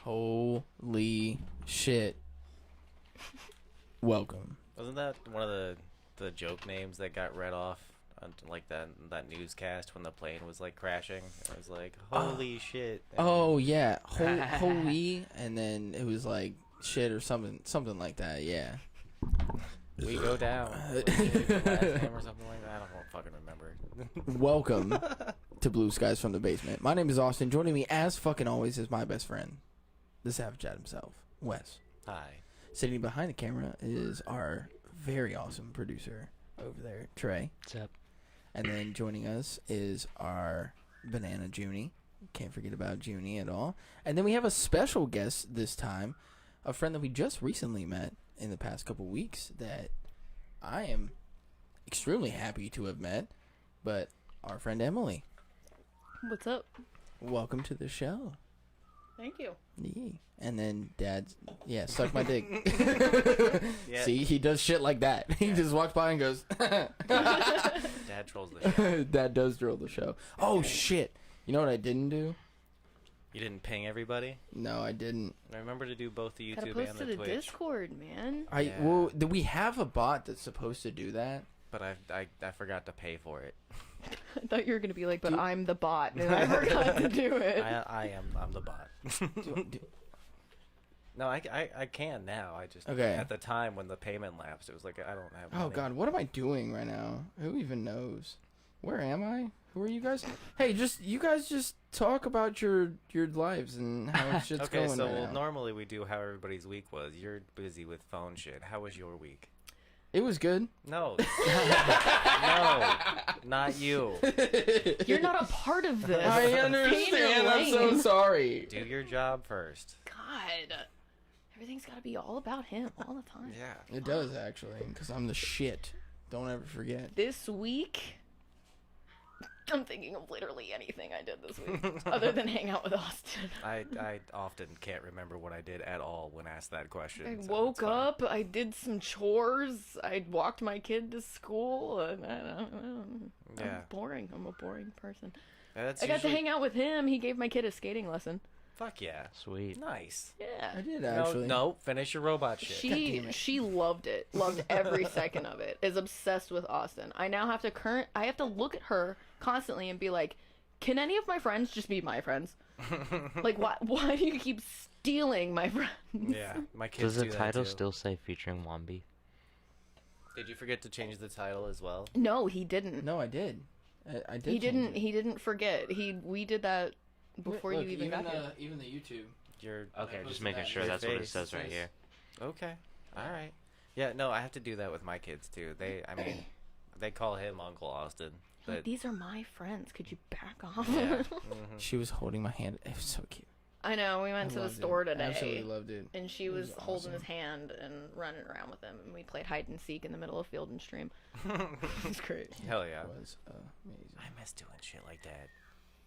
Holy shit. Welcome. Wasn't that one of the joke names that got read off on like that newscast when the plane was like crashing? It was like, holy shit. And Oh yeah, holy, and then it was like shit or something like that. Yeah. we go down. Like, last name or something like that. I don't fucking remember. Welcome to Blue Skies from the Basement. My name is Austin. Joining me, as fucking always, is my best friend, the Savage Dad himself, Wes. Hi. Sitting behind the camera is our very awesome producer over there, Trey. What's up? And then joining us is our banana Junie. Can't forget about Junie at all. And then we have a special guest this time, a friend that we just recently met in the past couple weeks that I am extremely happy to have met, but our friend Emily. What's up? Welcome to the show. Thank you. Yeah. And then Dad's, suck my dick. Yeah. See, he does shit like that. He just walks by and goes, Dad trolls the show. Dad does troll the show. Oh, shit. You know what I didn't do? You didn't ping everybody? No, I didn't. I remember to do both the Gotta YouTube post and to the the Twitch. Discord, man. Well, we have a bot that's supposed to do that. But I forgot to pay for it. I thought you were gonna be like, but I'm the bot, and I forgot to do it. I'm the bot. No, I can now. I just Okay. At the time when the payment lapsed, it was like I don't have money. Oh, God, what am I doing right now? Who even knows? Where am I? Who are you guys? Hey, you guys just talk about your lives and how shit's Okay, going so right now. normally we do how everybody's week was. You're busy with phone shit. How was your week? It was good. No. No, not you. You're not a part of this. I Stay in understand. your I'm so lane. sorry. Do your job first. God, everything's gotta be all about him all the time. Yeah. It does, actually, because I'm the shit. Don't ever forget. This week, I'm thinking of literally anything I did this week, other than hang out with Austin. I often can't remember what I did at all when asked that question. I so woke it's fine. up, I did some chores, I walked my kid to school, and I don't know. Yeah. I'm boring. I'm a boring person. That's I got to usually- hang out with him. He gave my kid a skating lesson. Fuck yeah. Sweet. Nice. Yeah. I did, actually. No, finish your robot shit. damn it. She loved it. Loved every second of it. Is obsessed with Austin. I now have to look at her constantly and be like, can any of my friends just be my friends? Like, why do you keep stealing my friends? Yeah, my kids Does the do that title too. still say featuring Wombi? Did you forget to change the title as well? No, he didn't. No, I did. I did. He didn't. change it. He didn't forget. We did that before Look, you even got here. Even the YouTube. You're Okay, posted just making that. sure Your that's what it face says right says- here. okay. All right. Yeah, no, I have to do that with my kids too. They call him Uncle Austin. Hey, But these are my friends. Could you back off? yeah. She was holding my hand. It was so cute. I know. We went I to the loved store it. today. Absolutely loved it. And she It was, was holding awesome. his hand and running around with him, and we played hide and seek in the middle of Field and Stream. It was great. Hell yeah. It was amazing. I miss doing shit like that.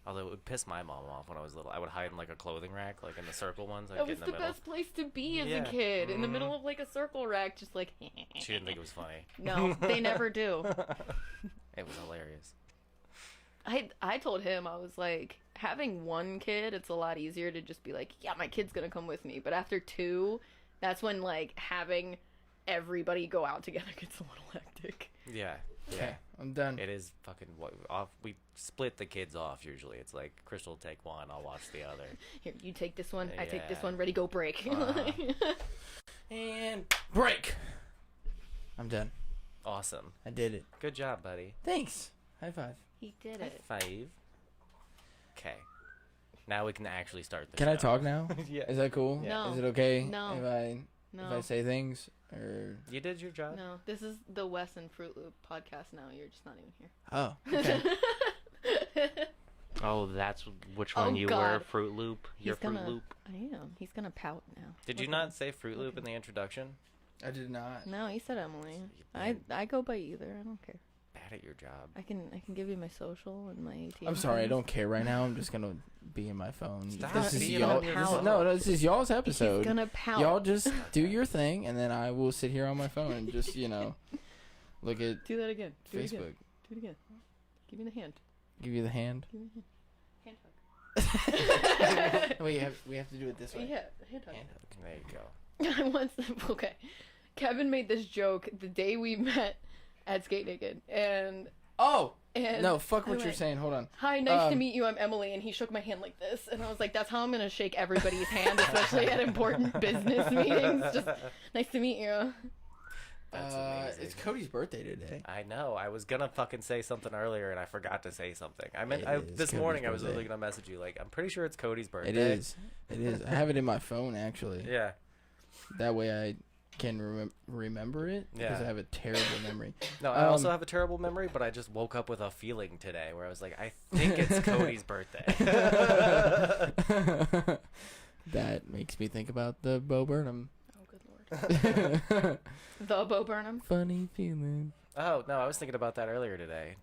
Although it would piss my mom off when I was little. I would hide in like a clothing rack, like in the circle ones. I'd That get was in the the middle. best place to be as Yeah. a kid, in the middle of like a circle rack, just like. She didn't think it was funny. No, they never do. It was hilarious. I told him, I was like, having one kid, it's a lot easier to just be like, yeah, my kid's gonna come with me. But after two, that's when like having everybody go out together gets a little hectic. Yeah. Okay, Yeah. I'm done. It is fucking off. We split the kids off usually. It's like Crystal will take one, I'll watch the other. Here, you take this one, I take this Yeah. one, ready, go break. And break. I'm done. Awesome. I did it. Good job, buddy. Thanks. High five. He did High it. five. Okay. Now we can actually start the Can show. I talk now? Yeah. Is that cool? No. Is it okay No. if I No. say things or? You did your job. No, this is the Wes and Fruit Loop podcast now. You're just not even here. Oh, okay. Oh, that's which Oh, one you God. were? Fruit Loop? Your He's Fruit gonna, Loop? I am. He's gonna pout now. Did you Look not at say Fruit Loop in the introduction? I did not. him. No, he said Emily. You I go by either. I don't care. Bad at your job. I can give you my social and my ATM. I'm sorry, I card. don't care right now. I'm just gonna be in my phone. Stop This is being y'all. on your This is, phone. no, this is y'all's episode. He's gonna pout. Y'all just do your thing, and then I will sit here on my phone and just look at do that again. Do it again. Facebook. Do it again. Give me the hand. Give you the hand. Give me the hand. Hand hug. we have to do it this way. Yeah, hand hug. Hand hug. There you go. I once okay. Kevin made this joke the day we met at Skate Naked, and No, fuck I what you're went, saying. Hold on. "Hi, nice to meet you. I'm Emily." And he shook my hand like this, and I was like, "That's how I'm gonna shake everybody's hand, especially at important business meetings. Just nice to meet you." That's amazing. It's Cody's birthday today. I know. I was gonna fucking say something earlier, and I forgot to say something. It is This Cody's morning I was birthday. literally gonna message you like, I'm pretty sure it's Cody's birthday. It is. It is. I have it in my phone actually. Yeah. That way I can remember it because Yeah. I have a terrible memory. No, I also have a terrible memory, but I just woke up with a feeling today where I was like, I think it's Cody's birthday. That makes me think about the Bo Burnham. Oh, good lord. The Bo Burnham. Funny feeling. Oh no, I was thinking about that earlier today.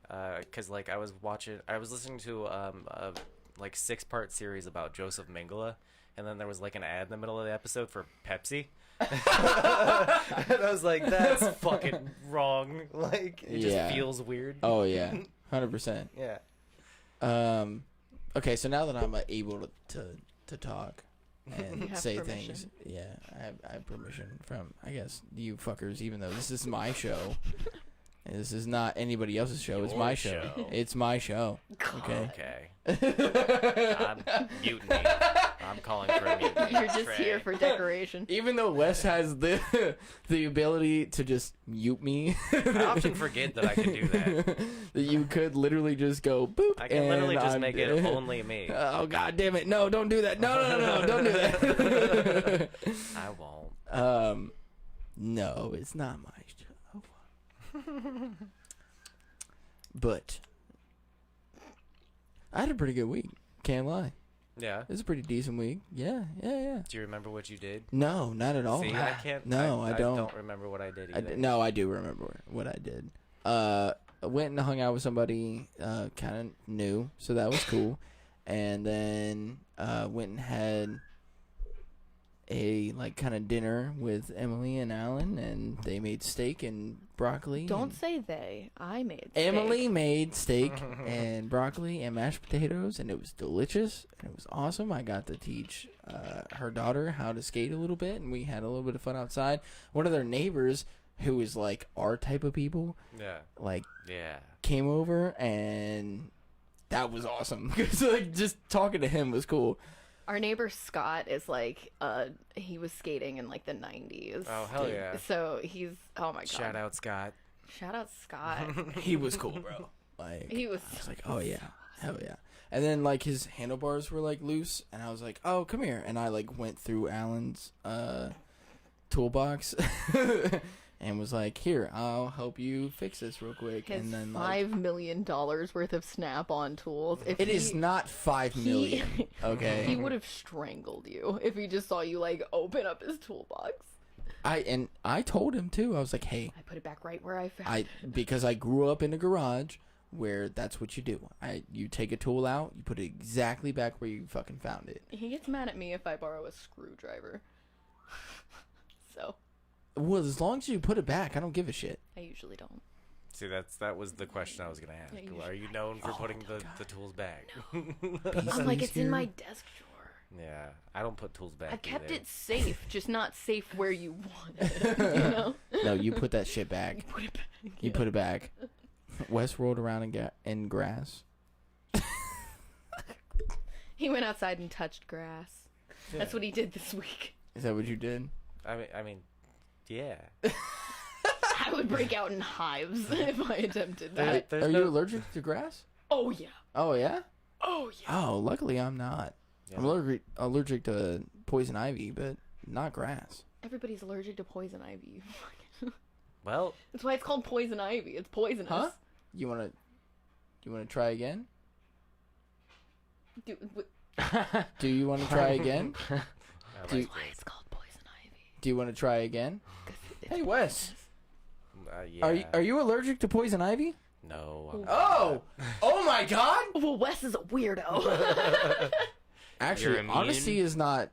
Cause like I was listening to a like 6-part series about Joseph Mengele, and then there was like an ad in the middle of the episode for Pepsi. And I was like, that's fucking wrong. Like it Yeah. just feels weird. Oh yeah, 100%. Yeah. Okay, so now that I'm able to talk You and have say permission. things, yeah, I have permission from, I guess, you fuckers. Even though this is my show, this is not anybody else's show. It's Your my show. show. It's my show. Okay. Okay. I'm mutiny. I'm calling for a mutiny. You're just Trey. here for decoration. Even though Wes has the ability to just mute me, I often forget that I can do that. that you could literally just go boop. I can literally and just I'm make it only me. Oh god damn it! No, don't do that! No, don't do that! I won't. No, it's not my show. But I had a pretty good week. Can't lie. Yeah. It's a pretty decent week. Yeah. Do you remember what you did? No, not at all. See, I can't. No, I don't. I don't remember what I did either. No, I do remember what I did. I went and hung out with somebody kind of new, so that was cool. And then went and had a like kind of dinner with Emily and Alan, and they made steak and broccoli. Don't and say they. I made steak. Emily made steak and broccoli and mashed potatoes, and it was delicious. And it was awesome. I got to teach her daughter how to skate a little bit, and we had a little bit of fun outside. One of their neighbors, who is like our type of people, Yeah. like Yeah. came over, and that was awesome because like just talking to him was cool. Our neighbor Scott is like, he was skating in like the 90s. Oh hell yeah! So he's, oh my god. Shout out Scott. Shout out Scott. He was cool, bro. Like He was I was like, oh yeah, hell yeah. And then like his handlebars were like loose, and I was like, oh come here, and I like went through Alan's toolbox and was like, here, I'll help you fix this real quick. His And then like, $5 million worth of Snap-on tools. If it is not 5 million. Okay. He would have strangled you if he just saw you like open up his toolbox. I told him too. I was like, hey, I put it back right where I found it. because I grew up in a garage where that's what you do. You take a tool out, you put it exactly back where you fucking found it. He gets mad at me if I borrow a screwdriver. So Well, as long as you put it back, I don't give a shit. I usually don't. See, that was the question I was gonna ask. Yeah, Are you known for putting no, the tools back? I'm like, it's in my desk drawer. Yeah, I don't put tools back. I kept either. it safe, just not safe where you want it. You know? No, you put that shit back. Put it back. You put it back. Wes rolled around in grass. He went outside and touched grass. That's what he did this week. Is that what you did? I mean, yeah. I would break out in hives if I attempted There- that. there's Are no- you allergic to grass? Oh yeah. Oh yeah. Oh yeah. Oh, luckily I'm not. Yeah. I'm allergic to poison ivy, but not grass. Everybody's allergic to poison ivy. Well, That's why it's called poison ivy. It's poisonous. Huh? You wanna try again? Do you want to try again? I Do you- like Why it. it's called poison ivy? Do you want to try again? 'Cause it's Hey Wes, Yeah. are you allergic to poison ivy? No. I'm Oh, oh my God! Well, Wes is a weirdo. Actually, You're honesty immune? is not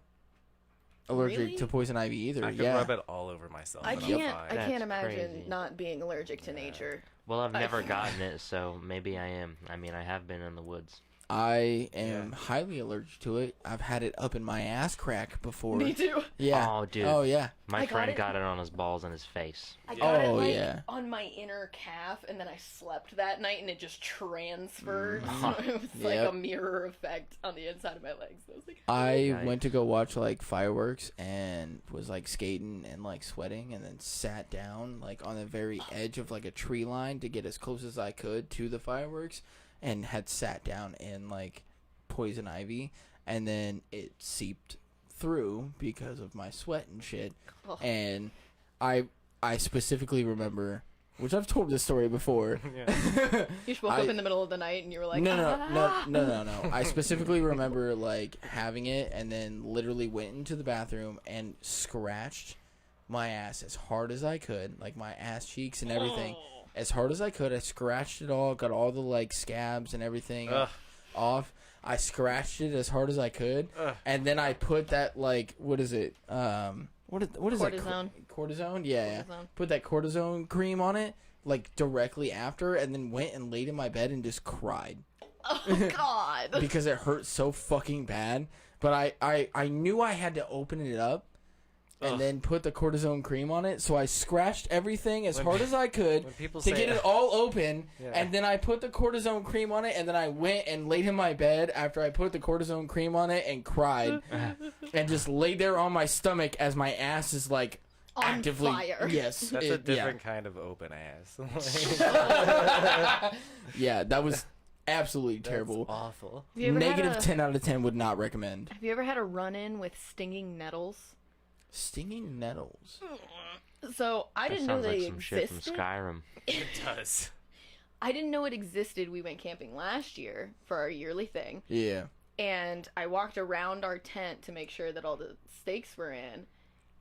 allergic Really? to poison ivy either. I could Yeah. rub it all over myself. I and I'm can't. fine. I That's can't imagine crazy. not being allergic to nature. Well, I've never gotten it, so maybe I am. I mean, I have been in the woods. I am highly allergic to it. I've had it up in my ass crack before. Me too. Yeah. Oh, dude. Oh, yeah. My I got friend it- got it on his balls and his face. I got Oh, it like yeah. on my inner calf, and then I slept that night, and it just transferred. Mhm. So it was like Yep. a mirror effect on the inside of my legs. I was like, I Yikes. went to go watch like fireworks and was like skating and like sweating and then sat down like on the very edge of like a tree line to get as close as I could to the fireworks and had sat down in like poison ivy and then it seeped through because of my sweat and shit. Ugh. And I specifically remember, which I've told this story before. you just woke up in the middle of the night, and you were like, No. I specifically remember like having it and then literally went into the bathroom and scratched my ass as hard as I could, like my ass cheeks and everything, as hard as I could. I scratched it all, got all the like scabs and everything off. I scratched it as hard as I could, and then I put that like what is it? What is Cortisone. that? Cortisone? Yeah. Cortisone. Put that cortisone cream on it, like directly after, and then went and laid in my bed and just cried Oh God. because it hurt so fucking bad. But I knew I had to open it up and then put the cortisone cream on it, so I scratched everything as hard as I could When people to say get it all open, Yeah. and then I put the cortisone cream on it, and then I went and laid in my bed after I put the cortisone cream on it and cried, and just laid there on my stomach as my ass is like On actively fire. Yes, that's a different kind of open ass. Yeah, that was absolutely That's terrible. awful. Have you ever had Negative a- 10 out of 10 would not recommend. Have you ever had a run-in with stinging nettles? Stinging nettles. So I That didn't know sounds they like some shit from existed. Skyrim. It does. I didn't know it existed. We went camping last year for our yearly thing, Yeah. and I walked around our tent to make sure that all the stakes were in,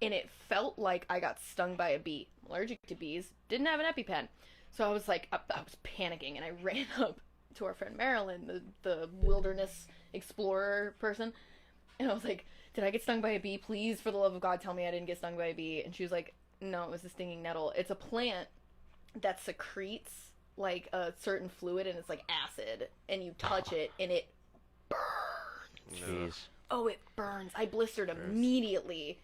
and it felt like I got stung by a bee. I'm allergic to bees. Didn't have an EpiPen. So I was like, I was panicking, and I ran up to our friend Marilyn, the wilderness explorer person, and I was like, did I get stung by a bee? Please, for the love of God, tell me I didn't get stung by a bee. And she was like, no, it was a stinging nettle. It's a plant that secretes like a certain fluid, and it's like acid, and you touch it, and it burns. Jeez. Oh, it burns. I blistered immediately.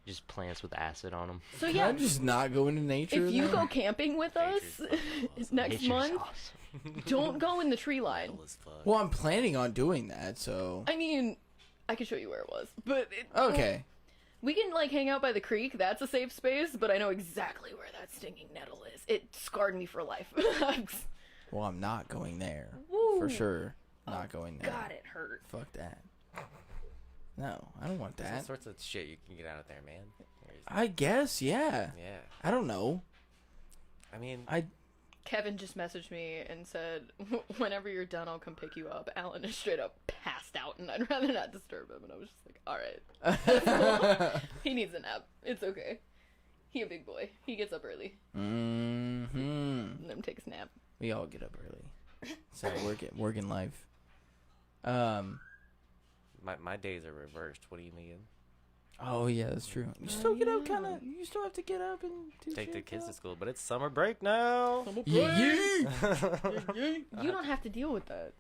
Just plants with acid on them. So Can yeah, I just not go into nature? if you then? go camping with us next Nature's month, awesome. don't go in the tree line. Metal as fuck. Well, I'm planning on doing that, so. I mean, I can show you where it was, but Okay. we can like hang out by the creek. That's a safe space, but I know exactly where that stinging nettle is. It scarred me for life. Well, I'm not going there. Woo. For sure. Not going there. God, it hurt. Fuck that. No, I don't want There's all that. sorts of shit you can get out of there, man. I guess, yeah. Yeah. I don't know. I mean, Kevin just messaged me and said, whenever you're done, I'll come pick you up. Alan is straight up passed out, and I'd rather not disturb him. And I was just like, all right. He needs a nap. It's okay. He a big boy. He gets up early Mm-hmm. and then takes a nap. We all get up early. So working life. my days are reversed. What do you mean? Oh yeah, that's true. You still get up, kind of. You still have to get up and do Take the shit, kids though. to school, but it's summer break now. Yeah. You don't have to deal with that.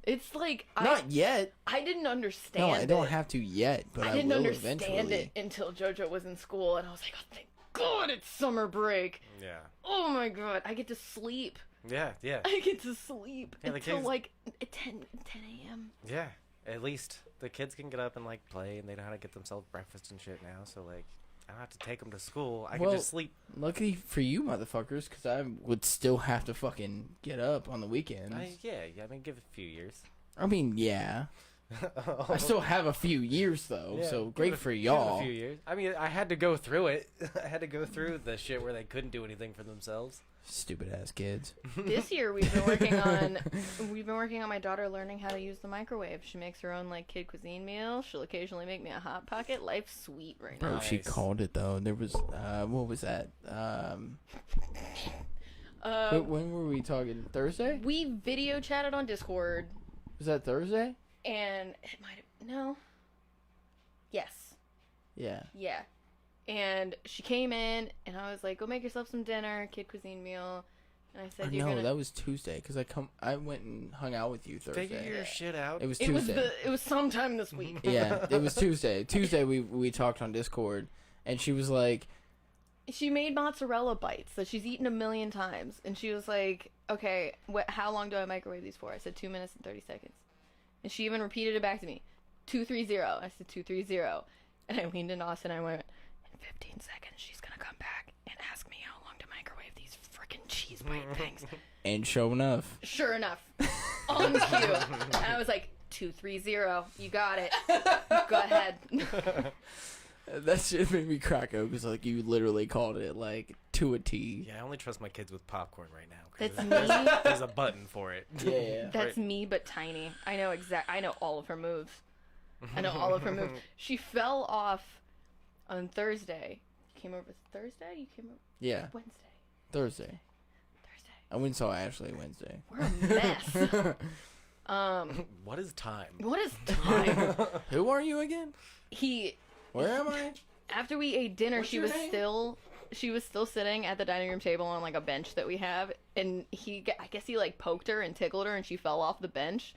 It's like Not yet. I didn't understand. No, I don't it. have to yet, but I didn't will understand eventually. it until JoJo was in school, and I was like, oh, thank God it's summer break. Yeah. Oh my God, I get to sleep. Yeah. Yeah. I get to sleep Yeah, the until kids- like 10 a.m. Yeah. At least the kids can get up and like play, and they know how to get themselves breakfast and shit now. So like, I don't have to take them to school. I can Well, just sleep. Lucky for you, motherfuckers, because I would still have to fucking get up on the weekends. Yeah. I mean, give it a few years. I mean, yeah. I still have a few years though, Yeah, so give great it- for give it y'all. A few years. I mean, I had to go through it. I had to go through the shit where they couldn't do anything for themselves. Stupid ass kids. This year we've been working on my daughter learning how to use the microwave. She makes her own like kid cuisine meal. She'll occasionally make me a hot pocket. Life's sweet right now. Bro, she Nice. called it though. There was what was that? When were we talking? Thursday? We video chatted on Discord, Was that Thursday? and it might have no. Yes. Yeah. Yeah. And she came in, and I was like, go make yourself some dinner, kid cuisine meal. And I said, Oh, "You're no, gonna." that was Tuesday because I went and hung out with you Thursday. Figure your shit out. It was It was Tuesday. it was sometime this week. Yeah, it was Tuesday. Tuesday we talked on Discord, and she was like, She made mozzarella bites that she's eaten 1,000,000 times, and she was like, "Okay, how long do I microwave these for?" I said 2 minutes and 30 seconds, and she even repeated it back to me, 230. I said 230, and I leaned into Austin. And I went, "In 15 seconds, she's gonna come back and ask me how long to microwave these freaking cheese bite things." and sure enough, Sure enough, on cue, and I was like, 230. You got it. Go ahead. that shit made me crack up because like you literally called it like to a T. Yeah, I only trust my kids with popcorn right now. 'Cause That's me. There's a button for it. Yeah. That's me, but tiny. I know all of her moves. I know all of her moves. She fell off on Thursday. You came over Thursday? You came over Yeah. Wednesday. Thursday. I went and saw Ashley Wednesday. We're a mess. What is time? What is time? Who are you again? Where am I? After we ate dinner, What's she your was name? still sitting at the dining room table on like a bench that we have, and I guess he like poked her and tickled her, and she fell off the bench.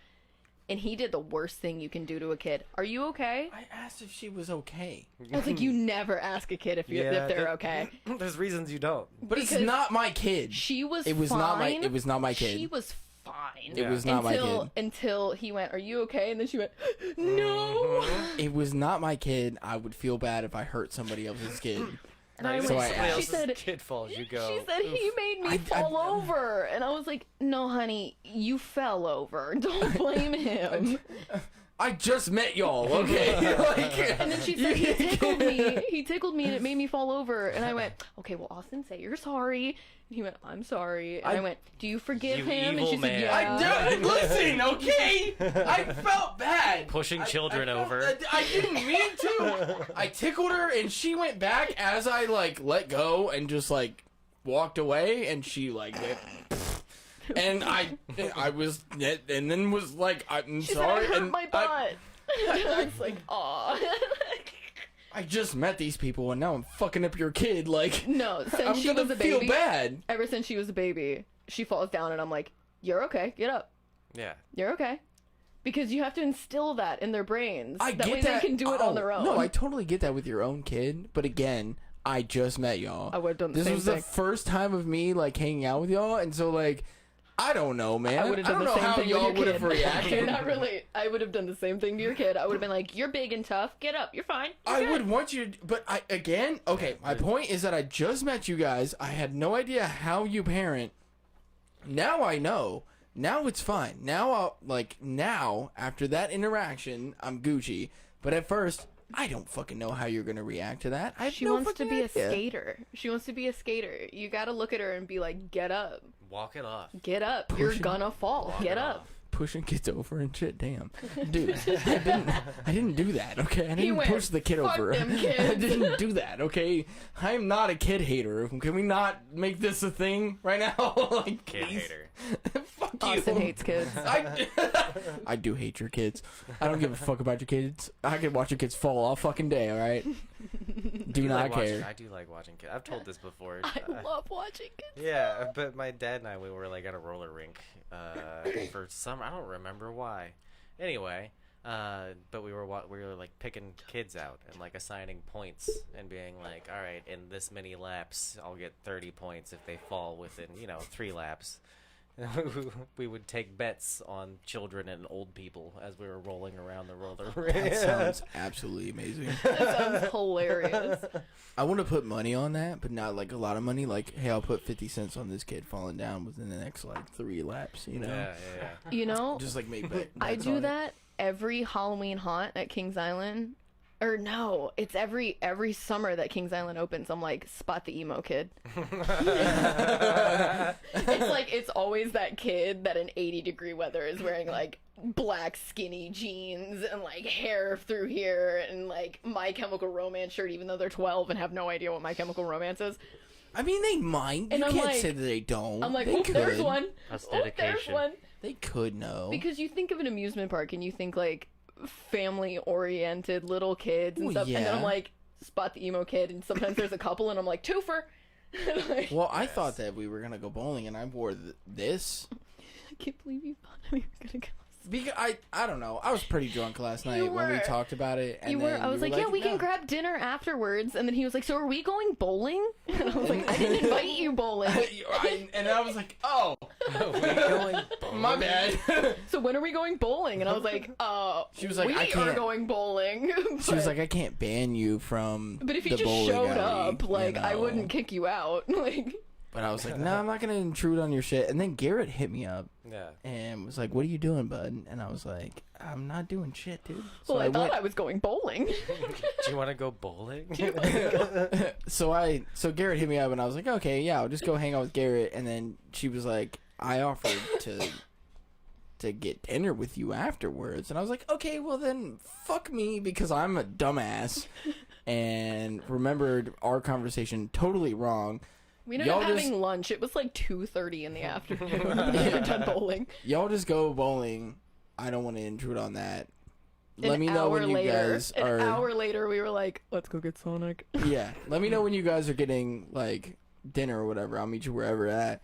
And he did the worst thing you can do to a kid. Are you okay? I asked if she was okay. I was like, you never ask a kid if they're okay. There's reasons you don't. But Because it's not my kid. She was. It was fine. not my. It was not my kid. She was fine. It was not my kid. Until he went, "Are you okay?" And then she went, "No." It was not my kid. I would feel bad if I hurt somebody else's kid. And I So went, I asked. she said, kid falls, you go. She said he made me fall over, and I was like, "No, honey, you fell over. Don't blame him." I just met y'all, okay? Like, And then she said he tickled me. He tickled me, and it made me fall over. And I went, "Okay, well, Austin, say you're sorry." And he went, "I'm sorry." And I went, "Do you forgive You him?" And she evil man. said, "Yeah." listen, okay? I felt bad. Pushing children over. I didn't mean to. I tickled her, and she went back as I like let go and just like walked away, and she like. And I was, and then was like, "I'm She sorry." said, "I hurt and my butt." I was like, "Aw." I just met these people, and now I'm fucking up your kid. Like, No, since I'm she gonna was a feel baby, bad. ever since she was a baby, she falls down, and I'm like, "You're okay. Get up. Yeah. You're okay." Because you have to instill that in their brains. I that get way that. they can do it on their own. No, I totally get that with your own kid. But again, I just met y'all. I would've done the This same was thing. the first time of me like hanging out with y'all, and so like, I don't know, man. I would have done don't the know same how thing y'all with would your have kid. reacted. Not really. I would have done the same thing to your kid. I would have been like, "You're big and tough. Get up. You're fine. You're I good." would want you, but okay. My point is that I just met you guys. I had no idea how you parent. Now I know. Now it's fine. Now after that interaction, I'm Gucci. But at first, I don't fucking know how you're gonna react to that. I have She no wants to fucking be a idea. skater. She wants to be a skater. You gotta look at her and be like, "Get up. Walk it off. Get up. You're Push it. gonna fall. Walk Get it up." off. Pushing kids over and shit. Damn, dude, I didn't do that. Okay, I didn't went, push the kid "Fuck over. them I kids." didn't do that. Okay, I'm not a kid hater. Can we not make this a thing right now? Like, Kid please? hater. Fuck you. Austin hates kids. I do hate your kids. I don't give a fuck about your kids. I could watch your kids fall all fucking day. All right. Do You not like care. I do like watching kids. I've told this before. I love watching kids. Yeah, but my dad and I, we were like at a roller rink for some, I don't remember why. Anyway, but we were like picking kids out and like assigning points and being like, all right, in this many laps, I'll get 30 points if they fall within 3 laps. We would take bets on children and old people as we were rolling around the roller rink. That sounds absolutely amazing. That sounds hilarious. I want to put money on that, but not like a lot of money. Like, hey, I'll put 50 cents on this kid falling down within the next like 3 laps. You know, Yeah. You know, just like make bets I do on it. that every Halloween haunt at Kings Island. Or no, it's every summer that Kings Island opens. I'm like, spot the emo kid. It's like, it's always that kid that in 80-degree weather is wearing like black skinny jeans and like hair through here and like My Chemical Romance shirt, even though they're 12 and have no idea what My Chemical Romance is. I mean, they might. And You I'm can't like- say that they don't. I'm like, they oh, there's could. one. That's Oh, there's dedication. one. They could know. Because you think of an amusement park and you think like family-oriented little kids and Well, stuff, and then I'm yeah. like, spot the emo kid, and sometimes there's a couple, and I'm like, twofer. Like, Well, I thought that we were gonna go bowling, and I wore this. I can't believe you thought we were gonna go. Because I don't know. I was pretty drunk last night when we were. taled about it. And You were. then I was like, yeah, we can grab dinner afterwards. And then he was like, so are we going bowling? And I was like, I didn't invite you bowling. And I was like, oh, my bad. So when are we going bowling? And I was like, She was like, we I are can't. going bowling. She was like, I can't ban you from. but if you the just bowling showed alley, up, like, you I know? wouldn't kick you out. Like, But I was like, no, I'm not gonna intrude on your shit. And then Garrett hit me up Yeah. and was like, what are you doing, bud? And I was like, I'm not doing shit, dude. So well, I thought went. I was going bowling. Do you want to go bowling? So Garrett hit me up and I was like, okay, yeah, I'll just go hang out with Garrett. And then she was like, I offered to get dinner with you afterwards. And I was like, okay, well then fuck me because I'm a dumbass and remembered our conversation totally wrong. We ended up Y'all having just- lunch. It was like 2:30 in the afternoon. We were done bowling. Y'all just go bowling. I don't want to intrude on that. Let An me know hour when you later, guys An are. hour later, we were like, let's go get Sonic. Yeah, let me know when you guys are getting like dinner or whatever. I'll meet you wherever at.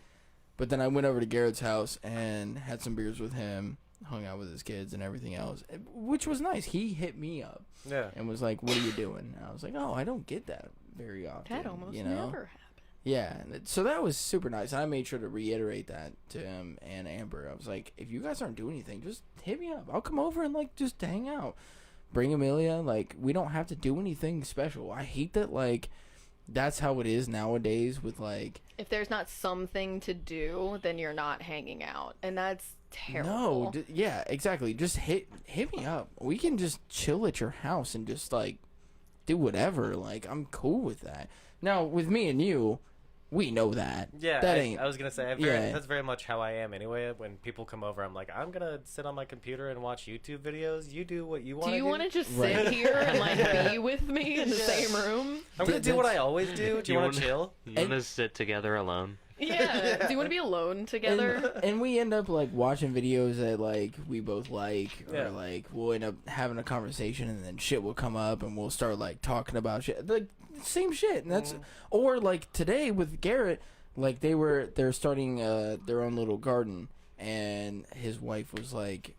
But then I went over to Garrett's house and had some beers with him, hung out with his kids and everything else, which was nice. He hit me up Yeah. and was like, "What are you doing?" And I was like, "Oh, I don't get that very often." That almost you know? never happened. Yeah, so that was super nice, and I made sure to reiterate that to him and Amber. I was like, if you guys aren't doing anything, just hit me up. I'll come over and like just hang out. Bring Amelia. Like, we don't have to do anything special. I hate that like that's how it is nowadays with like. If there's not something to do, then you're not hanging out, and that's terrible. No, yeah, exactly. Just hit me up. We can just chill at your house and just like do whatever. Like, I'm cool with that. Now with me and you. We know that. Yeah, that ain't. I was gonna say Yeah. that's very much how I am anyway. When people come over, I'm like, I'm gonna sit on my computer and watch YouTube videos. You do what you want. Do you want to just Right. sit here and like be with me in the Yeah. same room? I'm gonna do what I always do. Do you want to chill? You want to sit together alone? Yeah. Do you want to be alone together? And we end up like watching videos that like we both like, or Yeah. like we'll end up having a conversation, and then shit will come up, and we'll start like talking about shit, like same shit. And that's or like today with Garrett, like they're starting their own little garden, and his wife was like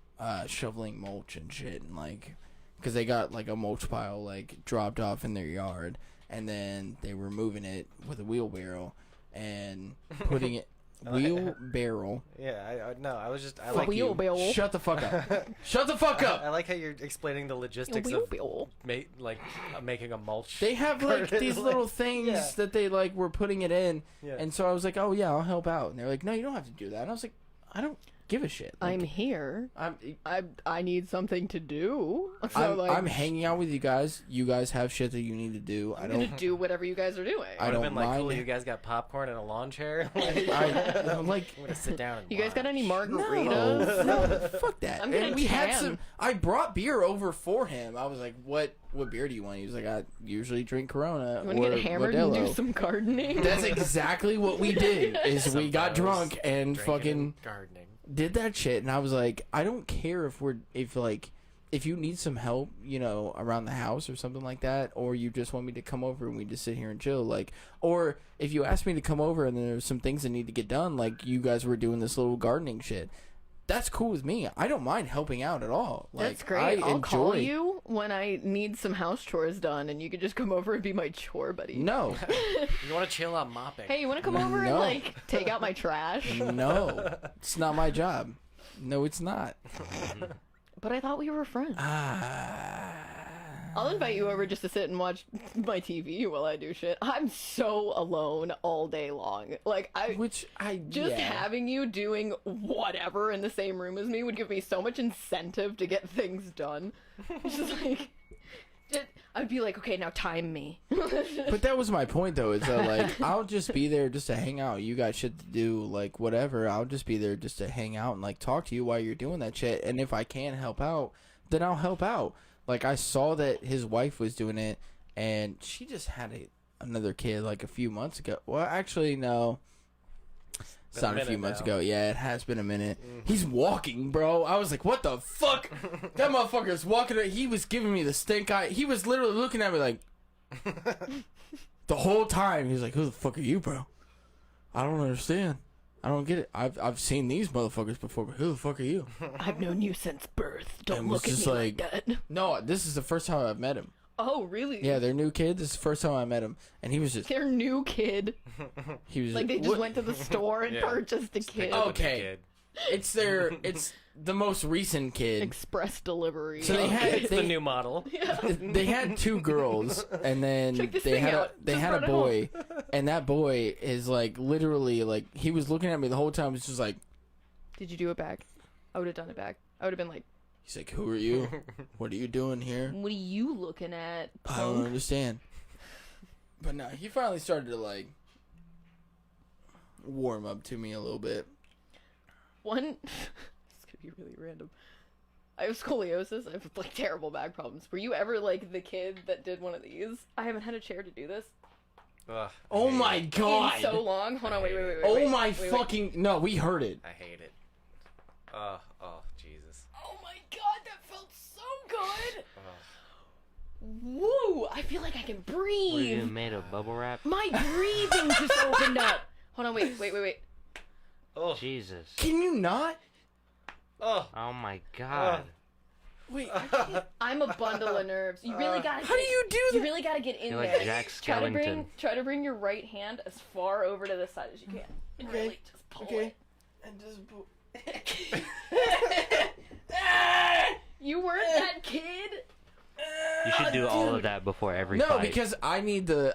shoveling mulch and shit, and like because they got like a mulch pile like dropped off in their yard, and then they were moving it with a wheelbarrow and putting it wheelbarrow. Yeah, I was just I Fuck like you. Wheelbarrow. Shut the fuck up. Shut the fuck I up. like how you're explaining the logistics of making a mulch. They have like garden, these like- little things yeah. that they like were putting it in, Yeah. and so I was like, "Oh yeah, I'll help out." And they're like, "No, you don't have to do that." And I was like, "I don't give a shit. Like, I'm here. I'm I need something to do. So I'm hanging out with you guys. You guys have shit that you need to do. I I'm don't. gonna do whatever you guys are doing. I Would have don't been like, mind. cool. You guys got popcorn and a lawn chair. Like, I'm like, I'm gonna sit down and You guys got watch. any no, margaritas? no, fuck that. I'm gonna And we had tan. some. I brought beer over for him. I was like, "What beer do you want?" He was like, "I usually drink Corona You or want to get hammered and do Modelo." some gardening? That's exactly what we did. Is we got Sometimes drunk and drinking fucking and gardening. did that shit, and I was like, I don't care if you need some help, you know, around the house or something like that, or you just want me to come over and we just sit here and chill, like, or if you ask me to come over and there's some things that need to get done, like you guys were doing this little gardening shit. That's cool with me. I don't mind helping out at all. Like, That's great. I I'll call enjoy- you when I need some house chores done, and you can just come over and be my chore buddy. No, You want to chill on mopping? Hey, you want to come over and No. like take out my trash? no, it's not my job. No, it's not. But I thought we were friends. Ah. I'll invite you over just to sit and watch my TV while I do shit. I'm so alone all day long. Like just having you doing whatever in the same room as me would give me so much incentive to get things done. It's just like I'd be like, okay, now time me. But that was my point, though. Is that like I'll just be there just to hang out. You got shit to do, like whatever. I'll just be there just to hang out and like talk to you while you're doing that shit. And if I can help out, then I'll help out. Like I saw that his wife was doing it, and she just had another kid like a few months ago. Well, actually, no. It's Been a not a few minute months now. ago. Yeah, it has been a minute. He's walking, bro. I was like, what the fuck? That motherfucker's walking. He was giving me the stink eye. He was literally looking at me like, The whole time he's like, "Who the fuck are you, bro? I don't understand. I don't get it. I've seen these motherfuckers before, but who the fuck are you?" I've known you since birth. Don't And was look at just me like that. No, this is the first time I've met him. Oh, really? Yeah, they're new kids. This is the first time I met him, and he was just Their new kid. he was Like they just what- went to the store and Yeah. purchased a Just kid. picked up a Okay. kid. It's the most recent kid. Express delivery. So they had It's the new model. they had two girls, and then Check this they thing had out. they Just had a brought it home. boy, and that boy is like literally like he was looking at me the whole time. Was just like Did you do it back? I would have done it back. I would have been like, he's like, "Who are you? What are you doing here? what are you looking at, I don't punk? understand." But no, he finally started to like warm up to me a little bit. One, it's gonna be really random. I have scoliosis. I have like terrible back problems. Were you ever like the kid that did one of these? I haven't had a chair to do this Ugh, Oh I hate my it. god! in so long. Hold on, wait. Oh my wait. fucking no! We heard it. I hate it. Oh, Jesus. Oh my god, that felt so good. Ugh. Woo! I feel like I can What are you breathe. made of bubble wrap? My breathing just opened up. Hold on, wait. Oh, Jesus. Can you not? oh. Oh my god. Wait. I'm a bundle of nerves. You really gotta. How do you do You that? really gotta get in You're like there. Jack Try to Skellington. bring your right hand as far over to the side as you can. And Okay. really just pull Okay. it. And just You weren't that kid. You should do all of that before every no, fight. because I need the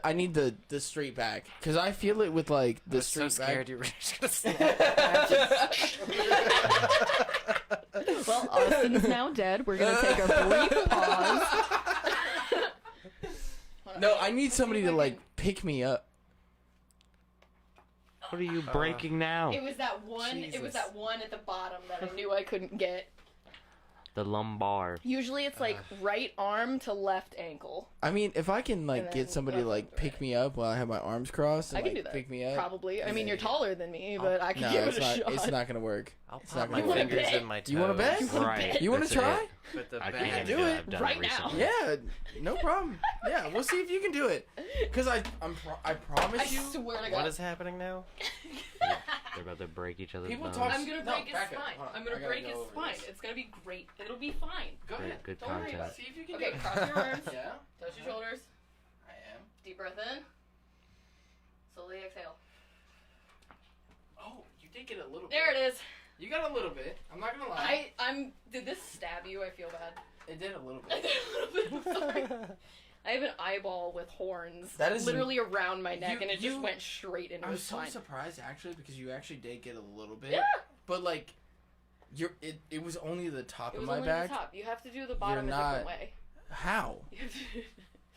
straight back because I feel it with like I the was so straight scared back. you were just gonna snap. Well, Austin's now dead. We're gonna take a brief pause. No, I need somebody to like pick me up. What are you breaking now? It was that one. It was Jesus. that one at the bottom that I knew I couldn't get. The lumbar. Usually, it's like right arm to left ankle. I mean, if I can like And get then somebody to left like arm, pick right. me up while I have my arms crossed and I can like do that. pick me up. Probably. I mean, you're Yeah. taller than me, but I can No, give it's it a not. shot. It's not gonna work. I'll It's not pop my gonna work. fingers bet? in my toes. You wanna bet? Right. You want that's to try? it. Put the I back. can't do do it. it. I've done Right it now. recently. Yeah, no problem. Yeah, we'll see if you can do it. Cause I I promise you. swear to God. What is happening now? They're about to break each other's People bones. talk- I'm gonna No, break his back up. spine. Hold on. I'm I gonna gotta break go his over spine. this. It's gonna be great. It'll be fine. Go Good, ahead. good Don't worry content. about it. See if you can Okay, do it. cross your arms. Yeah, Touch your shoulders. I am. Deep breath in. Slowly exhale. Oh, you did get a little. There bit. it is. You got a little bit. I'm not gonna lie. Did this stab you? I feel bad. It did a little I bit. did a little bit. I'm sorry. I have an eyeball with horns. That is- literally around my neck, You- and it you- just went straight into I was his so spine. surprised actually because you actually did get a little bit. Yeah. But like, it was only the top It of was my only back. the top. You have to do the bottom a not- different way. How? You have to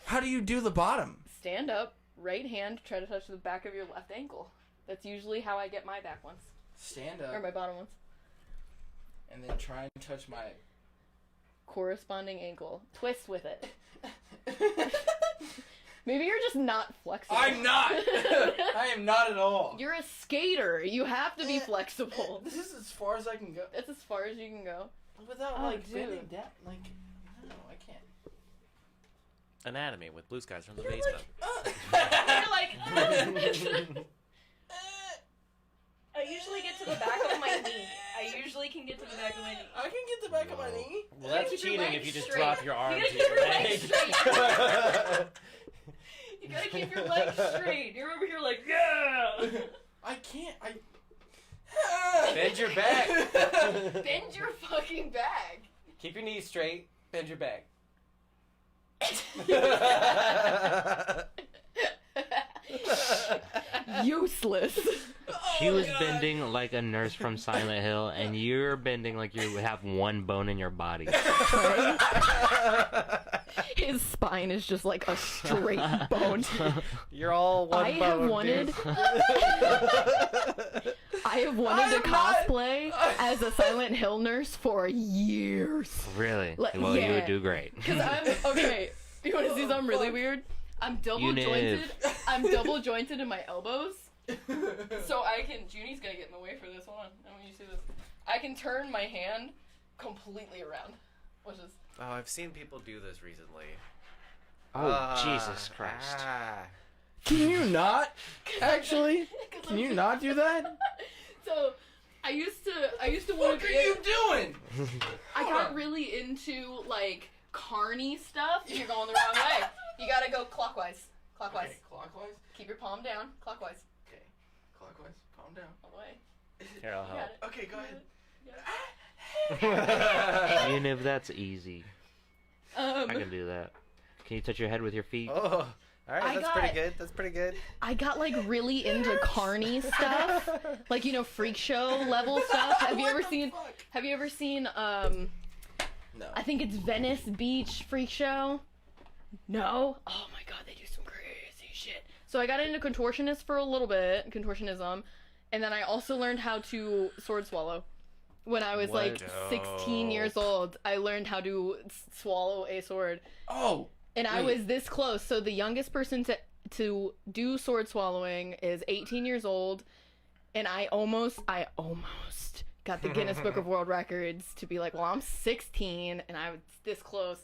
How do you do the bottom? stand up, right hand, try to touch the back of your left ankle. That's usually how I get my back ones. Stand Or up my bottom ones. and then try and touch my. Corresponding ankle. Twist with it. Maybe you're just not flexible. I'm not. I am not at all. You're a skater. You have to be flexible. This is as far as I can go That's as far as you can go. without Oh, like dude. bending down. Like, no, I can't. Anatomy with blue skies from the You're basement. You're like, I usually get to the back of my knee. I usually can get to the back of my knee. I can get the back of my knee. Well, that's keep your cheating legs if you just straight. drop your arms You to gotta your keep your legs legs. You gotta keep your legs straight. You're over here like, yeah! I can't. I. Bend your back. Bend your fucking back. Keep your knees straight. Bend your back. Useless. She was bending like a nurse from Silent Hill, and you're bending like you have one bone in your body. His spine is just like a straight bone. You're all one I have bone, wanted. dude. I have wanted to cosplay as a Silent Hill nurse for years. Really? Like, Well, you yeah. would do great. Cause I'm okay. You want to see something really weird? I'm double jointed. I'm double jointed in my elbows, so I can. Junie's gonna get in the way for this. Hold on. I want you to see this. I can turn my hand completely around, which is Oh, I've seen people do this recently. Oh, Jesus Christ. Can you not? Actually, can you not do that? So, I used to What want to are be. you doing? I got really into like carny stuff. You're going the wrong way. You gotta go clockwise. Clockwise. Okay, clockwise. Keep your palm down. Clockwise. Okay, clockwise. Calm down. All the way. Here, I'll You help. got it. Okay, go ahead. Even if that's easy, I can do that. Can you touch your head with your feet? Oh, all right, I that's got- pretty good. That's pretty good. I got like really into carny stuff, like freak show level stuff. Have you ever seen? Have you ever seen? No. I think it's Venice Beach Freak Show. No? Oh my god, they do some crazy shit. So I got into contortionist for a little bit, contortionism, and then I also learned how to sword swallow. When I was What? like 16 years old, I learned how to swallow a sword. Oh. And I Wait. was this close. So the youngest person to do sword swallowing is 18 years old, and I almost got the Guinness Book of World Records to be like, well, I'm 16 and I was this close.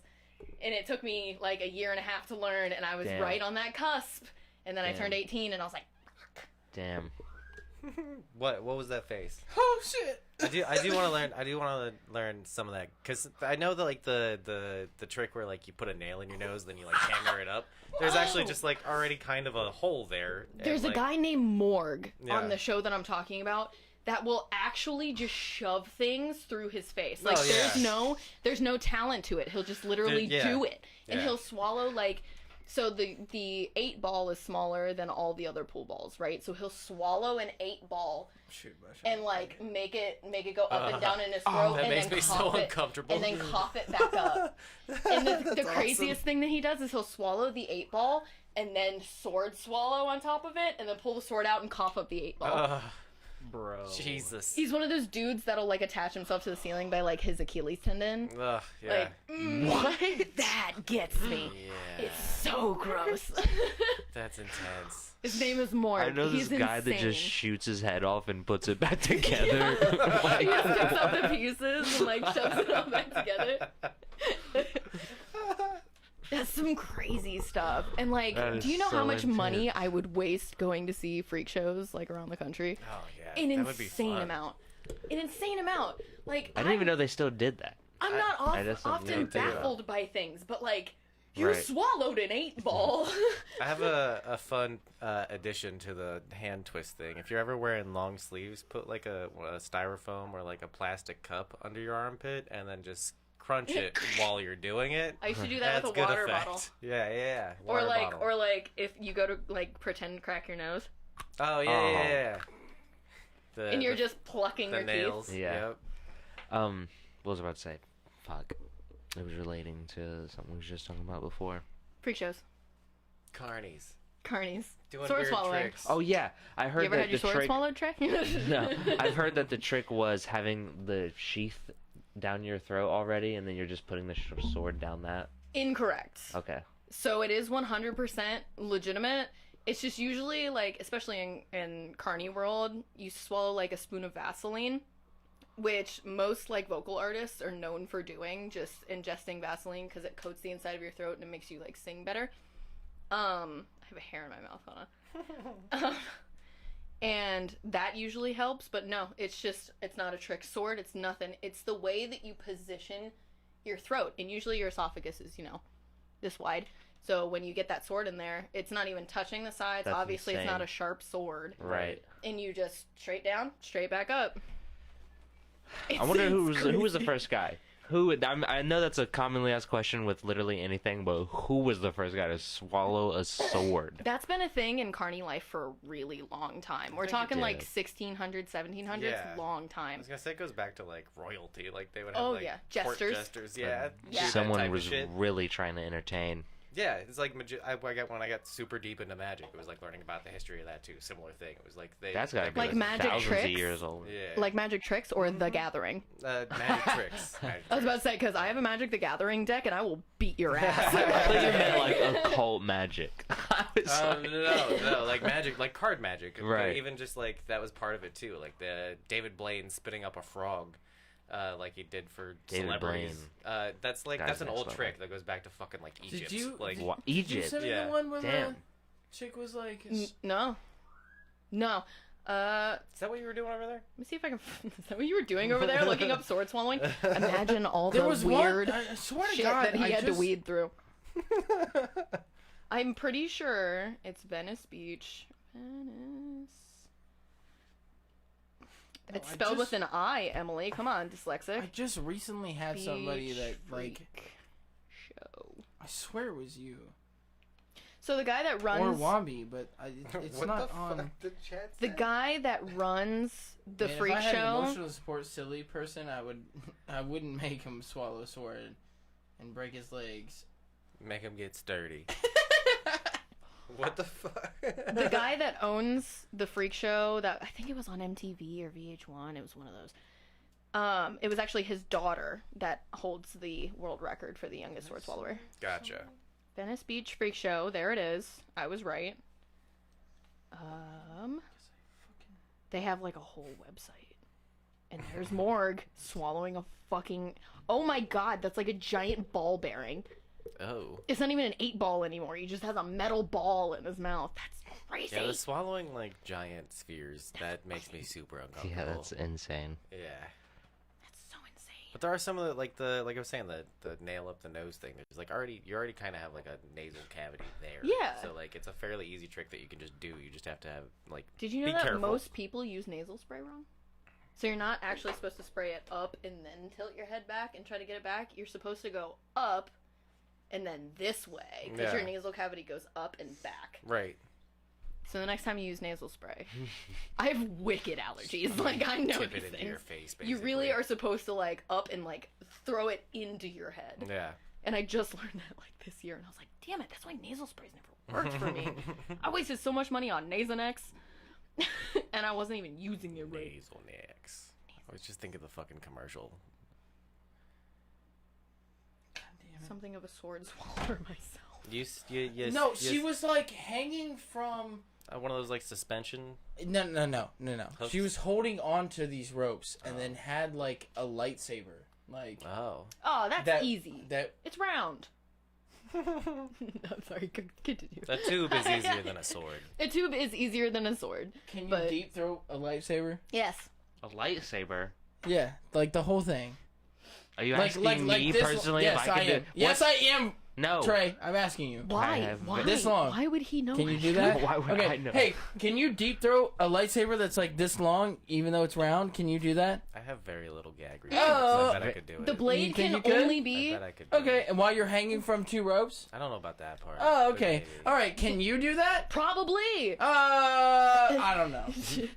And it took me like a year and a half to learn, and I was Damn. right on that cusp. And then I Damn. turned 18 and I was like, Damn. What was that face? Oh shit. I do want to learn. I do want to learn some of that because I know that like the trick where like you put a nail in your nose, then you like hammer it up. There's actually just like already kind of a hole there. and, there's a like, guy named Morg Yeah. on the show that I'm talking about that will actually just shove things through his face. Like Oh, yeah. there's no talent to it. He'll just literally Yeah. do it. And Yeah. he'll swallow like so the 8 ball is smaller than all the other pool balls, right? So he'll swallow an 8 ball Shoot, and like make it go up and down in his throat that and makes then me so cough it uncomfortable. and then cough it back up. And the That's craziest thing that he does is he'll swallow the 8 ball and then sword swallow on top of it and then pull the sword out and cough up the 8 ball. Bro. Jesus. He's one of those dudes that'll like attach himself to the ceiling by like his Achilles tendon. Ugh, yeah. Like what? That gets me. Yeah. It's so gross. That's intense. His name is Morg. I know this He's guy that insane. just shoots his head off and puts it back together. He just takes out the pieces and like shoves it all back together. That's some crazy stuff. And like, That is do you know so how much money intense. I would waste going to see freak shows like around the country? Oh yeah. An that would be insane fun. amount. An insane amount. Like I didn't even know they still did that. I'm not I just didn't often know they did that. baffled by things, but like you Right. swallowed an 8 ball. I have a fun addition to the hand twist thing. If you're ever wearing long sleeves, put like a styrofoam or like a plastic cup under your armpit, and then just crunch it while you're doing it. I used to do that That's with a good water effect. bottle. Yeah. Or Water like bottle. if you go to like pretend to crack your nose Oh yeah. and you're just plucking the your nails. teeth. Yeah. Yep. What was I about to say? Fuck. It was relating to something we were just talking about before. Freak shows. Carnies. Carnies. Doing Sword weird swallowing. tricks. Oh yeah, I heard You ever that had your the sword trick. swallowed, Trey? No, I've heard that the trick was having the sheath down your throat already, and then you're just putting the sword down that. Incorrect. Okay. So it is 100% legitimate. It's just usually like, especially in carny world, you swallow like a spoon of Vaseline, which most like vocal artists are known for doing, just ingesting Vaseline because it coats the inside of your throat and it makes you like sing better. I have a hair in my mouth, hold on. And that usually helps, but no, it's not a trick sword, it's nothing. It's the way that you position your throat, and usually your esophagus is, this wide. So when you get that sword in there, it's not even touching the sides. That's Obviously, insane. it's not a sharp sword. Right. And you just straight down, straight back up. I wonder It's who was the crazy. first guy. I know that's a commonly asked question with literally anything, but who was the first guy to swallow a sword? That's been a thing in carny life for a really long time. We're think it talking like did. 1600s, 1700s, Yeah. long I time. was gonna say it goes back to like royalty. Like they would have Oh, like yeah. court Jesters. jesters. Yeah. do that type Someone of was shit. really trying to entertain. Yeah, it's like when I got super deep into magic, it was like learning about the history of that too. Similar thing. It was like That's gotta be Like magic thousands of tricks? years old. Yeah. Like Magic Tricks or The Gathering. Magic tricks. Magic I was about tricks. to say, because I have a Magic the Gathering deck and I will beat your I ass. thought you meant like occult magic. I was like, No, like magic, like card magic. Right. Even just like that was part of it too. Like the David Blaine spitting up a frog, like he did for David celebrities. That's Guy's that's an next old level. trick that goes back to fucking like Egypt. Did you? like What? Did you Egypt. send me Yeah. the one with Damn. chick was like... No. Is that what you were doing over there? Let me see if I can... Is that what you were doing over there, looking up sword swallowing? Imagine all There the was weird I swear to shit God, that he I had to just- weed through. I'm pretty sure it's Venice Beach. Venice. No, It's I spelled just- with an I, Emily. Come on, dyslexic. I just recently had somebody that, like... Freak Show. I swear it was you. So the guy that Or runs... Wambi, but it's What not the on... fuck did chat The say? guy that runs the Man, freak if I had an show... emotional support silly person, I wouldn't make him swallow a sword and break his legs. Make him get sturdy. What the fuck? The guy that owns the freak show that I think it was on MTV or VH1, it was one of those. It was actually his daughter that holds the world record for the youngest sword swallower. Gotcha. Venice Beach Freak Show, there it is. I was right. They have like a whole website. And there's Morg swallowing a fucking... Oh my god, that's like a giant ball bearing. Oh. It's not even an 8-ball anymore. He just has a metal ball in his mouth. That's crazy. Yeah, the swallowing like giant spheres, that makes me super uncomfortable. Yeah, that's insane. Yeah. That's so insane. But there are some of the like I was saying, the nail up the nose thing. There's like you already kind of have like a nasal cavity there. Yeah. So like it's a fairly easy trick that you can just do. You just have to have like. Did you know be that careful. most people use nasal spray wrong? So you're not actually supposed to spray it up and then tilt your head back and try to get it back. You're supposed to go up and then this way because your Yeah. nasal cavity goes up and back. Right. So the next time you use nasal spray, I have wicked allergies. Like I know Tip these it into things. your face. Basically. You really are supposed to like up and like throw it into your head. Yeah. And I just learned that like this year, and I was like, damn it, that's why nasal sprays never worked for me. I wasted so much money on Nasonex, and I wasn't even using it right. Nasal necks. I was just thinking of the fucking commercial. God damn it. Something of a sword swallower myself. No, she was like hanging from... one of those like suspension. No. Hooks? She was holding on to these ropes and then had like a lightsaber. Like... Oh. Oh, that's that, easy. That... It's round. I'm sorry, continue. A tube is easier than a sword. A tube is easier than a sword. Can you But- deep throw a lightsaber? Yes. A lightsaber? Yeah, like the whole thing. Are you Like, asking me this, personally yes, if I can do? am. Yes, I am. No. Trey, I'm asking you. Why? have Why? this long. Why would he know? Can you I do should? that? Why would okay. I know? Hey, can you deep throw a lightsaber that's like this long, even though it's round? Can you do that? I have very little gag reflex. Oh. I bet I could do it. The blade You think can you could? only I be. bet I could do Okay, it. and while you're hanging from two ropes? I don't know about that part. Oh, but okay. maybe. All right, can you do that? Probably. I don't know.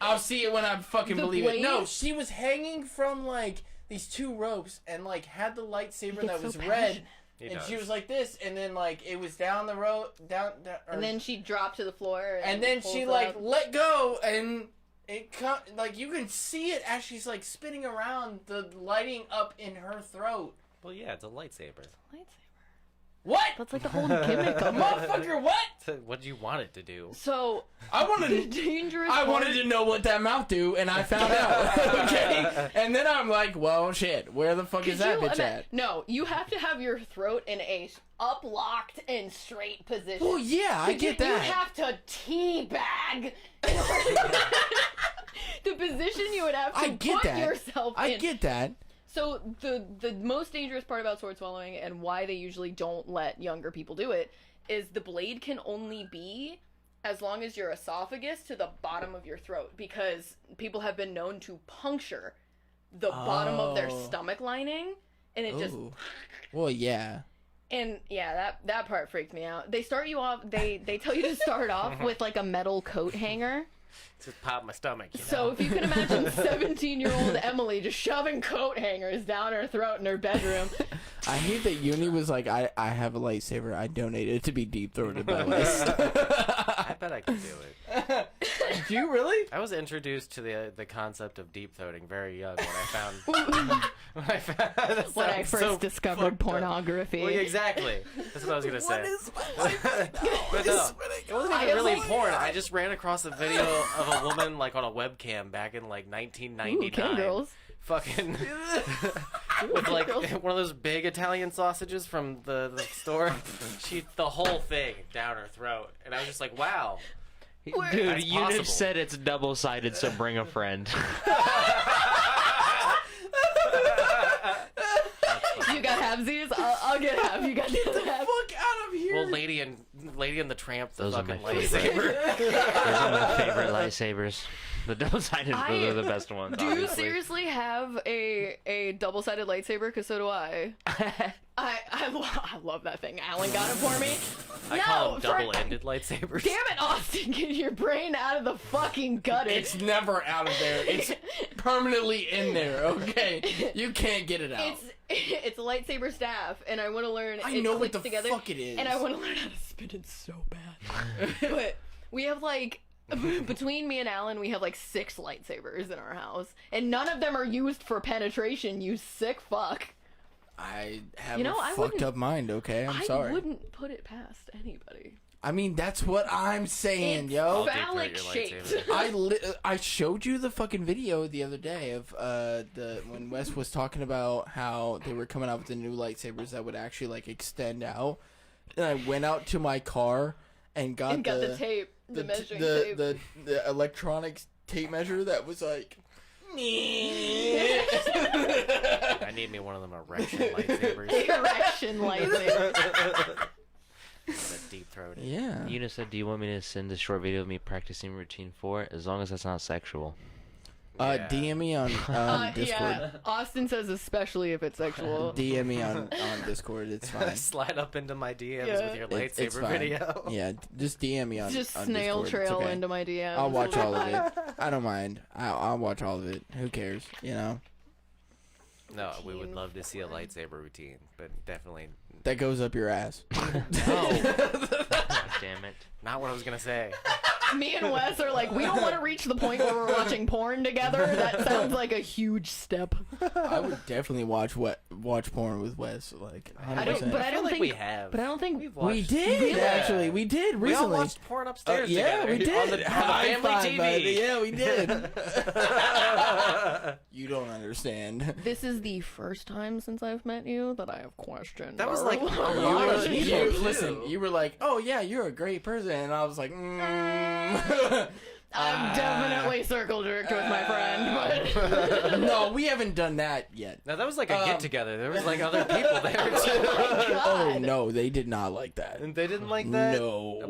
I'll see it when I fucking The believe blade? it. No, she was hanging from like these two ropes and like had the lightsaber He that gets was so red, passionate. He and does. she was like this, and then like it was down the road, down, or, And then she dropped to the floor. and then pulls she it like up. let go, and it like you can see it as she's like spinning around, the lighting up in her throat. Well, yeah, it's a lightsaber. Lightsaber. What? That's like the whole gimmick of it. Motherfucker, what? What did you want it to do? So I the wanted dangerous. I part- wanted to know what that mouth do, and I found out. Okay, and then I'm like, well, shit, where the fuck is Could that you bitch at? No, you have to have your throat in a up-locked and straight position. Well, yeah, I get You that. have to teabag. The position you would have to I get put that. yourself in. I get that. So the most dangerous part about sword swallowing and why they usually don't let younger people do it is the blade can only be as long as your esophagus to the bottom of your throat, because people have been known to puncture the bottom of their Oh. stomach lining, and it just Ooh. Well, yeah. and yeah, that part freaked me out. They start you off. They tell you to start off with like a metal coat hanger. Just pop my stomach. You So know? if you can imagine 17-year-old Emily just shoving coat hangers down her throat in her bedroom. I hate that Uni was like, I have a lightsaber. I donated it to be deep throated by West. I bet I could do it. Do you really? I was introduced to the concept of deep throating very young when I found when I When I first discovered pornography. Well, yeah, exactly. That's what I was gonna say. What is my life right now? But no, it wasn't even really Oh my porn. God. I just ran across a video of a woman like on a webcam back in like 1999. Ooh, cam girls. Fucking. with like one of those big Italian sausages from the store. She the whole thing down her throat, and I was just like, wow. Dude, That's Unif possible. said it's double-sided, so bring a friend. You got halvesies? I'll get half. You got the other half. Fuck out of here. Well, Lady and the Tramp, the Those are fucking my favorite. lightsaber. Those are my favorite lightsabers. The double-sided, I- those are the best ones. Do you obviously. seriously have a double-sided lightsaber? Because so do I. I love that thing. Alan got it for me. I call them double-ended lightsabers. Damn it, Austin! Get your brain out of the fucking gutter. It's never out of there. It's permanently in there, okay? You can't get it out. It's a lightsaber staff, and I want to learn. I it know what clicks the together, fuck it is. and I want to learn how to spin it so bad. But we have like between me and Alan, we have like 6 lightsabers in our house, and none of them are used for penetration. You sick fuck. I have You know, a I fucked wouldn't- up mind, okay? I'm I sorry. wouldn't put it past anybody. I mean, that's what I'm saying, It's yo. deep throat phallic your shaped. lightsaber. I showed you the fucking video the other day of when Wes was talking about how they were coming out with the new lightsabers that would actually like extend out, and I went out to my car and got the tape, the measuring tape. the electronics tape measure that was like. I need me one of them erection lightsabers. Erection lightsaber. The deep throat. Yeah. Una said, do you want me to send a short video of me practicing routine 4? As long as that's not sexual. Yeah. DM me on Discord. Yeah, Austin says especially if it's sexual. DM me on Discord. It's fine. Slide up into my DMs Yeah. with your It's lightsaber fine. video. Yeah, just DM me on. Just on snail Discord. It's trail okay. into my DMs. I'll watch all of it. I don't mind. I'll watch all of it. Who cares? You know. No, we would love to see a lightsaber routine, but definitely That goes up your ass. God damn it. not what I was gonna say. Me and Wes are like, we don't want to reach the point where we're watching porn together. That sounds like a huge step. I would definitely watch porn with Wes. Like, 100%. I don't feel like think we have. But I don't think We've watched, we did Yeah. actually. We did We all recently. watched porn upstairs Yeah, together. we did. On the High family five, TV. buddy. Yeah, we did. You don't understand. this is the first time since I've met you that I have questioned. That was our like a lot You of were, people, you, too. listen, you were like, "Oh yeah, you're a great person," and I was like, I'm definitely circle jerked with my friend, but "No, we haven't done that yet." Now that was like a get together. There was like other people there too. Oh no, they did not like that. And they didn't like that. No.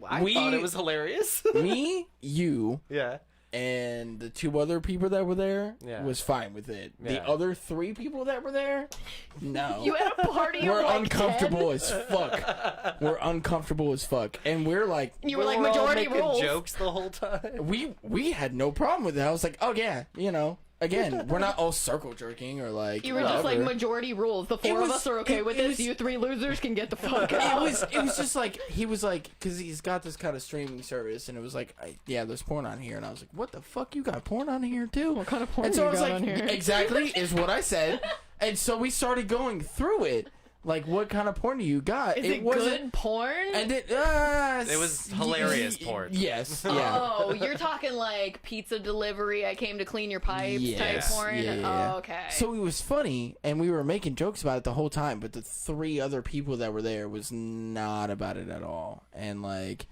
I thought it was hilarious. Me, you, Yeah. and the 2 other people that were there Yeah. was fine with it. The Yeah. other 3 people that were there, no. you had a party. We're of like uncomfortable 10? as fuck. We're uncomfortable as fuck, and we're like, You were like all majority making rules. jokes the whole time. we had no problem with it. I was like, oh yeah, you know. Again, we're not all circle jerking or like. You were just like whatever. majority rules. The 4 was- of us are okay it- with it this. was- You 3 losers can get the fuck out. It was just like he was like, because he's got this kind of streaming service, and it was like, yeah, there's porn on here, and I was like, what the fuck, you got porn on here too? What kind of porn And so you I was got like, on here? exactly is what I said, and so we started going through it, like, what kind of porn do you got? Is it good porn? And it was hilarious porn. Yes, yeah. Oh, you're talking like pizza delivery, I came to clean your pipes type Yes. porn? Yeah. Oh, okay. So it was funny, and we were making jokes about it the whole time, but the 3 other people that were there was not about it at all. And, like,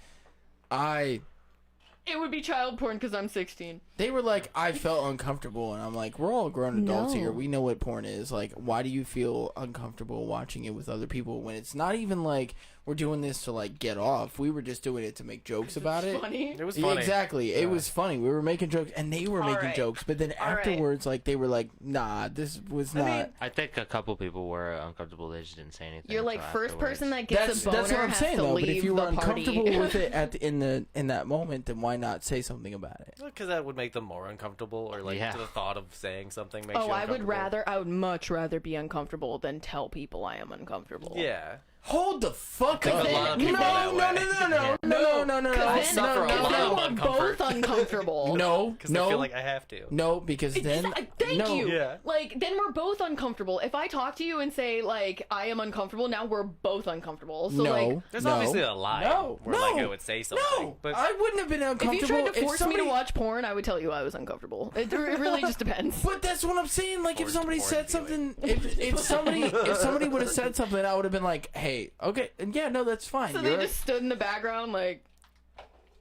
it would be child porn because I'm 16. they were like, I felt uncomfortable, and I'm like, we're all grown adults No. here. We know what porn is. Like, why do you feel uncomfortable watching it with other people when it's not even like we're doing this to, like, get off? We were just doing it to make jokes about it. Funny. It was Yeah, funny. exactly. It Yeah. was funny. We were making jokes, and they were making right. jokes. But then All right. afterwards, like, they were like, nah, this was not. mean, I think a couple people were uncomfortable. They just didn't say anything. You're like until first afterwards. person that gets a boner that's what I'm has saying to though. leave But if you were the party. uncomfortable with it in that moment, then why not say something about it? Because that would make them more uncomfortable, or like Yeah. to the thought of saying something makes Oh, you I uncomfortable. would much rather be uncomfortable than tell people I am uncomfortable. Yeah. Hold the fuck think up! a lot of people no, that no, way. no, no, no, no, no, no, no, no, Because I then suffer a if lot they of were uncomfort. both uncomfortable. No, Because no, I feel like I have to. no, because then Thank no. you. Yeah. Like, then we're both uncomfortable. If I talk to you and say, like, I am uncomfortable, now we're both uncomfortable. So, No, like, There's no, obviously a line no, where no, like I would say something. No, But I wouldn't have been if uncomfortable. you tried to force me somebody, to watch porn, I would tell you I was uncomfortable. It really just depends. But that's what I'm saying. Like, if Forced somebody porn said viewing. something, if somebody would have said something, I would have been like, hey, okay, yeah, no, that's fine. So You're they right. just stood in the background, like,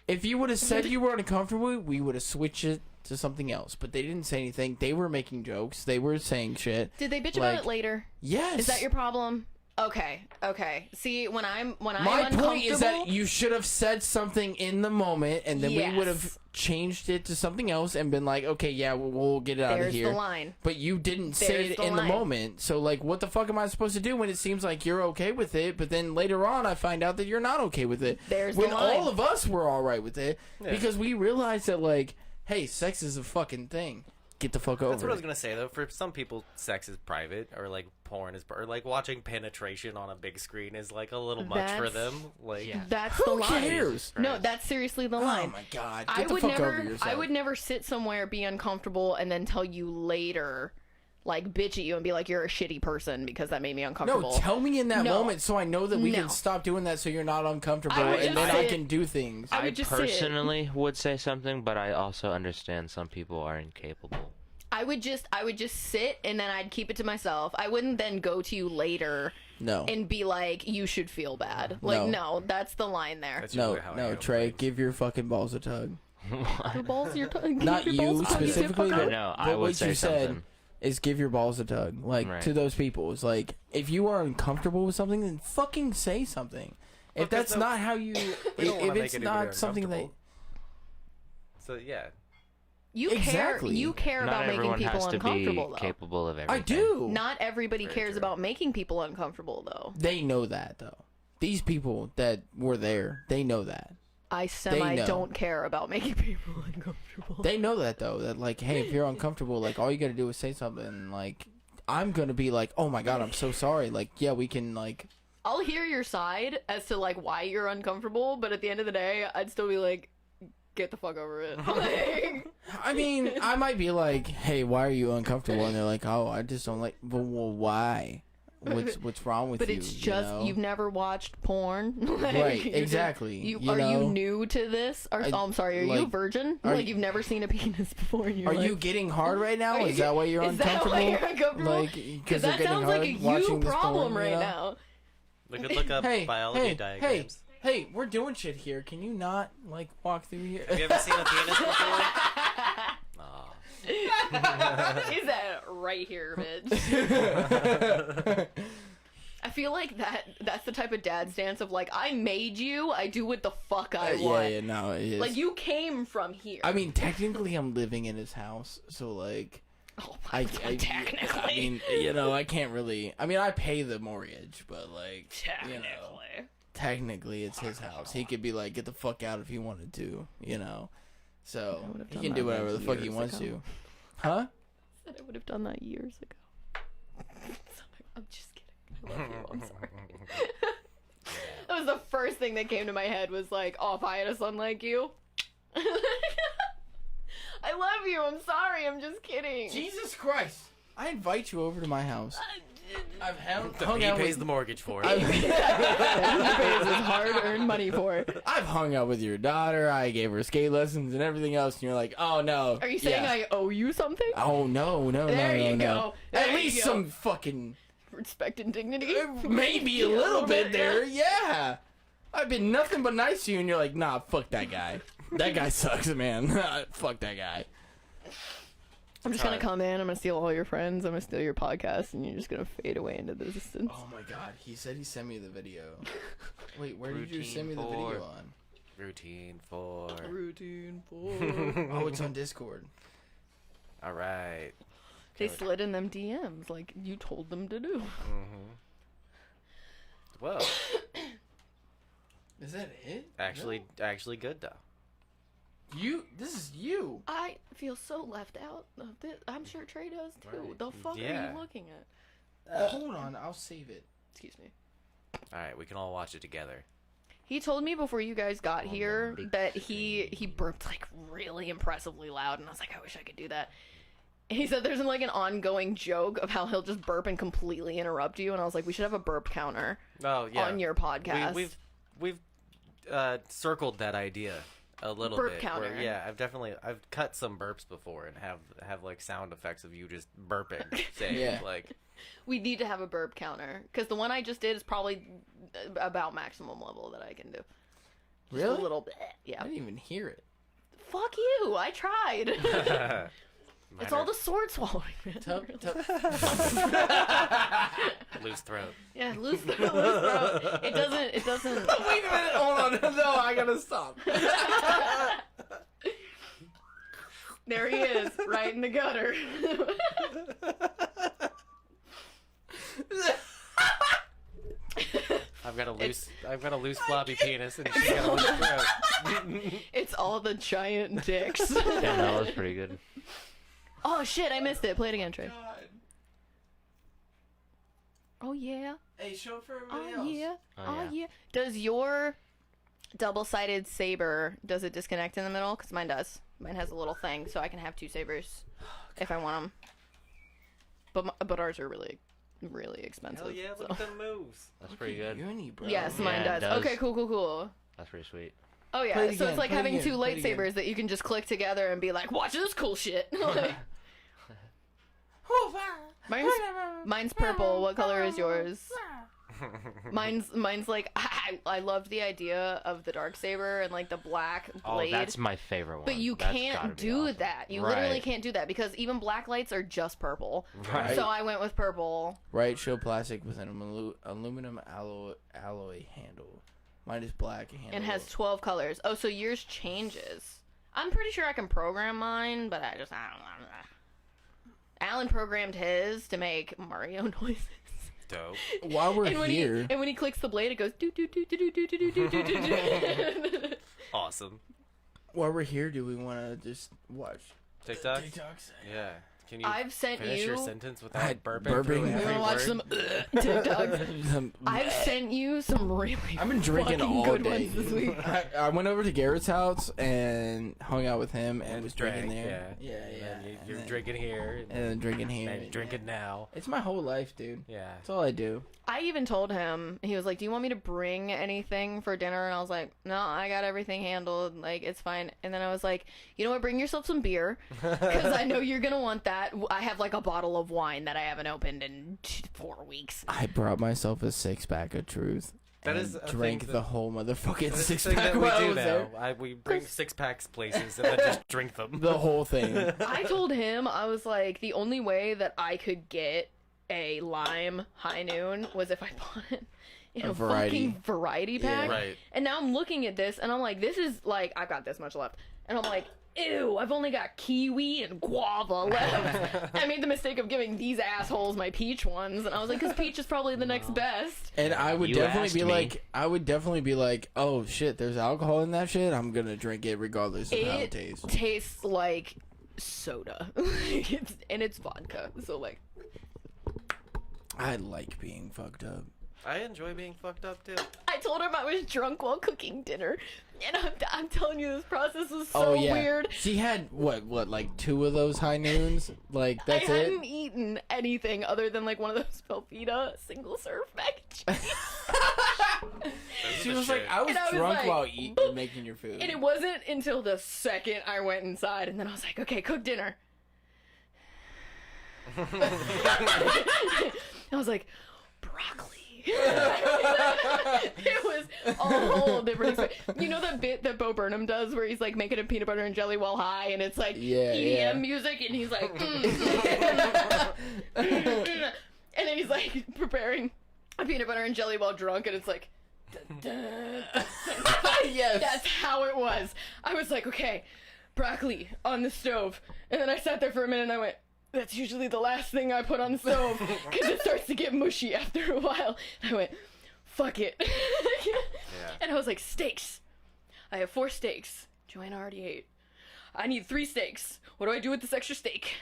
If you would have said you were uncomfortable, we would have switched it to something else. But they didn't say anything. They were making jokes. They were saying shit. did they bitch Like, about it later? Yes. Is that your problem? Okay. See, when I'm My uncomfortable, point is that you should have said something in the moment, and then we would have Yes. changed it to something else and been like, okay, yeah, we'll get it out of there's here. the line. But you didn't say There's it the in the line. moment. So, like, what the fuck am I supposed to do when it seems like you're okay with it, but then later on I find out that you're not okay with it? There's the when line. all of us were all right with it, Yeah. because we realized that, like, hey, sex is a fucking thing. Get the fuck over that's what I was it. gonna say though. For some people, sex is private, or like porn is, or like watching penetration on a big screen is like a little much for That's- them. Like, Yeah. That's Who the line. cares? No, that's seriously the Oh line. my god. I Get the would fuck never. over yourself. I would never sit somewhere, be uncomfortable, and then tell you later, like bitch at you and be like, "You're a shitty person" because that made me uncomfortable. No, tell me in that No. moment so I know that we No. can stop doing that so you're not uncomfortable I would and just then I sit- can do things. I I would just sit. personally would say something, but I also understand some people are incapable. I would just sit and then I'd keep it to myself. I wouldn't then go to you later No. and be like, "You should feel bad." Like, no, that's the line there. that's No, usually how I no, handle Trey, things. give your fucking balls a tug. Your balls, your tongue. Not your you balls, tongue, your specifically, fuck I up. know. I But would what say you said something. is give your balls a tug. Like, Right. to those people. It's like, if you are uncomfortable with something, then fucking say something. If Because that's not how you... We don't if wanna make it's anybody not something that... uncomfortable. So yeah, You Exactly. care. You care Not about making everyone people has to be uncomfortable, though. capable of everything. I do. Not everybody Very cares true. about making people uncomfortable, though. They know that, though. These people that were there, they know that. I know. don't care about making people uncomfortable. They know that, though. That, like, hey, if you're uncomfortable, like, all you gotta do is say something. And, like, I'm gonna be like, oh my god, I'm so sorry. Like, yeah, we can, like... I'll hear your side as to like why you're uncomfortable, but at the end of the day, I'd still be like, get the fuck over it. Like, I mean, I might be like, hey, why are you uncomfortable? And they're like, oh, I just don't like... Well, why? What's wrong with but you? it's just you know? you've never watched porn, like, Right, you just- exactly, you are you know? new to this? Or, I'm sorry. Are you a like, virgin? are Like you- you've never seen a penis before? And you're Are like, you getting hard right now? Are Is you- that why you're is that uncomfortable? why you're uncomfortable? Like, Because because they're that getting sounds hard like a watching you this problem porn, right you know? now. we could look up Hey, biology hey, diagrams. Hey, we're doing shit here. Can you not, like, walk through here? Have you ever seen a penis before? Aw. Is that right here, bitch? I feel like that's the type of dad stance of like, I made you, I do what the fuck I want. yeah, no, it is. Like, you came from here. I mean, technically, I'm living in his house, so, like... Oh my God, technically. I mean, you know, I can't really... I mean, I pay the mortgage, but, like, Technically. you know... Technically, it's his house. He could be like, get the fuck out if he wanted to, you know? So, I would've he done can that, do whatever like, the fuck he years wants ago. to. Huh? Said I would have done that years ago. I'm just kidding. I love you. I'm sorry. That was the first thing that came to my head was like, oh, if I had a son like you. I love you. I'm sorry. I'm just kidding. Jesus Christ. I invite you over to my house. I've hung He out pays with... the mortgage for it. He pays his hard-earned money for it. I've hung out with your daughter. I gave her skate lessons and everything else, and you're like, oh, no. Are you saying yeah. I owe you something? Oh, no. There you no. go. There At you least go. some fucking... Respect and dignity? Maybe a little bit there, yeah. I've been nothing but nice to you, and you're like, nah, fuck that guy. That guy sucks, man. Fuck that guy. I'm just gonna come in, I'm gonna steal all your friends, I'm gonna steal your podcast, and you're just gonna fade away into the distance. Oh my god, he said he sent me the video. Wait, where did you Routine send me the 4. video on? Routine 4. Routine 4. Oh, it's on Discord. All right. They slid in them DMs like you told them to do. Well, Is that it? actually good though. This is you. I feel so left out of this. I'm sure Trey does too. Right. The fuck are Yeah. you looking at? Hold on, I'll save it. Excuse me. All right, we can all watch it together. He told me before you guys got here that he burped like really impressively loud, and I was like, I wish I could do that. And he said there's like an ongoing joke of how he'll just burp and completely interrupt you, and I was like, we should have a burp counter on your podcast. We've circled that idea a little burp bit. Counter. Where, I've cut some burps before and have like sound effects of you just burping. Saying, like, we need to have a burp counter, because the one I just did is probably about maximum level that I can do. Just Really? a little bit. Yeah. I didn't even hear it. Fuck you! I tried. It's all the sword swallowing. Loose throat. Yeah, loose throat. It doesn't. Wait a minute, hold on. No, I gotta stop. There he is, right in the gutter. I've got a loose floppy penis, and she's got a loose throat. It's all the giant dicks. Damn, that was pretty good. Oh shit, I missed it. Play it again, Trey. Oh yeah. Hey, show it for everybody Oh else. yeah. Oh, Oh yeah. yeah. Does your double-sided saber, does it disconnect in the middle? Because mine does. Mine has a little thing, so I can have two sabers if I want them. But ours are really, really expensive. Hell yeah, so. look at them moves. That's pretty good. Uni, bro. Yes, Yeah, mine it does. does. Okay, cool. That's pretty sweet. Oh Play yeah, it so again, it's like play it having again, two play it again. lightsabers that you can just click together and be like, watch this cool shit. Like, mine's purple. What color is yours? Mine's like I loved the idea of the Darksaber and like the black blade. Oh, that's my favorite one. But you That's gotta can't be do awesome. that. You literally Right. can't do that because even black lights are just purple. Right. So I went with purple. Right, show plastic with an aluminum alloy handle. Mine is black handle. And has 12 colors. Oh, so yours changes. I'm pretty sure I can program mine, but I don't know. Alan programmed his to make Mario noises. Dope. While we're And when here, he clicks the blade, it goes do do do do do do do do do do. Awesome. while we're here, do we want to just watch TikTok? TikToks? Yeah. Can you I've sent finish you. your sentence without I- burping? burping. through You You every wanna watch word? some TikToks? I've sent you some really. I've been drinking fucking all good day. ones this week. I went over to Garrett's house and hung out with him and was drinking Drank, there. yeah. And then And you're then- drinking here. and then drinking here. And drinking now. It's my whole life, dude. Yeah. That's all I do. I even told him, he was like, do you want me to bring anything for dinner? And I was like, no, I got everything handled. Like, it's fine. And then I was like, you know what? Bring yourself some beer. Because I know you're going to want that. I have like a bottle of wine that I haven't opened in 4 weeks. I brought myself a 6-pack of Truth. That and is a drank thing the that- whole motherfucking That's the 6-pack thing that we while I do was now. there. We bring 6-packs places and then just drink them. The whole thing. I told him, I was like, the only way that I could get a lime high noon was if I bought it in a variety. fucking variety pack. Right. And now I'm looking at this and I'm like, this is like, I've got this much left. And I'm like, ew, I've only got kiwi and guava left. I made the mistake of giving these assholes my peach ones. And I was like, because peach is probably the next best. And I would You definitely asked be me. like, oh shit, there's alcohol in that shit. I'm gonna drink it regardless of how it It tastes. tastes like soda. And it's vodka. So like, I like being fucked up. I enjoy being fucked up too. I told him I was drunk while cooking dinner, and I'm telling you, this process was so weird. She had what, like 2 of those high noons? Like that's I it. hadn't eaten anything other than like one of those Velveeta single serve mac and cheese. She was like, I was And I was drunk like, while boop. making your food. And it wasn't until the second I went inside, and then I was like, okay, cook dinner. I was like, broccoli. It was a whole different experience. You know that bit that Bo Burnham does where he's like making a peanut butter and jelly while high, and it's like Yeah, EDM yeah. music, and he's like, and then he's like preparing a peanut butter and jelly while drunk, and it's like, Yes. that's how it was. I was like, okay, broccoli on the stove, and then I sat there for a minute, and I went, that's usually the last thing I put on the stove because it starts to get mushy after a while. And I went, fuck it. And I was like, steaks. I have 4 steaks. Joanna already ate. I need 3 steaks. What do I do with this extra steak?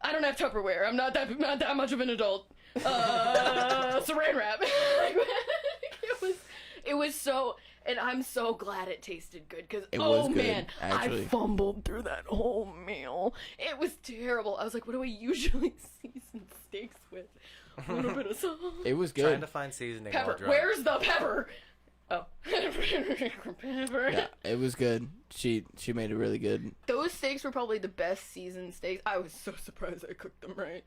I don't have Tupperware. I'm not that much of an adult. Saran wrap. It was so. And I'm so glad it tasted good because, It was good, man, actually. I fumbled through that whole meal. It was terrible. I was like, what do I usually season steaks with? A little bit of salt. It was Trying good. to find seasoning. Pepper. While drunk. Where's the pepper? Oh. Pepper. Yeah, it was good. She made it really good. Those steaks were probably the best seasoned steaks. I was so surprised I cooked them right.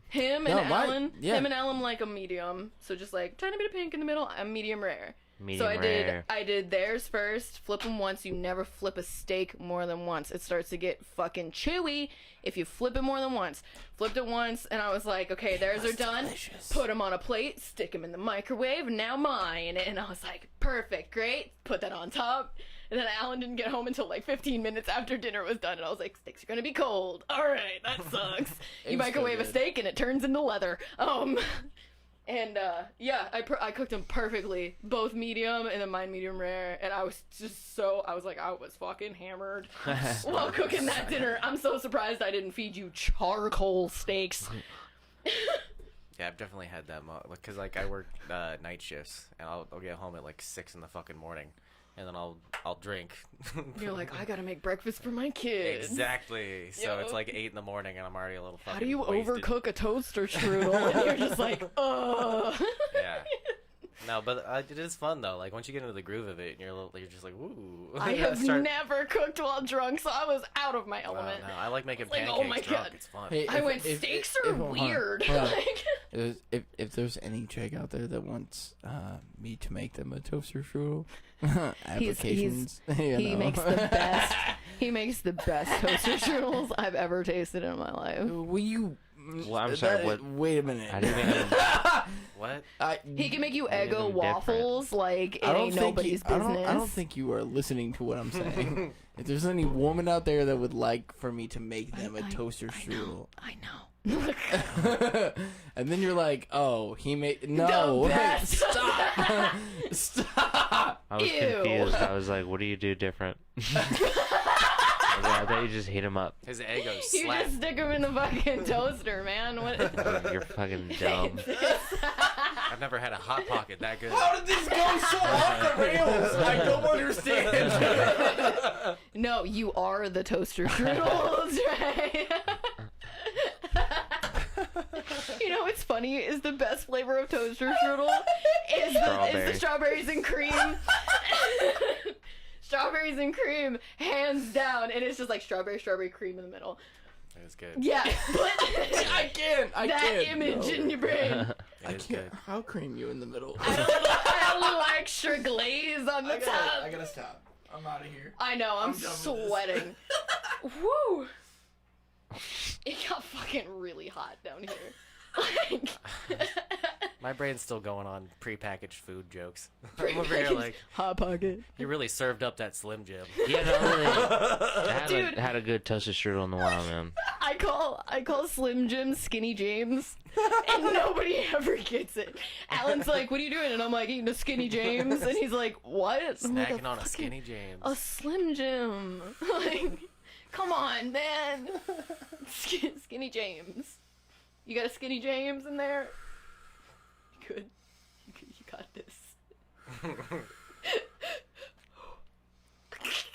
Him No, and Alan, yeah. him and Alan like a medium. So just like tiny bit of pink in the middle. I'm medium rare. Medium So rare. I did theirs first. Flip them once. You never flip a steak more than once. It starts to get fucking chewy if you flip it more than once. Flipped it once, and I was like, okay, theirs are done. delicious. Put them on a plate, stick them in the microwave. Now mine, and I was like, perfect, great. Put that on top. And then Alan didn't get home until like 15 minutes after dinner was done, and I was like, steaks are gonna be cold. All right, that sucks. It You was microwave so a good. steak, and it turns into leather. And yeah, I cooked them perfectly, both medium and then mine medium rare, and I was just I was fucking hammered while cooking that dinner. I'm so surprised I didn't feed you charcoal steaks. Yeah, I've definitely had that because like I work night shifts, and I'll get home at like 6 in the fucking morning, and then I'll drink. You're like, I gotta make breakfast for my kids. Exactly. So Yo. it's like 8 in the morning, and I'm already a little fucking. How do you wasted. overcook a toaster strudel? And you're just like, ugh. Yeah. No, but it is fun though. Like once you get into the groove of it, and you're just like, ooh. I have never cooked while drunk, so I was out of my Wow, element. no, I like making Like, pancakes oh my drunk. God. It's fun. Hey, I went, steaks are hold on, weird. hold on. Like, If there's any chick out there that wants me to make them a toaster strudel, applications. he makes the best. He makes the best toaster strudels I've ever tasted in my life. Will you? Well, I'm sorry, what- Wait a minute. I didn't even. What? He can make you Made Eggo them waffles like it I don't ain't think nobody's you, business. I don't think you are listening to what I'm saying. If there's any woman out there that would like for me to make them a toaster strudel, I know. and then you're like, "Oh, he made no." The best. Stop! Stop! I was Ew. confused. I was like, what do you do different? I thought you just heat them up. His egos You slap. just stick them in the fucking toaster, man. What? You're fucking dumb. I've never had a hot pocket that good. How did this go so off the rails? I don't understand. No, you are the toaster strudels, right? You know what's funny is the best flavor of toaster strudel is the strawberries and cream. Strawberries and cream, hands down, and it's just like strawberry cream in the middle. It was good. Yeah, but I can't. that image in your brain. It I is can't. good. How cream you in the middle? A little extra glaze on the top. I gotta stop. I'm out of here. I know, I'm I'm done with this. sweating. Woo! It got fucking really hot down here. Like, My brain's still going on prepackaged food jokes. I'm over here like, Hot Pocket. you really served up that Slim Jim. Yeah, no, really. I Dude. haven't had a good toaster strudel in a while, man. I call Slim Jim Skinny James, and nobody ever gets it. Alan's like, "What are you doing?" And I'm like, "Eating a Skinny James," and he's like, "What?" I'm like, Snacking on a fucking- Skinny James. A Slim Jim. Like, come on, man. Skinny James. You got a Skinny James in there? Good. You got this.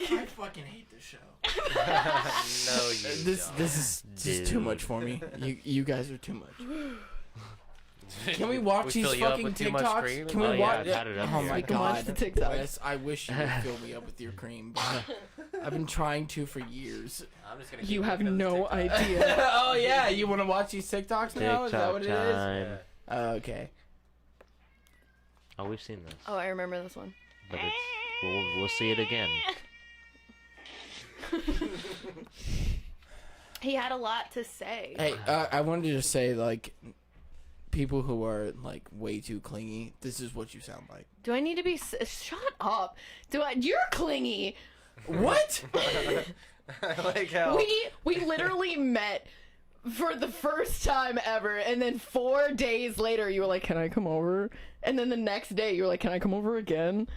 I fucking hate this show. No, you This don't. is just too Dude. much for me. You guys are too much. Can we watch these fill you up fucking with too much TikToks? cream? Can we Oh, yeah, watch? I've had it up Oh here. my We can watch god, the TikToks. Wes, I wish you would fill me up with your cream. But I've been trying to for years. I'm just gonna keep You have looking at this no TikTok. idea. Oh yeah, you want to watch these TikToks now? Is that TikTok what it is? time. Yeah. Okay. Oh, we've seen this, Oh, I remember this one. but it's we'll see it again. He had a lot to say. Hey, I wanted to just say, like, people who are like way too clingy. This is what you sound like. Do I need to be? Shut up. You're clingy. What? I like how We literally met for the first time ever, and then 4 days later, you were like, "Can I come over?" And then the next day, you were like, "Can I come over again?"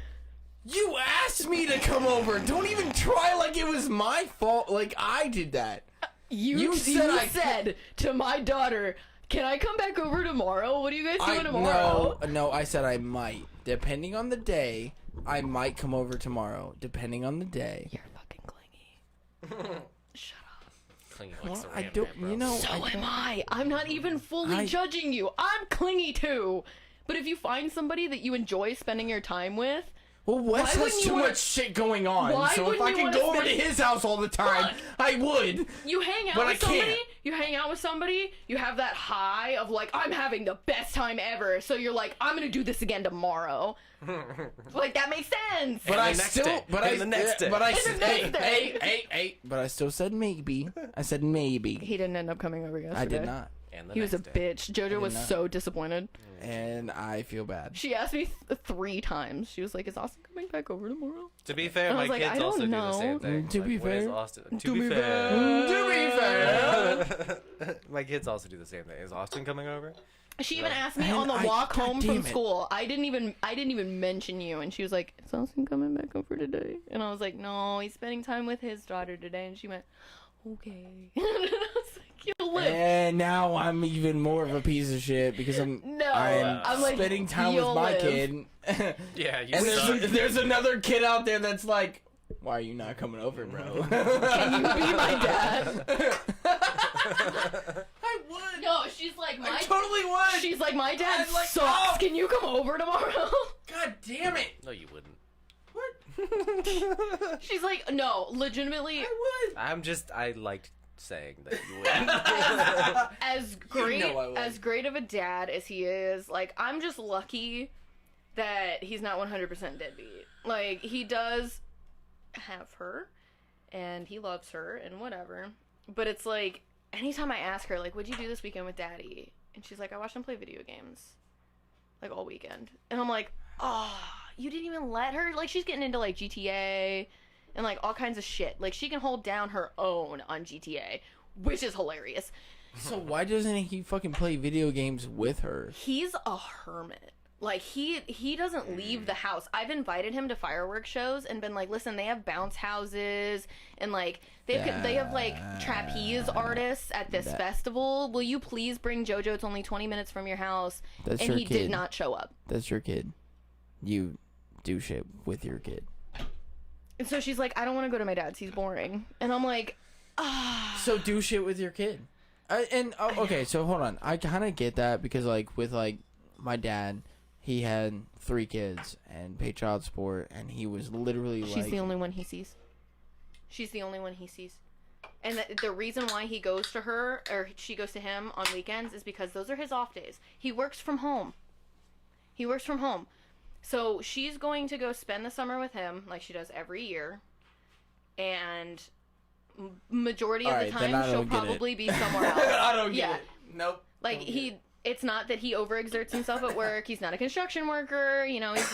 You asked me to come over. Don't even try like it was my fault. Like I did that. You said I said to my daughter, Can I come back over tomorrow? What are you guys doing tomorrow? No, I said I might. Depending on the day, I might come over tomorrow. Depending on the day. You're fucking clingy. Shut up. Clingy like Well, saran I don't, wrap, bro. you know. So I am I. I'm not even fully judging you. I'm clingy too. But if you find somebody that you enjoy spending your time with, Well, Wes Why has wouldn't too you wanna- much shit going on, Why so if wouldn't I you could wanna go over to spend- his house all the time, Look. I would. you hang out But with I somebody, can't. you hang out with somebody, you have that high of like, I'm having the best time ever, so you're like, I'm gonna do this again tomorrow. Like, that makes sense. But And I the next still, day. but And I, the next day. but I, And the next day. hey, but I still said maybe. I said maybe. He didn't end up coming over yesterday. I did not, And the He was a next day. bitch. Jojo was not. so disappointed. and I feel bad. She asked me 3 times. She was like, is Austin coming back over tomorrow? To be fair, I my was like, kids I don't also do the know. same thing. To be what is fair. Austin? To be fair. My kids also do the same thing. Is Austin coming over? She even asked me Man, on the walk God home damn from it. school. I didn't even mention you, and she was like, "Is Austin coming back over today?" And I was like, "No, he's spending time with his daughter today." And she went, "Okay." And I was like, "You live." And now I'm even more of a piece of shit because I'm I'm like, spending time with you'll my live. kid. Yeah, you And suck. there's another kid out there that's like, why are you not coming over, bro? Can you be my dad? I would. No, she's like I my. totally would. She's like, my dad I'd like- sucks. oh. Can you come over tomorrow? God damn it. No, you wouldn't. What? She's like, no, legitimately. I liked saying that you wouldn't. As great know I would. as great of a dad as he is, like, I'm just lucky that he's not 100% deadbeat. Like, he does have her, and he loves her, and whatever. But it's like, anytime I ask her, like, what'd you do this weekend with Daddy? And she's like, I watched him play video games, like, all weekend. And I'm like, oh, you didn't even let her? Like, she's getting into, like, GTA and, like, all kinds of shit. Like, she can hold down her own on GTA, which is hilarious. So why doesn't he fucking play video games with her? He's a hermit. Like, he doesn't leave the house. I've invited him to fireworks shows and been like, listen, they have bounce houses and, like, they have like trapeze artists at this festival. Will you please bring JoJo? It's only 20 minutes from your house. That's and your he kid. did not show up. That's your kid. You do shit with your kid. And so she's like, I don't want to go to my dad's. He's boring. And I'm like, So do shit with your kid. Okay, so hold on. I kind of get that because, like, with, like, my dad, he had 3 kids and paid child support, and he was literally she's like... the only one he sees. She's the only one he sees. And the reason why he goes to her, or she goes to him on weekends, is because those are his off days. He works from home. So she's going to go spend the summer with him, like she does every year. And majority of the Alright, then time, I she'll don't get it. probably be somewhere else. I don't get Yeah. it. Nope. Like, it's not that he overexerts himself at work. He's not a construction worker. You know, he's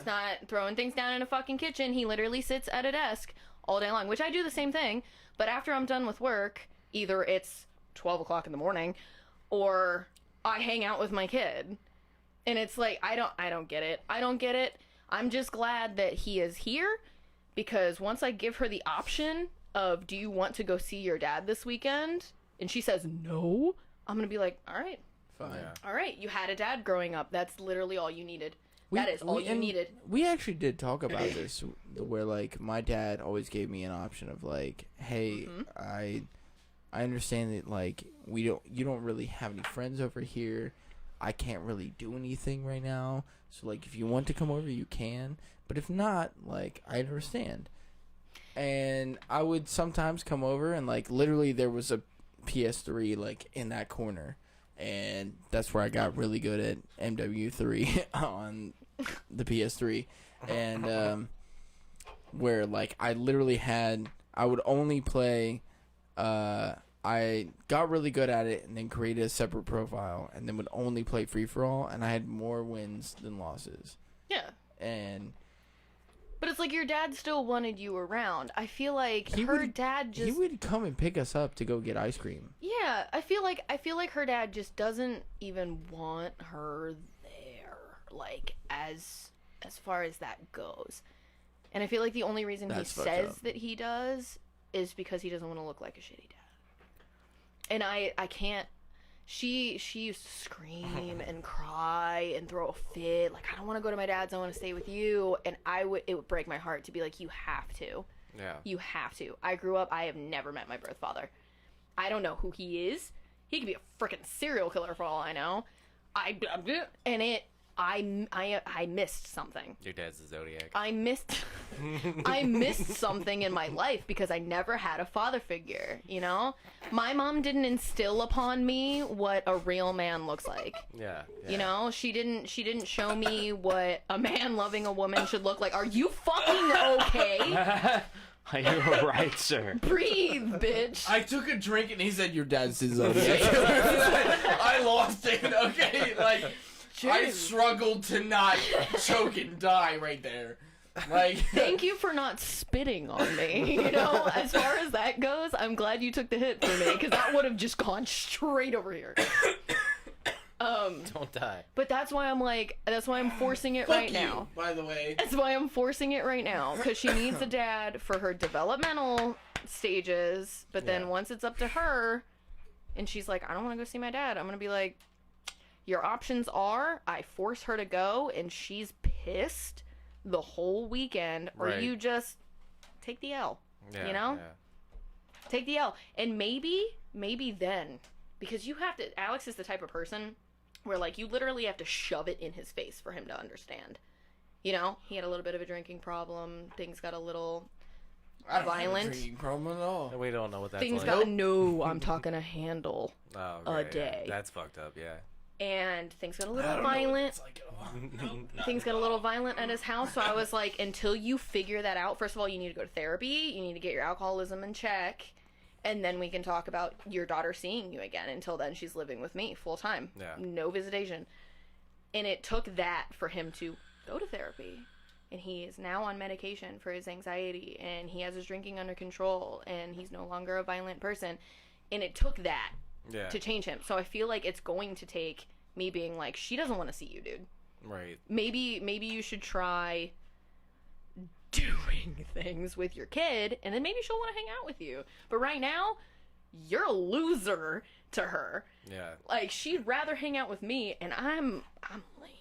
not throwing things down in a fucking kitchen. He literally sits at a desk all day long, which I do the same thing. But after I'm done with work, either it's 12 o'clock in the morning or I hang out with my kid. And it's like, I don't get it. I don't get it. I'm just glad that he is here, because once I give her the option of, do you want to go see your dad this weekend? And she says no, I'm going to be like, all right. Fine. Yeah. All right, you had a dad growing up. That's literally all you needed. That is all you and needed. We actually did talk about this, where, like, my dad always gave me an option of, like, hey, I understand that, like, you don't really have any friends over here. I can't really do anything right now. So, like, if you want to come over, you can. But if not, like, I understand. And I would sometimes come over, and, like, literally there was a PS3, like, in that corner. And that's where I got really good at MW3 on the PS3. And where, like, I would only play, I got really good at it and then created a separate profile and then would only play free-for-all, and I had more wins than losses. Yeah. And But it's like your dad still wanted you around. I feel like He her would- dad just... he would come and pick us up to go get ice cream. Yeah, I feel like her dad just doesn't even want her there, like, as far as that goes. And I feel like the only reason That's he fucked says up. that he does is because he doesn't want to look like a shitty dad. And I can't... she used to scream and cry and throw a fit. Like, I don't want to go to my dad's. I want to stay with you. And it would break my heart to be like, you have to. Yeah. You have to. I grew up. I have never met my birth father. I don't know who he is. He could be a freaking serial killer for all I know. I missed something. Your dad's the Zodiac. I missed something in my life because I never had a father figure, you know? My mom didn't instill upon me what a real man looks like. Yeah. You know, she didn't show me what a man loving a woman should look like. Are you fucking okay? Are you alright, sir? Breathe, bitch. I took a drink and he said your dad's his Zodiac. I lost it. Okay, like I struggled to not choke and die right there. Like, thank you for not spitting on me. You know, as far as that goes, I'm glad you took the hit for me because that would have just gone straight over here. Don't die. But that's why I'm forcing it right now. By the way, That's why I'm forcing it right now because she needs a dad for her developmental stages. But then once it's up to her, and she's like, I don't want to go see my dad. I'm gonna be like, your options are I force her to go, and she's pissed the whole weekend, or Right. you just take the L. Yeah, You know? Yeah. Take the L. And maybe then, because you have to, Alex is the type of person where, like, you literally have to shove it in his face for him to understand. You know? He had a little bit of a drinking problem. Things got a little I don't violent. have a drinking problem at all. We don't know what that's Things like. got, no, I'm talking a handle. Oh, a right, day. Yeah. That's fucked up, yeah. And things got a I little don't know what violent. it's like at all. Things got a little violent at his house, so I was like, until you figure that out, first of all, you need to go to therapy, you need to get your alcoholism in check, and then we can talk about your daughter seeing you again. Until then, she's living with me full time. Yeah. No visitation. And it took that for him to go to therapy. And he is now on medication for his anxiety, and he has his drinking under control, and he's no longer a violent person. And it took that to change him. So I feel like it's going to take me being like, she doesn't want to see you, dude. Right. Maybe you should try doing things with your kid, and then maybe she'll want to hang out with you. But right now, you're a loser to her. Yeah. Like, she'd rather hang out with me, and I'm lame.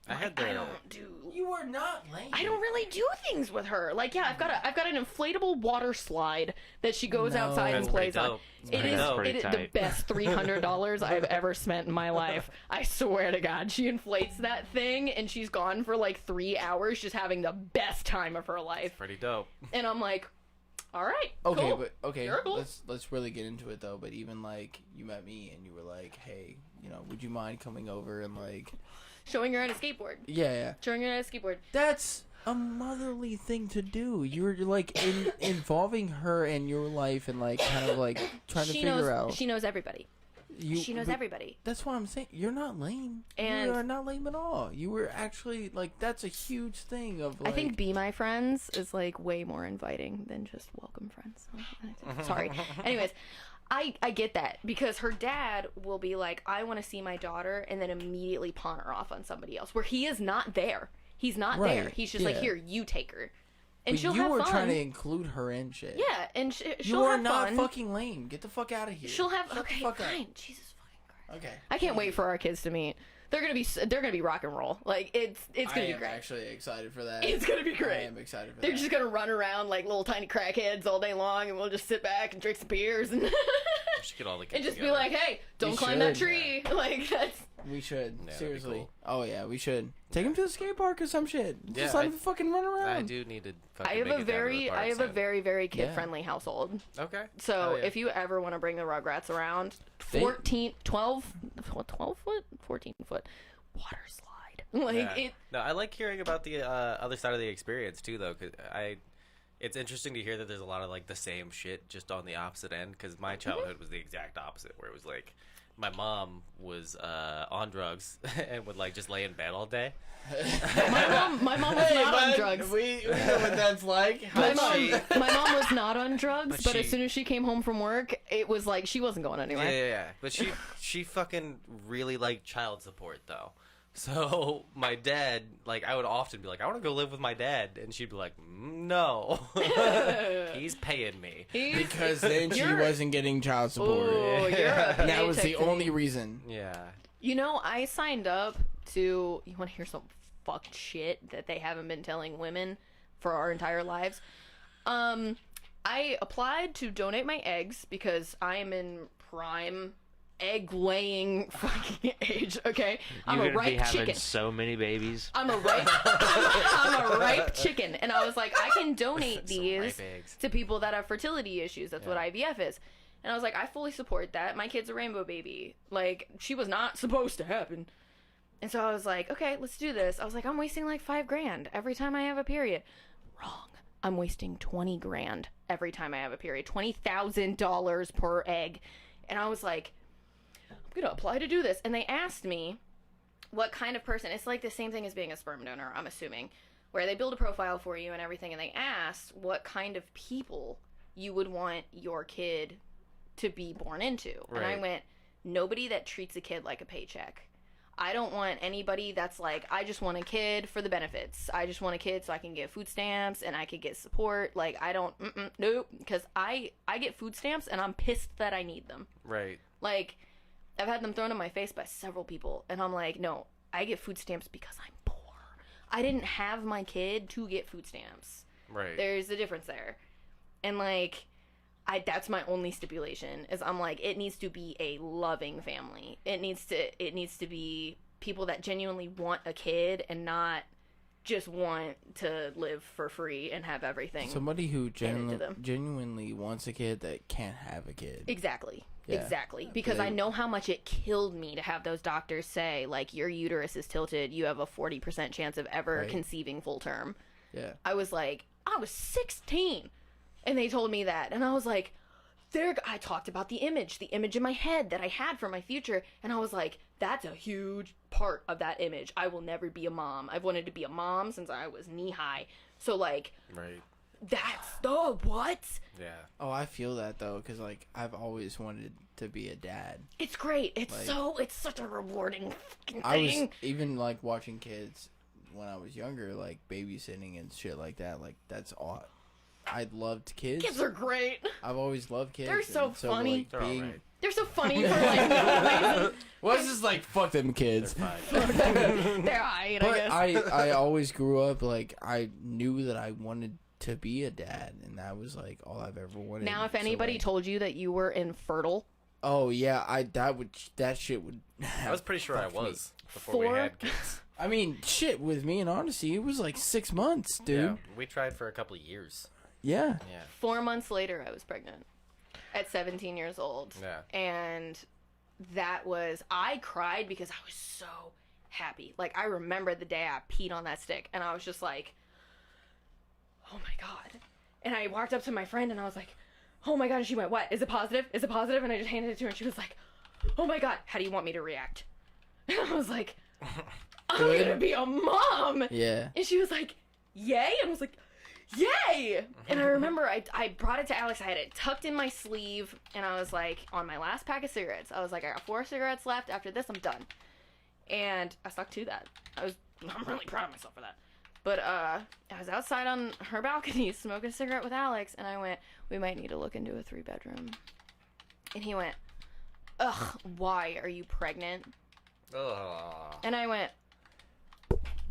Like, I don't do. You are not lame. I don't really do things with her. Like, yeah, I've got an inflatable water slide that she goes No. outside and That's pretty plays on. dope. It is, That's pretty it is the tight. best $300 I've ever spent in my life. I swear to God. She inflates that thing, and she's gone for like 3 hours just having the best time of her life. Pretty dope. And I'm like, all right, Okay, cool. but okay, You're cool. let's really get into it though. But even like you met me and you were like, hey, you know, would you mind coming over and like, Showing her how to skateboard. yeah, Showing her how to skateboard. that's a motherly thing to do. You're like involving her in your life and like kind of like trying to figure out. She knows everybody. She knows but everybody. That's what I'm saying. You're not lame. And- you are not lame at all. You were actually like that's a huge thing of like. I think Be My Friends is like way more inviting than just welcome friends. Sorry. Anyways, I get that because her dad will be like, I want to see my daughter, and then immediately pawn her off on somebody else where he is not there. He's not there. Right, He's just like, yeah. here, you take her. And but she'll you have were fun. trying to include her in shit. Yeah, and she'll You are have not fun. fucking lame. Get the fuck out of here. She'll have Shut okay, the fuck fine. up. Jesus fucking Christ. Okay. I can't wait for our kids to meet. They're gonna be rock and roll. Like it's gonna I be am great. actually excited for that. It's gonna be I great. am excited for They're that. just gonna run around like little tiny crackheads all day long, and we'll just sit back and drink some beers and We should get all the kids and just be together. like, "Hey, don't We climb that should, tree!" Like that's. We should. Yeah, that'd be Seriously. cool. Oh yeah, we should. Take him to the skate park or some shit. Yeah, Just let I- him fucking run around. I do need to fucking I have make a it down to the very, park I have a soon. very, very kid-friendly household. Okay. So Hell yeah. if you ever want to bring the Rugrats around, They- 12 foot, 14 foot water slide. Like Yeah. it. No, I like hearing about the other side of the experience too, though, because it's interesting to hear that there's a lot of like the same shit just on the opposite end. Because my childhood was the exact opposite, where it was like my mom was on drugs and would like just lay in bed all day. My mom was not on drugs. We know what that's like. My she- mom was not on drugs, But but as she- soon as she came home from work, it was like she wasn't going Yeah, anywhere. yeah, yeah. But she fucking really liked child support though. So my dad, like, I would often be like, I want to go live with my dad, and she'd be like, no, he's paying me. Because then she You're- wasn't getting child support. Oh, you're a And that was paycheck the to me. only reason. Yeah. You know, I signed up to. You want to hear some fucked shit that they haven't been telling women for our entire lives? I applied to donate my eggs because I am in prime egg laying fucking age. Okay, I'm You're a gonna be ripe having chicken. so many bababies. I'm a ripe. I'm a ripe chicken, and I was like, I can donate Some these ripe eggs. to people that have fertility issues. That's what IVF is. And I was like, I fully support that. My kid's a rainbow baby. Like, she was not supposed to happen. And so I was like, okay, let's do this. I was like, I'm wasting like $5,000 every time I have a period. Wrong. I'm wasting 20 grand every time I have a period. $20,000 per egg. And I was like, I'm gonna apply to do this. And they asked me what kind of person. It's like the same thing as being a sperm donor, I'm assuming, where they build a profile for you and everything, and they asked what kind of people you would want your kid to be born into. And I Right. went, nobody that treats a kid like a paycheck. I don't want anybody that's like, I just want a kid for the benefits. I just want a kid so I can get food stamps and I could get support. Like, I don't, nope. Because I get food stamps and I'm pissed that I need them. Right. Like, I've had them thrown in my face by several people. And I'm like, no, I get food stamps because I'm poor. I didn't have my kid to get food stamps. Right. There's a difference there. And like, that's my only stipulation is I'm like, it needs to be a loving family. It needs to be people that genuinely want a kid and not just want to live for free and have everything. Somebody who handed to them. genuinely wants a kid that can't have a kid. Exactly. Yeah. Exactly. Because They- I know how much it killed me to have those doctors say, like, your uterus is tilted. You have a 40% chance of ever Right. conceiving full term. Yeah. I was like, I was 16. And they told me that. And I was like, I talked about the image in my head that I had for my future. And I was like, that's a huge part of that image. I will never be a mom. I've wanted to be a mom since I was knee high. So, like, Right. that's the what? Yeah. Oh, I feel that though, because like I've always wanted to be a dad. It's great. It's Like- it's such a rewarding fucking I thing. was even like watching kids when I was younger, like babysitting and shit like that. Like that's all. I loved kids. Kids are great. I've always loved kids. They're so and funny. Like, They're being, alright. They're so funny for like no reason. well, it's just like fuck them kids. Fine. They're alright, I But guess. I always grew up like I knew that I wanted to be a dad, and that was like all I've ever wanted. Now, if So, anybody like, told you that you were infertile, oh yeah, that shit would. I was pretty sure I fucked me. was before we Four? had kids. I mean, shit with me and Odyssey, it was like 6 months, dude. Yeah. We tried for a couple of years. Yeah. Yeah. 4 months later, I was pregnant at 17 years old. Yeah. And I cried because I was so happy. Like, I remember the day I peed on that stick, and I was just like, oh my God. And I walked up to my friend, and I was like, oh my God. And she went, what? Is it positive? Is it positive? And I just handed it to her, and she was like, oh my God, how do you want me to react? And I was like, I'm Good. gonna be a mom. Yeah. And she was like, yay? And I was like, yay! And I remember I brought it to Alex. I had it tucked in my sleeve. And I was like, on my last pack of cigarettes, I was like, I got 4 cigarettes left. After this, I'm done. And I stuck to that. I'm really proud of myself for that. But I was outside on her balcony smoking a cigarette with Alex. And I went, we might need to look into a 3-bedroom. And he went, ugh, why? Are you pregnant? Ugh. And I went,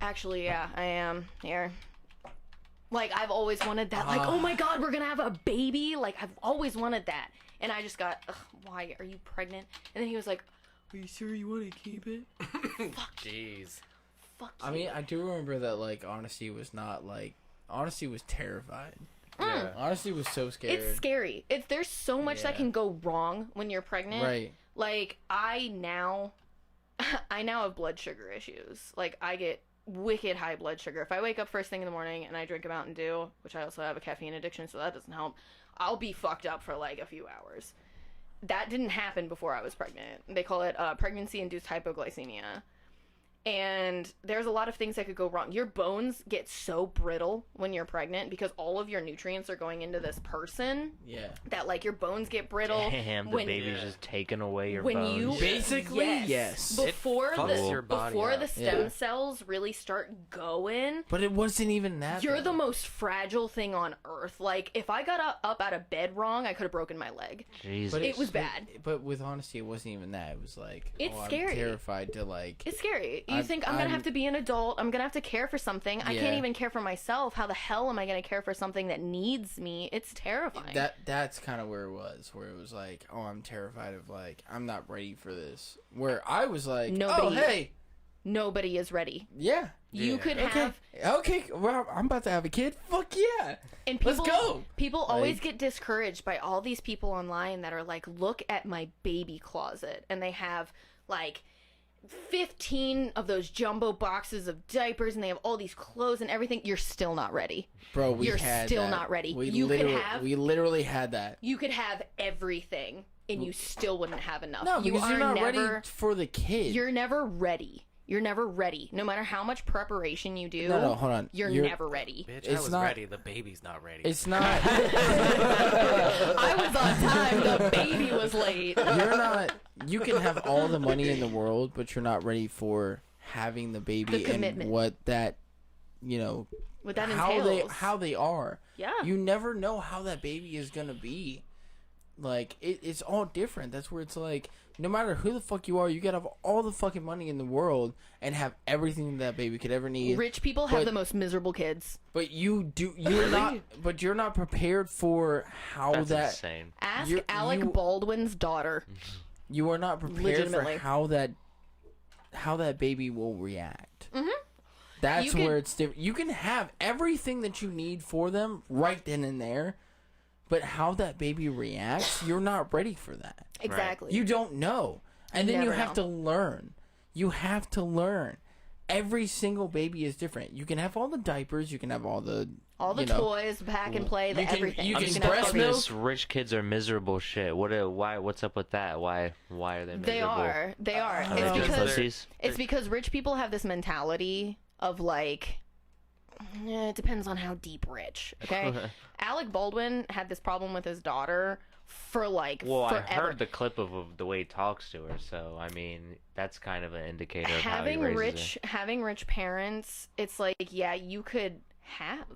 actually, yeah, I am here. Like, I've always wanted that. Like, oh my God, we're gonna have a baby. Like, I've always wanted that. And I just got, ugh, why? Are you pregnant? And then he was like, are you sure you want to keep it? Jeez. Fuck you. I mean, I do remember that like Honesty was not like Honesty was terrified. Yeah. Honesty was so scared. It's scary. There's so much that Yeah. can go wrong when you're pregnant. Right. Like, I now have blood sugar issues. Like, I get wicked high blood sugar. If I wake up first thing in the morning and I drink a Mountain Dew, which I also have a caffeine addiction, so that doesn't help, I'll be fucked up for like a few hours. That didn't happen before I was pregnant. They call it pregnancy-induced hypoglycemia. And there's a lot of things that could go wrong. Your bones get so brittle when you're pregnant because all of your nutrients are going into this person. Yeah. That like your bones get brittle. Damn, the baby's just taking away your when bones. you Basically, yes. Before your body before up. the stem cells really start going, But it wasn't even that. you're though. the most fragile thing on earth. Like if I got up out of bed wrong, I could have broken my leg. Jesus. But It was bad. But with honesty, it wasn't even that. It was like, It's I'm scary. terrified to like. It's scary. You think I'm I'm- gonna have to be an adult? I'm gonna have to care for something. I can't Yeah. even care for myself. How the hell am I gonna care for something that needs me? It's terrifying. That's kind of where it was like, oh, I'm terrified of like, I'm not ready for this. Where I was like, oh, Nobody- hey, Nobody is ready. yeah, You Yeah. could okay, have, okay, well, I'm about to have a kid. Fuck yeah, and let's people, go. People always Like- get discouraged by all these people online that are like, look at my baby closet, and they have like 15 of those jumbo boxes of diapers, and they have all these clothes and everything. You're still not ready. Bro, we You're had still that. not ready. We You could literally, have- we literally had that. You could have everything, and you still wouldn't have enough. No, you because are you're not never, ready for the kid. You're never ready. You're never ready. No matter how much preparation you do, No, hold on. you're You're- never ready. Bitch, It's I was not- ready. The baby's not ready. It's not. I was on time. The baby was late. You're not. You can have all the money in the world, but you're not ready for having the baby The and commitment. what that, you know, What that how entails. they are. Yeah. You never know how that baby is gonna be. Like it's all different. That's where it's like, no matter who the fuck you are, you gotta have all the fucking money in the world and have everything that baby could ever need. Rich people have But- the most miserable kids. But you're not. But you're not prepared for how That's that. insane. Ask You- Alec you- Baldwin's daughter. You are not prepared Legitimately. for how that baby will react. Mhm. That's You can- where it's different. You can have everything that you need for them right then and there, but how that baby reacts, you're not ready for that. Exactly. You don't know, and then you Never have know. to learn. You have to learn. Every single baby is different. You can have all the diapers. You can have all the you know, toys, pack and play, the you can- everything. you I'm can just have breast fucking milk. this rich kids are miserable shit. Why? What's up with that? Why are they miserable? They are. They are. Are they It's just because pussies? it's because rich people have this mentality of like, it depends on how deep rich. Okay. Alec Baldwin had this problem with his daughter for like Well, forever. I heard the clip of the way he talks to her, so I mean that's kind of an indicator of having how he raises having rich parents, it's like, yeah, you can have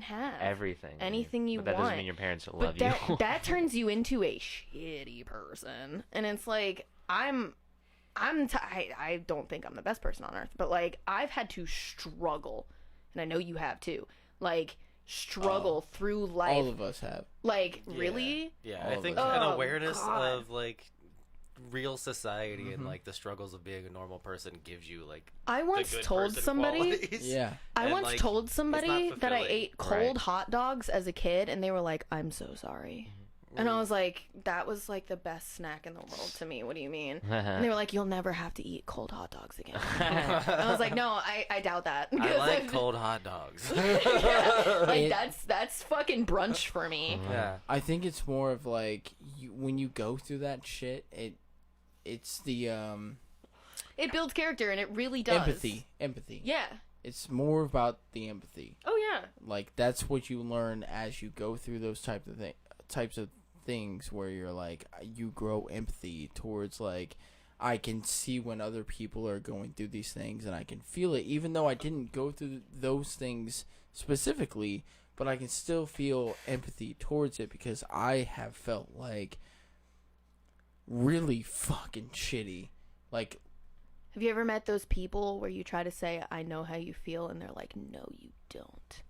her. Everything, anything you but that want. doesn't mean your parents but love that you. that turns you into a shitty person, and it's like I don't think I'm the best person on earth, but like I've had to struggle, and I know you have too, like struggle through life. all of us have. Like Yeah. really, Yeah, All I of think us. an Oh, awareness God. of like real society Mm-hmm. and like the struggles of being a normal person gives you like I the once good told person somebody. qualities. Yeah. I And, once like, told it's somebody not that I fulfilling. ate cold Right. hot dogs as a kid, and they were like, "I'm so sorry." And I was like, that was like the best snack in the world to me. What do you mean? And they were like, you'll never have to eat cold hot dogs again. And I was like, no, I doubt that. I Because like cold hot dogs. Yeah, like It- that's fucking brunch for me. yeah. I think it's more of like when you go through that shit, it's the It builds character, and it really does. empathy. Yeah. It's more about the empathy. Oh yeah. Like that's what you learn as you go through those types of things where you're like, you grow empathy towards like, I can see when other people are going through these things and I can feel it, even though I didn't go through those things specifically, but I can still feel empathy towards it because I have felt like really fucking shitty. Like, Have you ever met those people where you try to say, I know how you feel, and they're like, no, you don't?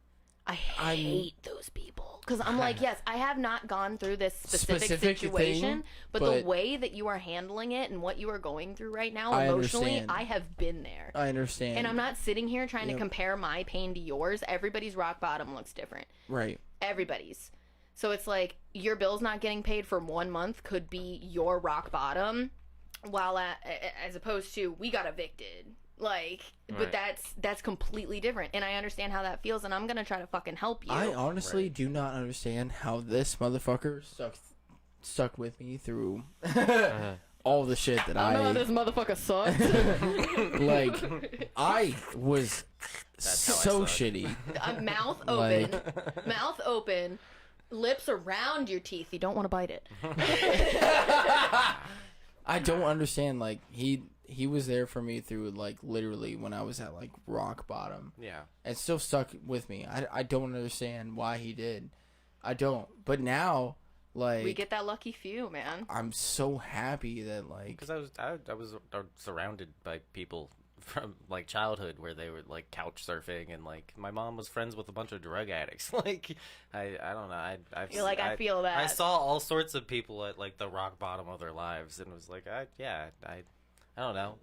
I hate those people. Because I'm like, yes, I have not gone through this specific situation, thing, but but the way that you are handling it and what you are going through right now I emotionally, understand. I have been there. I understand. And I'm not sitting here trying to Yep. compare my pain to yours. Everybody's rock bottom looks different. Right. Everybody's. So it's like, your bill's not getting paid for 1 month could be your rock bottom, while as opposed to, we got evicted. Like, but Right. that's completely different, and I understand how that feels, and I'm gonna try to fucking help you. I honestly do not understand how this motherfucker stuck with me through all the shit that I don't know how this motherfucker sucks. like, I was That's how I so suck. shitty. Mouth open, mouth open, lips around your teeth. You don't want to bite it. I don't understand. Like, he was there for me through, like, literally when I was at, like, rock bottom. Yeah. It still stuck with me. I don't understand why he did. I don't. But now, like, We get that lucky few, man. I'm so happy that, like, Because I was surrounded by people from like childhood where they were like couch surfing, and like my mom was friends with a bunch of drug addicts. Like I don't know. You're like, I feel that. I saw all sorts of people at like the rock bottom of their lives, and was like, I don't know.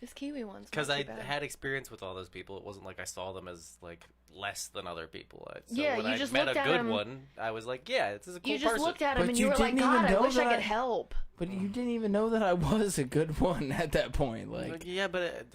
This Kiwi one's Because not I too bad. had experience with all those people. It wasn't like I saw them as like less than other people. So Yeah, when you I just met looked a at good him- one, I was like, yeah, this is a cool You just person. looked at him But and you you were like, didn't even God, I know wish I that could help. but you didn't even know that I was a good one at that point. Like, yeah, but It's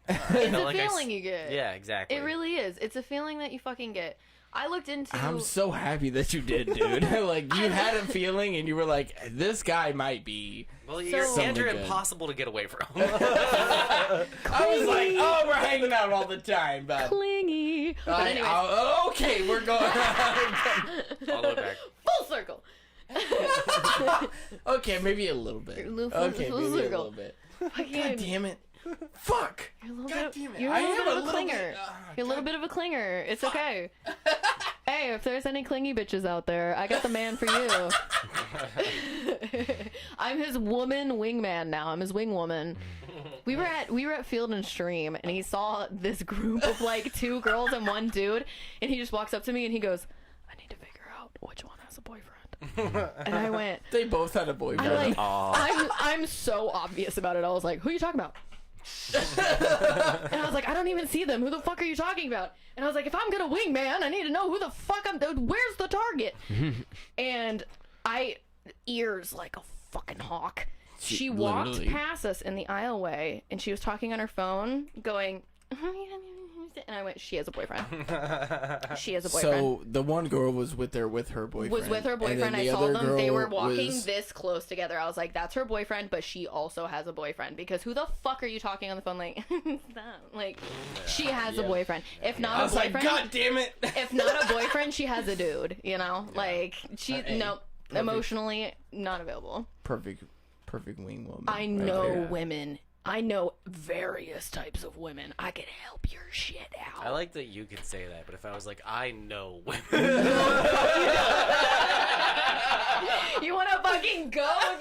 a feeling you get. Yeah, exactly. It really is. It's a feeling that you fucking get. I looked into. I'm so happy that you did, dude. Like, you had a feeling and you were like, this guy might be. Well, So- you're Something good. impossible to get away from. I was like, oh, we're hanging out all the time, but. Clingy. But anyways, Okay, we're going. All the way back. full circle. Okay, maybe a little bit. Okay, full maybe a circle. little bit. Fucking- God damn it. Fuck. You're a little God bit, damn it. You're a I little am bit a of a little clinger. bit. You're a little bit of a clinger. It's okay. Hey, if there's any clingy bitches out there, I got the man for you. I'm his woman wingman now. I'm his wing woman. We were at Field and Stream, and he saw this group of like 2 girls and 1 dude, and he just walks up to me and he goes, "I need to figure out which one has a boyfriend." And I went, They both had a boyfriend. I'm like, I'm so obvious about it. I was like, "Who are you talking about?" And I was like, "I don't even see them. Who the fuck are you talking about?" And I was like, "If I'm gonna wing, man, I need to know who the fuck where's the target?" And ears like a fucking hawk. She walked literally. past us in the aisleway, and she was talking on her phone, going, and I went, "She has a boyfriend. She has a boyfriend." So the one girl was with her boyfriend. Was with her and then boyfriend. I the saw other them. They were girl walking was- this close together. I was like, "That's her boyfriend, but she also has a boyfriend." Because who the fuck are you talking on the phone like? Stop. Like, she has a boyfriend. If I not was a like, boyfriend, God damn it. if not a boyfriend, she has a dude. You know, like she Hey, nope, emotionally not available. Perfect wing woman. I right know there. women. I know various types of women. I can help your shit out. I like that you can say that, but if I was like, I know women. You want to fucking go? Have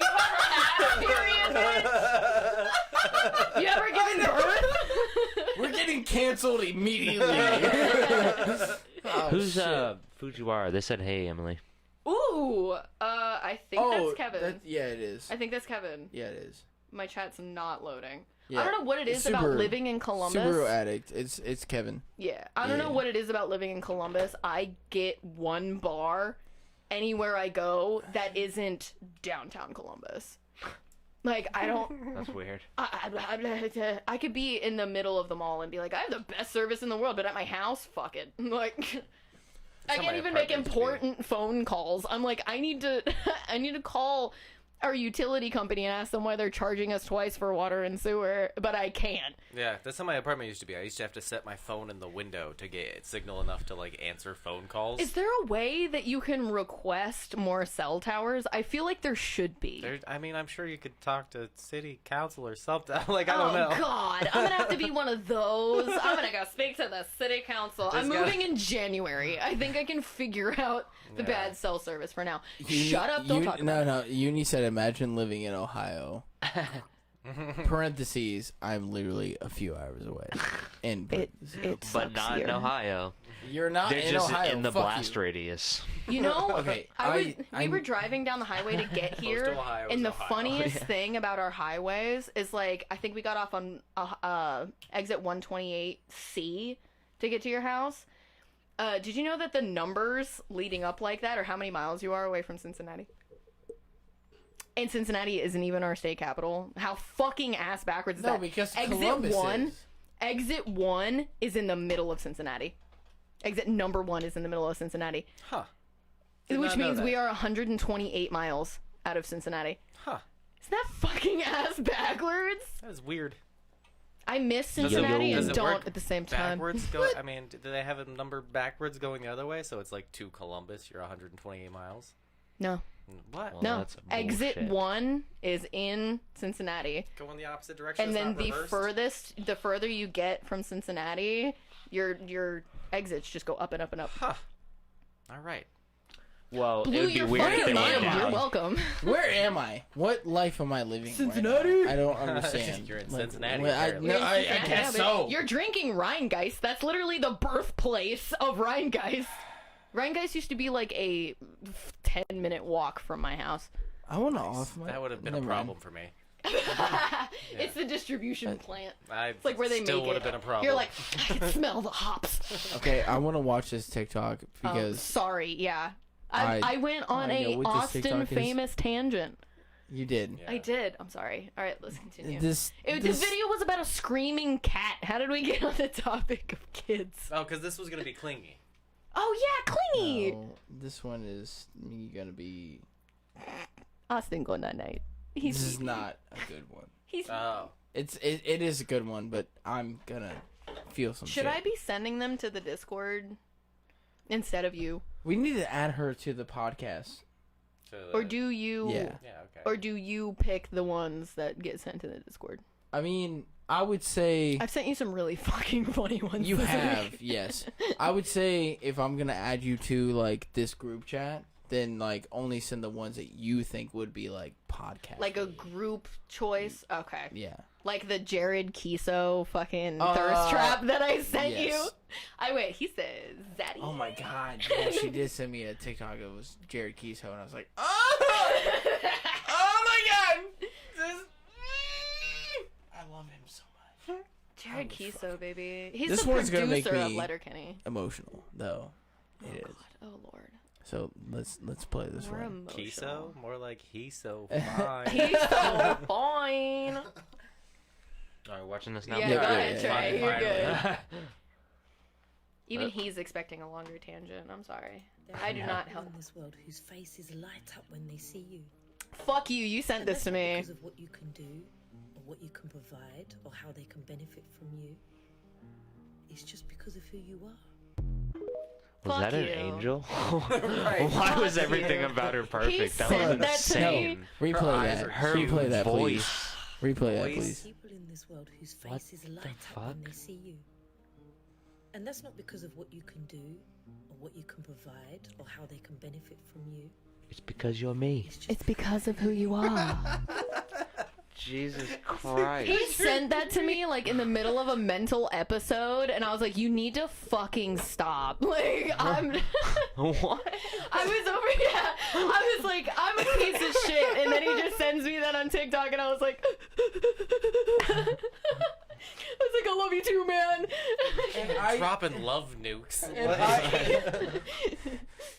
you ever had a period, bitch? You ever given birth? We're getting canceled immediately. Oh, Who's shit. Fujiwara? They said, "Hey, Emily." Ooh, I think that's Kevin. Yeah, it is. I think that's Kevin. Yeah, it is. My chat's not loading. Yeah. I don't know what it is It's about Subaru. living in Columbus. Subaru addict. It's Kevin. Yeah, I don't know Yeah. what it is about living in Columbus. I get one bar anywhere I go that isn't downtown Columbus. Like, I don't. That's weird. I could be in the middle of the mall and be like, I have the best service in the world, but at my house, fuck it. Like, I how can't my even make apartment used to be. important phone calls. I'm like, I need to call our utility company and ask them why they're charging us twice for water and sewer, but I can't. Yeah, that's how my apartment used to be. I used to have to set my phone in the window to get signal enough to like answer phone calls. Is there a way that you can request more cell towers? I feel like there should be. I mean, I'm sure you could talk to city council or something. Like, I don't know. Oh God, I'm gonna have to be one of those. I'm gonna go speak to the city council. I'm There's moving in January. I think I can figure out the Yeah. bad cell service for now. Uni- Shut up! Don't talk about it. No. Uni said, imagine living in Ohio. Parentheses, I'm literally a few hours away. In It But sucks not here. in Ohio. You're not They're in just Ohio. in the Fuck blast you. radius. You know, Okay, we were driving down the highway to get here, Ohio and is the Ohio. funniest thing about our highways is like I think we got off on exit 128C to get to your house. Did you know that the numbers leading up like that are how many miles you are away from Cincinnati? And Cincinnati isn't even our state capital. How fucking ass backwards is No, that? because exit Columbus one, is. exit 1 is in the middle of Cincinnati. Exit number 1 is in the middle of Cincinnati. Huh. Did Which not know means that. we are 128 miles out of Cincinnati. Huh. Isn't that fucking ass backwards? That is weird. I miss Does it- Cincinnati does and it don't work at the same time. Backwards go. I mean, do they have a number backwards going the other way? So it's like to Columbus, you're 128 miles. No. What? Well, No. that's Exit bullshit. 1 is in Cincinnati. Go in the opposite direction. And it's then not reversed? the further you get from Cincinnati, your exits just go up and up and up. Huh. All right. Well, it Blew would be your weird if fucking they went mind. You're down. welcome. Where am I? What life am I living? Cincinnati? Right now? I don't understand. You're in Like, Cincinnati, well, apparently. no, I Yeah, guess but so. You're drinking Rheingeist. That's literally the birthplace of Rheingeist. Rheingeist used to be like a 10-minute walk from my house. I want to off my. That would have been a Never mind. problem for me. It's the distribution plant. It's like where they still make would it. have been a problem. You're like, I can smell the hops. Okay, I want to watch this TikTok Oh, because sorry, yeah. I went on I know a what this Austin TikTok is. famous tangent. you did. Yeah. I did. I'm sorry. All right, let's continue. This The video was about a screaming cat. How did we get on the topic of kids? Oh, because this was gonna be clingy. Oh yeah, clingy. No, this one is me gonna be. Austin go night night. This is not a good one. He's. Oh. It is a good one, but I'm gonna feel some. Should shit. I be sending them to the Discord instead of you, We need to add her to the podcast. So or do you? Yeah. Yeah. Okay. Or do you pick the ones that get sent to the Discord? I mean, I would say I've sent you some really fucking funny ones. you this have. week. Yes, I would say if I'm gonna add you to like this group chat, then like only send the ones that you think would be like podcast. Like a group choice. Okay. Yeah. Like the Jared Kiso fucking thirst trap that I sent yes. you. Wait, he says Zaddy. Oh my god, yeah, she did send me a TikTok. It was Jared Keeso, and I was like, oh, oh my god, I love him so much. Jared Holy Kiso, baby. He's This the one's gonna make producer of me- Letterkenny. Emotional though, it is. Oh lord. So let's play this More one. emotional. Kiso? More like he's so fine. He's so fine. Are we watching this now? Yeah, Yeah, go yeah, ahead, yeah. Trey. You're Finally. good. Even he's expecting a longer tangent. I'm sorry. I do not help. in this world whose faces light up when they see you. Fuck you. You sent And this that's to not me. because of what you can do, or what you can provide, or how they can benefit from you. It's just because of who you are. Was Fuck that an you. angel? Right. Why was Fuck everything you. about her He perfect? That said was that to me. insane. Replay Her eyes that. are Her Replay that, please. voice. Replay that, Voice. please. People in this world whose What faces the light up when fuck? they see you. And that's not because of what you can do, or what you can provide, or how they can benefit from you. It's because you're me. It's just It's because of who you are. Jesus Christ. He sent that to me like in the middle of a mental episode, and I was like, "You need to fucking stop!" Like I'm, What? I was over, yeah. I was like, "I'm a piece of shit," and then he just sends me that on TikTok, and I was like, "I was like, I love you too, man." I- Dropping love nukes. And I-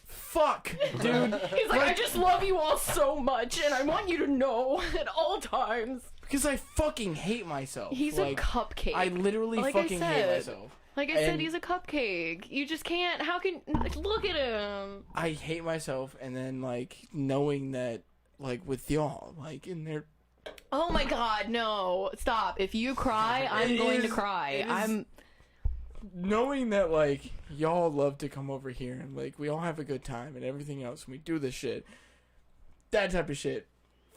Fuck, dude. He's like, "I just love you all so much, and I want you to know at all times." Because I fucking hate myself. He's like, a cupcake. I literally Like I fucking hate said. myself. Like I said, And- he's a cupcake. You just can't. How can like, look at him? I hate myself, and then like knowing that, like with y'all, like in their. Oh my god, no! Stop! If you cry, I'm It going to is- cry. it is- I'm. Knowing that like y'all love to come over here and like we all have a good time and everything else, and we do this shit. That type of shit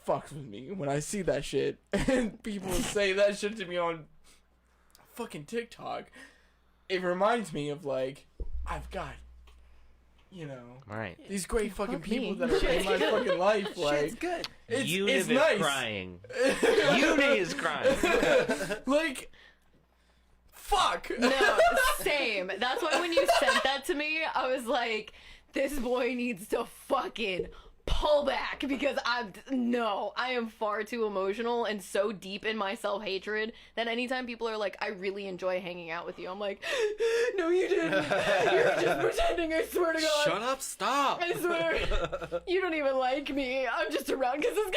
fucks with me when I see that shit and people say that shit to me on fucking TikTok. It reminds me of like I've got, you know, Right. these great fucking Fuck people me. that are in my fucking life. Like Shit's good. it's Uni it's is nice. crying. Uni is crying. Like fuck. No, same. That's why when you sent that to me, I was like, this boy needs to fucking pull back because I am far too emotional and so deep in my self-hatred that anytime people are like, I really enjoy hanging out with you, I'm like, no you didn't. You're just pretending, I swear to God. Shut up, stop. I swear. You don't even like me. I'm just around because it's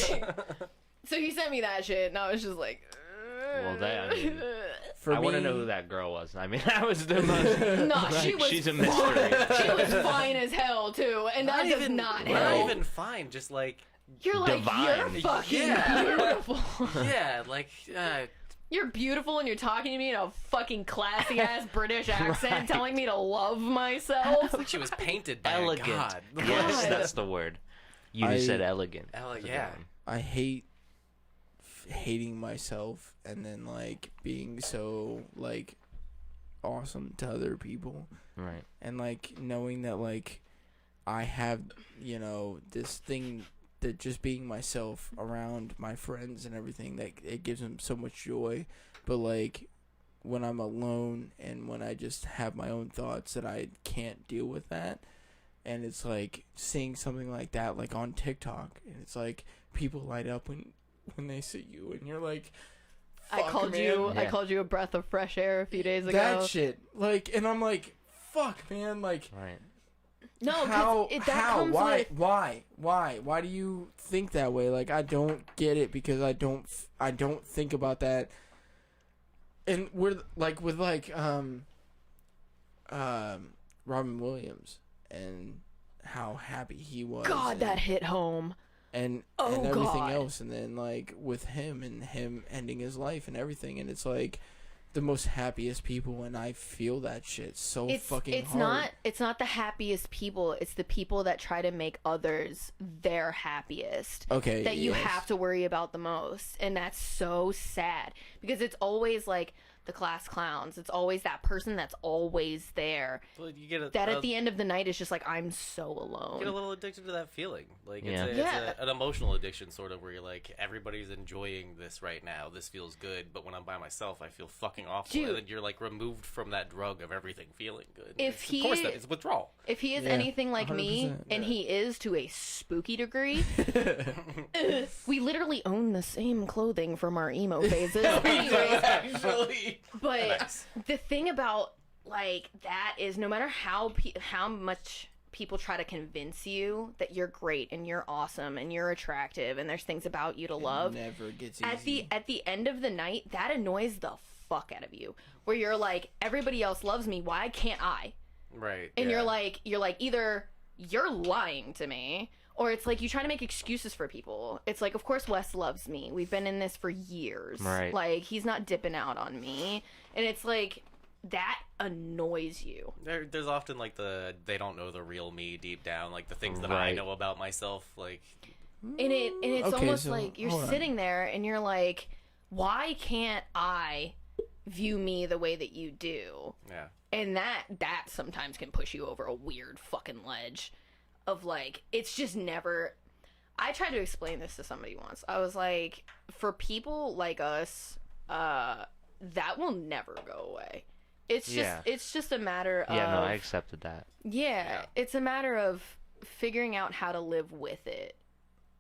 convenient. So he sent me that shit and I was just like, Well, that, I mean, For I want to me- know who that girl was. I mean, that was the most. no, she was she's a fine. mystery. She was fine as hell too, and that does not Not help. even fine. Just like You're like, divine. you're fucking Yeah. beautiful. Yeah, like, You're beautiful and you're talking to me in a fucking classy ass British accent, Right. telling me to love myself. it's like she was painted by Elegant. a god. Yes, God. that's the word. You just said elegant. for Yeah. that one. I hate hating myself and then like being so like awesome to other people, Right. and like knowing that like I have, this thing that just being myself around my friends and everything, that it gives them so much joy. But like when I'm alone and when I just have my own thoughts, that I can't deal with that. And it's like seeing something like that like on TikTok, and it's like people light up when they see you, and you're like, I fuck, called man. you. I Yeah. called you a breath of fresh air a few days ago. That shit, like, and I'm like, fuck, man, like, Right. No, how, because that comes with. why do you think that way? Like, I don't get it, because I don't think about that. And we're like with like Robin Williams and how happy he was. God, and, that hit home. and Oh, everything God. else, and then like with him and him ending his life and everything, and it's like the most happiest people, and I feel that shit so fucking hard. It's not the happiest people. It's the people that try to make others their happiest. Okay, That you yes. have to worry about the most, and that's so sad, because it's always like the class clowns. It's always that person that's always there. Well, you get That at the end of the night is just like, I'm so alone. get a little addicted to that feeling. Like Yeah. it's an emotional addiction, sort of, where you're like, everybody's enjoying this right now. This feels good, but when I'm by myself, I feel fucking awful. Dude. And then you're like removed from that drug of everything feeling good. If of course, he- it's withdrawal. If he is Yeah, anything like me, 100%, and he is to a spooky degree, we literally own the same clothing from our emo phases. Anyways, Actually, but Nice. the thing about like that is, no matter how much people try to convince you that you're great and you're awesome and you're attractive and there's things about you to love, never gets at easy. the end of the night, that annoys the fuck out of you. Where you're like, everybody else loves me, why can't I? Right. And yeah. you're like either you're lying to me, or it's like you try to make excuses for people. It's like, of course Wes loves me. We've been in this for years. Right. Like, he's not dipping out on me. And it's like, that annoys you. There's often like they don't know the real me deep down, like the things that I Right. know about myself, like And it's Okay, almost so, like you're hold on. sitting there and you're like, why can't I view me the way that you do? yeah. And that sometimes can push you over a weird fucking ledge of like, it's just never. I tried to explain this to somebody once. I was like, for people like us, that will never go away. It's just a matter of, Yeah, no, I accepted that. yeah, it's a matter of figuring out how to live with it.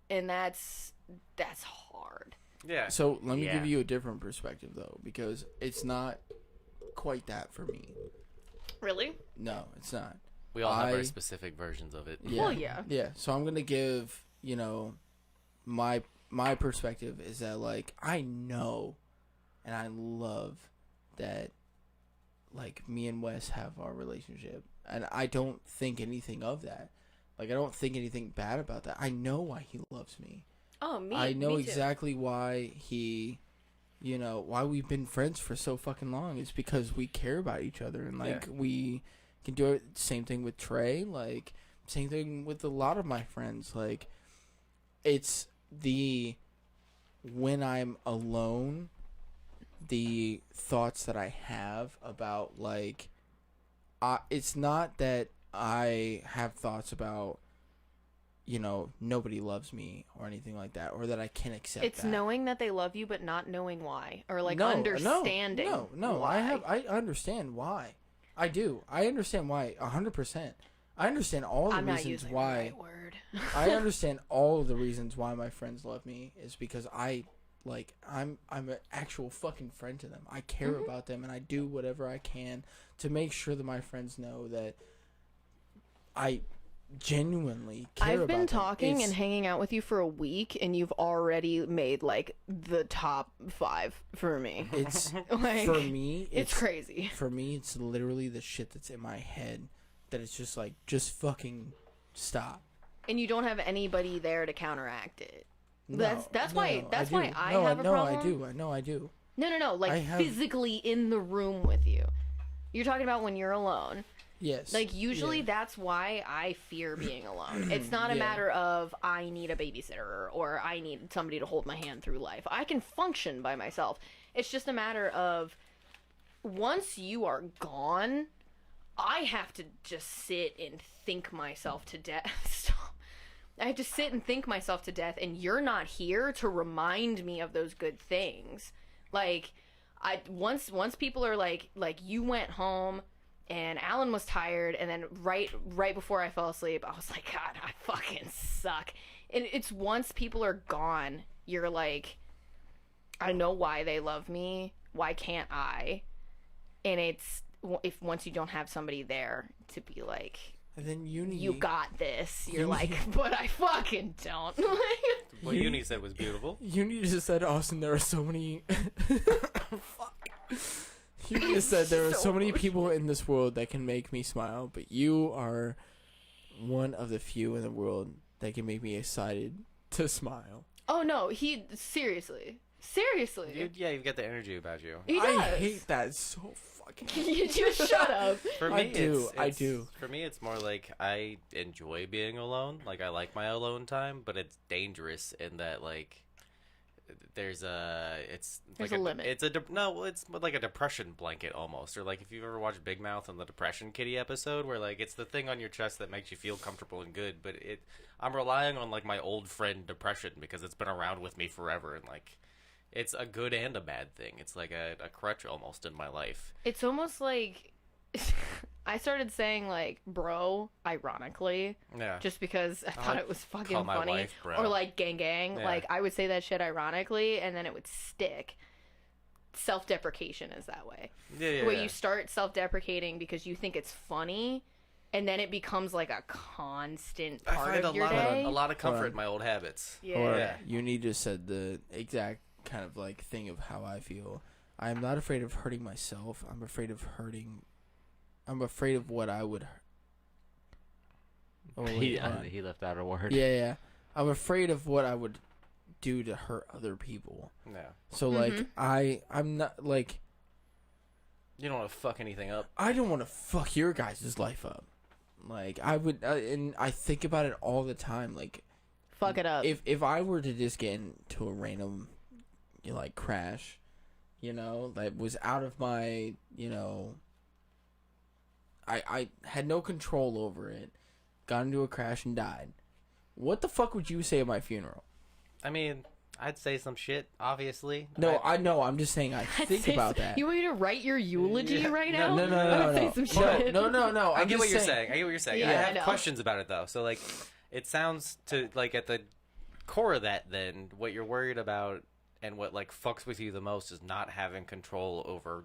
And that's hard. Yeah. So let me Yeah. give you a different perspective, though, because it's not quite that for me. Really? No, it's not. We all have I- our specific versions of it. Yeah. Well, yeah. Yeah. So I'm gonna give, my perspective is that like I know, and I love that, like me and Wes have our relationship, and I don't think anything of that. Like I don't think anything bad about that. I know why he loves me. Oh, me. I know me too. exactly why he, why we've been friends for so fucking long. It's because we care about each other, and like Yeah. we can do it. Same thing with Trey. Like same thing with a lot of my friends. Like it's when I'm alone, the thoughts that I have about like, it's not that I have thoughts about, nobody loves me or anything like that, or that I can't accept. It's that. knowing that they love you, but not knowing why, or like No, understanding. No, why. I understand why. I do. I understand why 100%. I understand all the I'm not reasons using why. the right word. I understand all of the reasons why my friends love me is because I'm an actual fucking friend to them. I care Mm-hmm. about them, and I do whatever I can to make sure that my friends know that I genuinely care about I've been them. talking It's- and hanging out with you for a week, and you've already made like the top 5 for me. It's Like, for me. it's crazy. For me, it's literally the shit that's in my head that it's just like, just fucking stop. and you don't have anybody there to counteract it. No, That's no, why I have a problem. I do. No. Like I have- physically in the room with you. You're talking about when you're alone. Yes. Like usually Yeah. that's why I fear being alone. It's not a Yeah. matter of I need a babysitter or I need somebody to hold my hand through life. I can function by myself. It's just a matter of once you are gone, I have to just sit and think myself to death. Stop. I have to sit and think myself to death, and you're not here to remind me of those good things. Like, once people are like you went home, and Alan was tired, and then right before I fell asleep, I was like, God, I fucking suck. And it's once people are gone, you're like, I know why they love me. Why can't I? And it's if once you don't have somebody there to be like, And then you got this. You're like, but I fucking don't. What Uni said was beautiful. Uni just said, Austin, there are so many. Fuck. Uni just said there are so many people in this world that can make me smile, but you are one of the few in the world that can make me excited to smile. Oh no, he seriously. You've got the energy about you. He does. I hate that so fucking. You just shut up. For me, I do. For me, it's more like I enjoy being alone. Like, I like my alone time, but it's dangerous in that, like, there's a limit. It's like a depression blanket almost, or like if you've ever watched Big Mouth on the Depression Kitty episode, where like it's the thing on your chest that makes you feel comfortable and good, but I'm relying on like my old friend depression because it's been around with me forever, and like it's a good and a bad thing. It's like a crutch almost in my life. It's almost like I started saying like bro ironically, Yeah. just because I thought it was fucking call my funny, wife bro. or like gang. Yeah. Like I would say that shit ironically, and then it would stick. Self-deprecation is that way, where you start self-deprecating because you think it's funny, and then it becomes like a constant I part find of your a day. lot of comfort Or- in my old habits. Yeah. Or Uni just said the exact kind of like thing of how I feel. I'm not afraid of hurting myself. I'm afraid of what I would. Oh, wait, hold on. He left out a word. Yeah. I'm afraid of what I would do to hurt other people. Yeah. So like I'm not like You don't want to fuck anything up. I don't want to fuck your guys' life up. Like I would, and I think about it all the time. Like Fuck it up. if I were to just get into a random, like crash, that was out of my, I had no control over it, got into a crash and died. What the fuck would you say at my funeral? I mean, I'd say some shit, obviously. No, I know. I'm just saying. I think about that. You want me to write your eulogy right now? No. I would say some shit. No. I I'm get just what you're saying. I get what you're saying. Yeah, I I have know. questions about it, though. So, like, it sounds to, like, at the core of that, then, what you're worried about and what, like, fucks with you the most is not having control over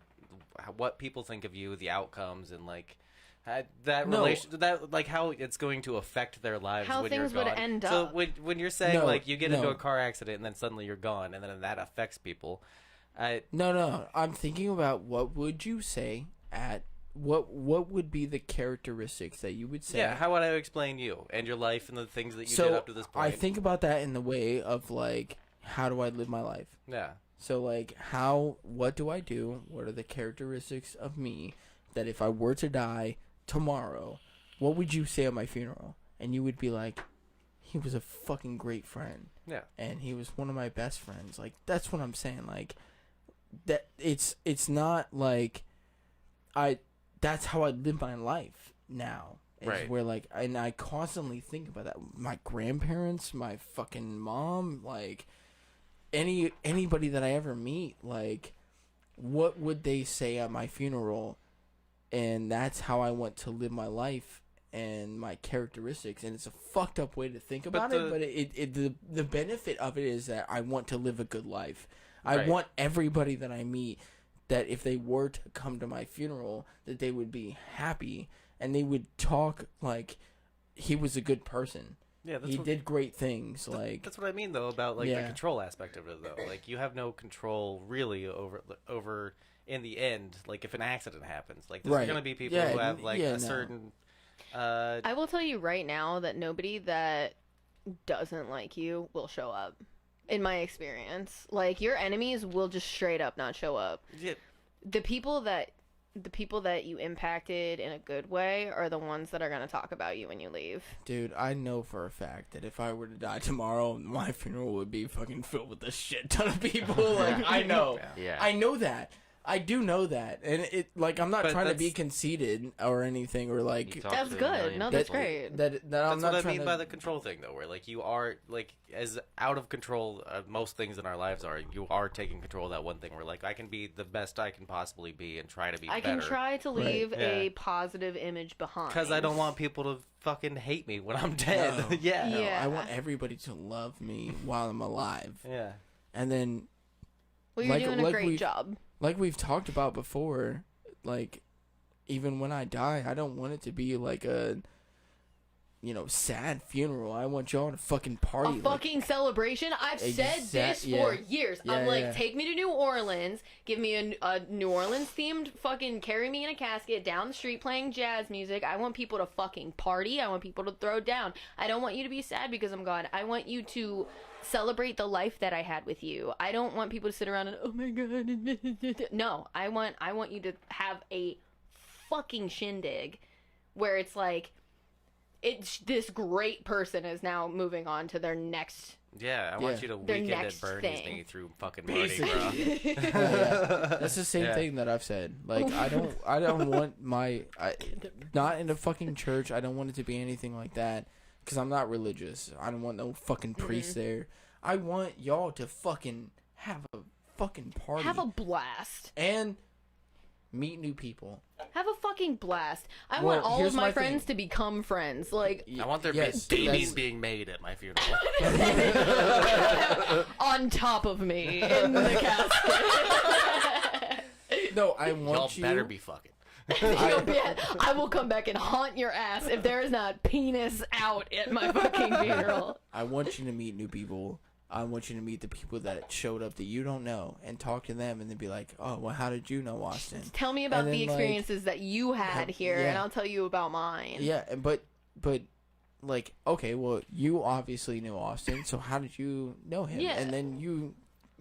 what people think of you, the outcomes, and, like, that No. that like how it's going to affect their lives How when things you're would gone. end so up. when you're saying No, like you get into no. a car accident and then suddenly you're gone and then that affects people, No. I'm thinking about what would you say at what would be the characteristics that you would say. yeah, how would I explain you and your life and the things that you So did up to this point? I think about that in the way of like, how do I live my life? yeah. So like, what do I do? What are the characteristics of me that if I were to die tomorrow, what would you say at my funeral? And you would be like, he was a fucking great friend. Yeah. And he was one of my best friends. Like, that's what I'm saying. Like, that it's not like that's how I live my life now. Is Right. where like, and I constantly think about that. My grandparents, my fucking mom, like anybody that I ever meet, like, what would they say at my funeral? And that's how I want to live my life and my characteristics. And it's a fucked up way to think about it, but the benefit of it is that I want to live a good life. I Right. want everybody that I meet, that if they were to come to my funeral, that they would be happy and they would talk like he was a good person. Yeah, He did great things. Like, that's what I mean though about like the Yeah. control aspect of it though. Like you have no control really over in the end. Like if an accident happens, like there's Right. gonna be people Yeah, who have like yeah, a no. certain I will tell you right now that nobody that doesn't like you will show up. In my experience, like your enemies will just straight up not show up. Yeah. The people that you impacted in a good way are the ones that are going to talk about you when you leave. Dude, I know for a fact that if I were to die tomorrow, my funeral would be fucking filled with a shit ton of people. Like, I know. Yeah. I know that. I do know that. And it, like, I'm not But trying to be that's- conceited or anything, or You like, talk That's to a good. million No, that's people. great. that I'm That's not what I trying mean to... by the control thing, though, where like you are like as out of control most things in our lives are. You are taking control of that one thing. Where like I can be the best I can possibly be and try to be I better. can try to Right. leave a Yeah. positive image behind. Because I don't want people to fucking hate me when I'm dead. No. Yeah. No, Yeah. I want everybody to love me while I'm alive. Yeah. And then, Well, you're like- doing like a great we've- job. like we've talked about before, like, even when I die, I don't want it to be like a, sad funeral. I want y'all to fucking party. A like, fucking celebration. I've said this yeah. for years. Yeah, I'm like, yeah. take me to New Orleans, give me a New Orleans themed fucking carry me in a casket down the street playing jazz music. I want people to fucking party. I want people to throw down. I don't want you to be sad because I'm gone. I want you to celebrate the life that I had with you. I don't want people to sit around and oh my god. No, I want you to have a fucking shindig where it's like it's this great person is now moving on to their next. Yeah, I want Yeah. you to Their weekend at next Bernie's thing. me through fucking Mardi Gras. Basically. Yeah. That's the same Yeah. thing that I've said. Like, I don't want not in a fucking church. I don't want it to be anything like that because I'm not religious. I don't want no fucking priest there. I want y'all to fucking have a fucking party Have a blast. and meet new people. Have a fucking blast. I Well, want all here's of my my friends thing. to become friends. Like I want their Yes, babies that's- being made at my funeral. on top of me in the casket. No, I Y'all want you. better be fucking. I will come back and haunt your ass if there is not penis out at my fucking funeral. I want you to meet new people. I want you to meet the people that showed up that you don't know and talk to them and then be like, oh, well, how did you know Austin? Tell me about And the then, like, experiences that you had here, yeah. and I'll tell you about mine. Yeah, but like, okay, well, you obviously knew Austin, so how did you know him? Yeah. And then you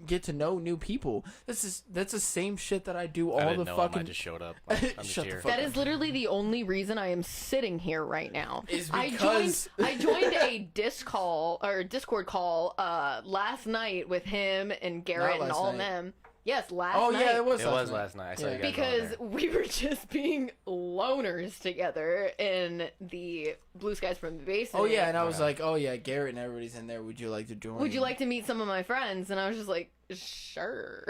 get to know new people. That's the same shit that I do all I didn't the know fucking. him. I just showed up. I'm just Shut the here. fuck That is literally the only reason I am sitting here right now. Is I because- joined a Discord call last night with him and Garrett and last all night. them. Yes, last Oh night. yeah, it was. It was last night. I saw Yeah. you guys on Because there. we were just being loners together in the Blue Skies from the Basement. Oh yeah, and I was Yeah. like, oh yeah, Garrett and everybody's in there. Would you like to join? Would you like to meet some of my friends? And I was just like, sure.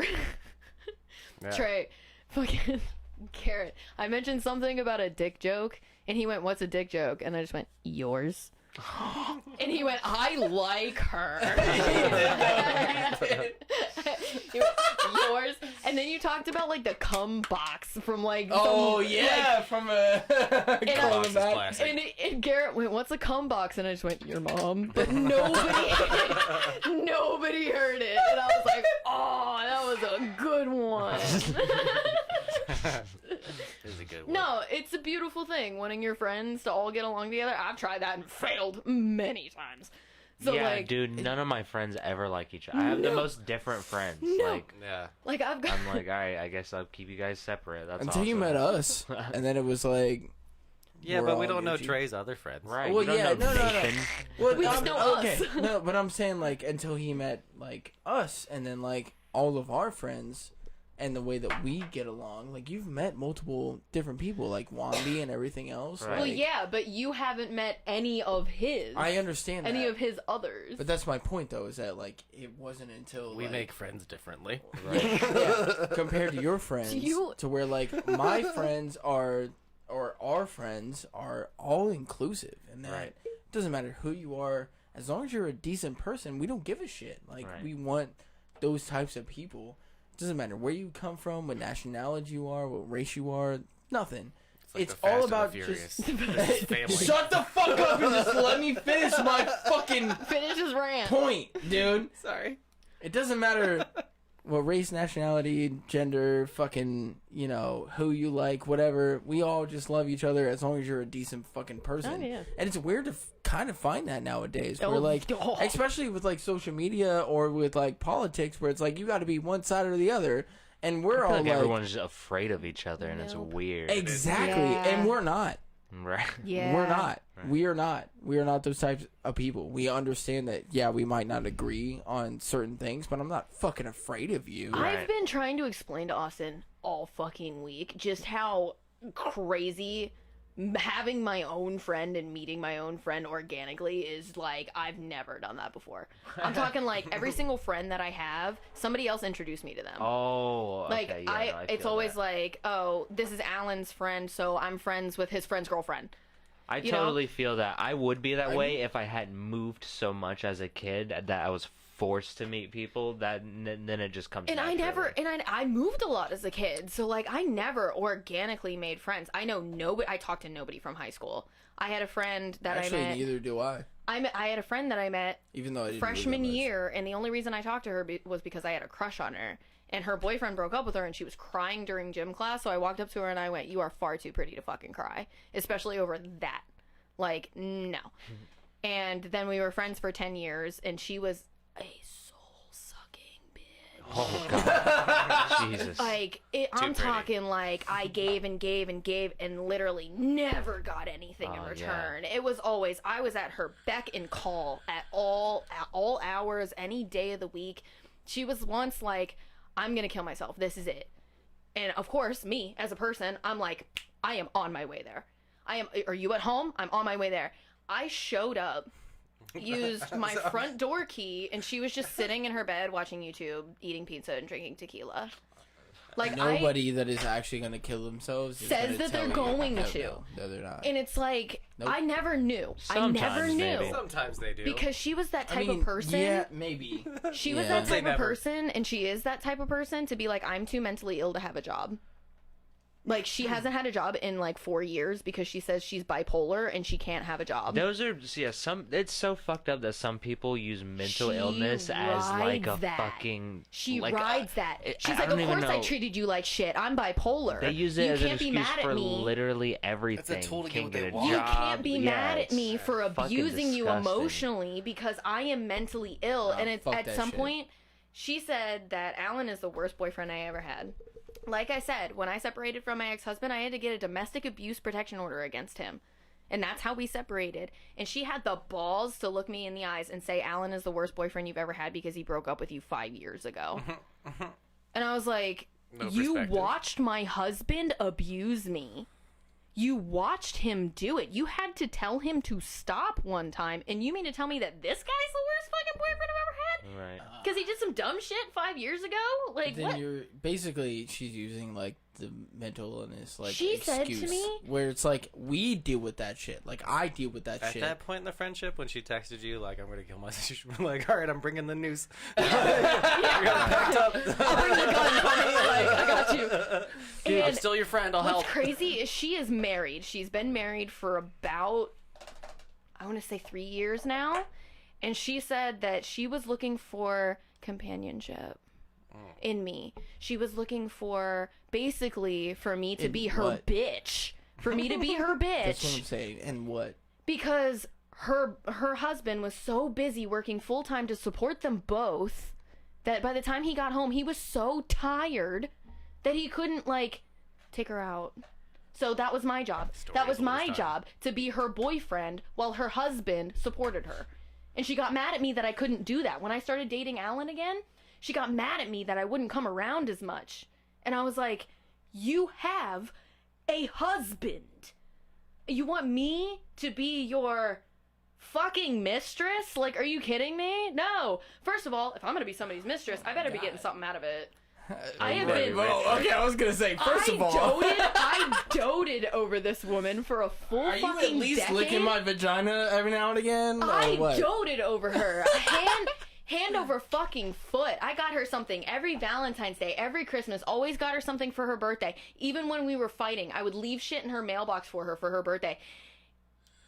Yeah. Trey, fucking Garrett. I mentioned something about a dick joke, and he went, "What's a dick joke?" And I just went, "Yours." And he went, "I like her." He went, "Yours." And then you talked about like the cum box from like. Oh some, yeah, from a. And I- Box is classic. And Garrett went, "What's a cum box?" And I just went, "Your mom." But nobody heard it. And I was like, "Oh, that was a good one." It was a good one. No, it's a beautiful thing wanting your friends to all get along together. I've tried that and failed many times. So yeah, like, dude, none of my friends ever like each other. I have the most different friends. No. Yeah. like I've got. I'm like, all right, I guess I'll keep you guys separate. That's Until you awesome. met us, and then it was like. Yeah, we're but we all don't know Gucci. Trey's other friends. Right. Well, you don't yeah, know no. Nathan. Well, We just I'm- know okay. us. No, but I'm saying like until he met like us, and then like all of our friends, and the way that we get along. Like you've met multiple different people, like Wandy and everything else. Right. Well, like- yeah, but you haven't met any of his. I understand any that. of his others. But that's my point, though, is that like it wasn't until We like, make friends differently. yeah, compared to your friends, You- to where like my friends are or our friends are all inclusive, and that Right. it doesn't matter who you are, as long as you're a decent person, we don't give a shit. Like Right. we want those types of people. It doesn't matter where you come from, what nationality you are, what race you are, nothing. It's, like It's the Fast all and the about Furious. just This is family. shut the fuck up and just let me finish my fucking Finish his rant. point, dude. Sorry. It doesn't matter well, race, nationality, gender, fucking, you know, who you like, whatever. We all just love each other as long as you're a decent fucking person. Oh, yeah. And it's weird to kind of find that nowadays. Oh, Where, like, oh. especially with, like, social media or with, like, politics, where it's like you got to be one side or the other. And we're I all feel like like, everyone's afraid of each other, and it's Nope. weird. exactly. Yeah. And we're not. Right. Yeah. We're not. Right. We are not. We are not those types of people. We understand that, yeah, we might not agree on certain things, but I'm not fucking afraid of you. Right. I've been trying to explain to Austin all fucking week just how crazy having my own friend and meeting my own friend organically is. Like, I've never done that before. I'm talking like every single friend that I have, somebody else introduced me to them. Oh, Like, okay, yeah, no, I it's feel always that. like, oh, this is Alan's friend, so I'm friends with his friend's girlfriend. I you know? totally feel that. I would be that way if I hadn't moved so much as a kid that I was forced to meet people. Then it just comes. And naturally. I moved a lot as a kid, so like I never organically made friends. I know nobody. I talked to nobody from high school. I had a friend that Actually, I met. neither do I. I had a friend that I met Even though I didn't freshman move that much. year, and the only reason I talked to her was because I had a crush on her. And her boyfriend broke up with her, and she was crying during gym class. So I walked up to her and I went, "You are far too pretty to fucking cry, especially over that. Like, no." And then we were friends for 10 years, and she was a soul-sucking bitch. Oh god, Jesus. Like, I'm pretty. talking like I gave and gave and gave and literally never got anything in Oh, yeah. return. It was always, I was at her beck and call at all hours, any day of the week. She was once like, "I'm gonna kill myself. This is it." And of course, me as a person, I'm like, I am on my way there. Are you at home? I'm on my way there. I showed up, used my front door key, and she was just sitting in her bed watching YouTube, eating pizza and drinking tequila. Like, Nobody that is actually going to kill themselves is Says gonna that they're tell you, going no, to. No, they're not. and it's like, Nope. I never knew. I never Sometimes, knew. maybe. Sometimes they do. Because she was that I type mean, of person. Yeah, maybe. She was Yeah. that Don't say type of never. person, and she is that type of person to be like, I'm too mentally ill to have a job. Like, she hasn't had a job in like 4 years because she says she's bipolar and she can't have a job. Those are some. It's so fucked up that some people use mental She illness as like a rides that. fucking. She like, rides that. She's I like, don't of even course I know. treated you like shit. I'm bipolar. They use it you as an can't be excuse mad for at me. literally everything. tool to get Can't what get they a want. You job. can't be Yeah, mad at it's me for fucking abusing you disgusting. emotionally because I am mentally ill. Oh, and it's fuck at that some shit. point, she said that Alan is the worst boyfriend I ever had. Like I said, when I separated from my ex-husband, I had to get a domestic abuse protection order against him. And that's how we separated. And she had the balls to look me in the eyes and say, Alan is the worst boyfriend you've ever had because he broke up with you 5 years ago. And I was like, No you perspective. watched my husband abuse me. You watched him do it. You had to tell him to stop one time. And you mean to tell me that this guy's the worst fucking boyfriend I've ever had? Right. Because he did some dumb shit 5 years ago? Like, Then what? you're basically, she's using like the mental illness like She said to excuse, me- where it's like we deal with that shit. Like I deal with that At shit. that point in the friendship, when she texted you, like, "I'm gonna kill myself," you were like, "All right, I'm bringing the news." I'll bring the gun, honey. Like, I got you. I'm And still your friend. I'll what's help. crazy is she is married. She's been married for about, I want to say 3 years now. And she said that she was looking for companionship in me. She was looking for, basically, for me to In be her what? bitch. For me to be her bitch. That's what I'm saying. And what? Because her husband was so busy working full-time to support them both that by the time he got home, he was so tired that he couldn't, like, take her out. So that was my job. That was Stories all my the time. job, to be her boyfriend while her husband supported her. And she got mad at me that I couldn't do that. When I started dating Alan again, she got mad at me that I wouldn't come around as much. And I was like, you have a husband. You want me to be your fucking mistress? Like, are you kidding me? No. First of all, if I'm going to be somebody's mistress, I better be getting something out of it. I have been... Well, okay, I was gonna say first of all, I doted over this woman for a full are you fucking at least decade. licking my vagina every now and again? I or what? doted over her. Hand over fucking foot. I got her something every Valentine's Day, every Christmas. Always got her something for her birthday. Even when we were fighting, I would leave shit in her mailbox for her birthday.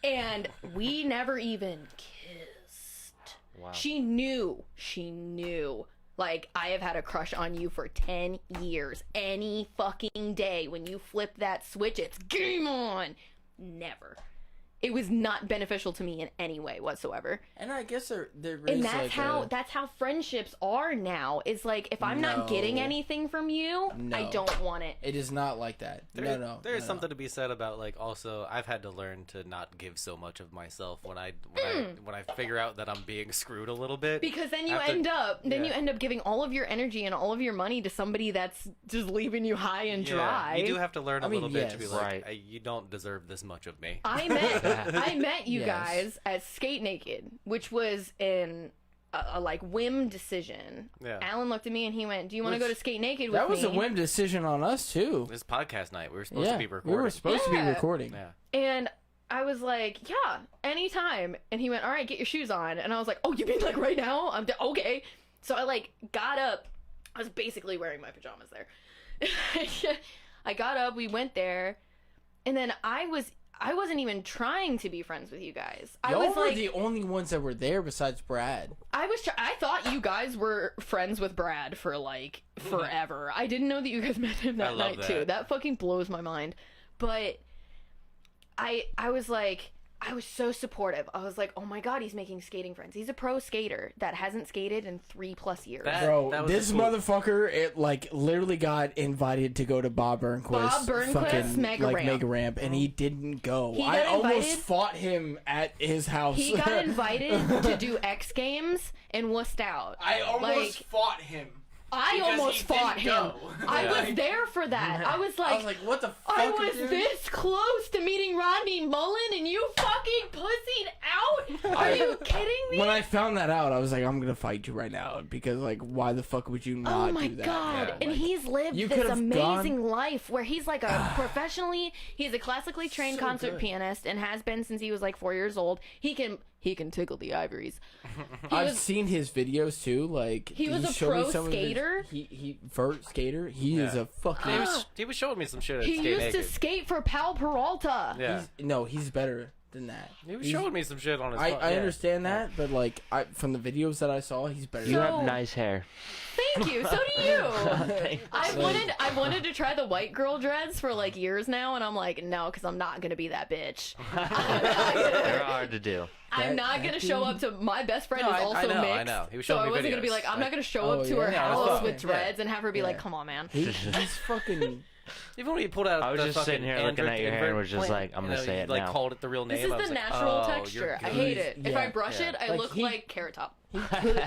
And we never even kissed. Wow. She knew Like, I have had a crush on you for 10 years. Any fucking day when you flip that switch, it's game on. Never. It was not beneficial to me in any way whatsoever. And I guess there is And that's how friendships are now. Is like, if I'm not getting anything from you, I don't want it. It is not like that. There is something to be said about, like, also I've had to learn to not give so much of myself when I figure out that I'm being screwed a little bit. Because then you end up giving all of your energy and all of your money to somebody that's just leaving you high and dry. You do have to learn a little bit to be like, right. you don't deserve this much of me. I met you guys at Skate Naked, which was in a like whim decision. Yeah. Alan looked at me and he went, "Do you want to go to Skate Naked with me?" That was a whim decision on us too. This podcast night, we were supposed to be recording. We were supposed to be recording. Yeah. And I was like, "Yeah, anytime." And he went, "All right, get your shoes on." And I was like, "Oh, you mean like right now?" Okay. So I like got up. I was basically wearing my pajamas there. I got up. We went there, and then I wasn't even trying to be friends with you guys. I was were like the only ones that were there besides Brad. I thought you guys were friends with Brad for like forever. I didn't know that you guys met him that night too. That fucking blows my mind. But I was like, I was so supportive. I was like, oh my god, he's making skating friends. He's a pro skater that hasn't skated in 3+ years. Bro, this motherfucker, like literally got invited to go to Bob Burnquist's fucking mega ramp, and he didn't go. I almost fought him at his house. He got invited to do X Games and wussed out. I almost fought him. I almost fought him. I was there for that. I was like, what the fuck? I was this close to meeting Rodney Mullen and you fucking pussied out? Are you kidding me? When I found that out, I was like, I'm gonna fight you right now because, like, why the fuck would you not do that? Oh my god! Yeah, and he's lived this amazing life where he's like a he's a classically trained concert pianist and has been since he was like 4 years old. He can tickle the ivories. I've seen his videos too. Like he was a pro skater. He vert skater. He is a fucking. He was showing me some shit. He used to skate for Pal Peralta. Yeah. He's better than that. He was showing me some shit on his. I understand that, but like from the videos that I saw, he's better. You have nice hair. Thank you. So do you. I wanted to try the white girl dreads for like years now, and I'm like, no, because I'm not gonna be that bitch. They're hard to do. I'm not gonna show up to my best friend is also mixed. I know. He was showing so me I wasn't videos. gonna be like, I'm not gonna show up to her house with dreads and have her be like, come on, man. He's fucking. Even when he pulled out, I was just sitting here looking at your hair and was just like, I'm gonna say it like now. Called it the real name. This is the natural texture. I hate it. If I brush it, I look like Carrot Top.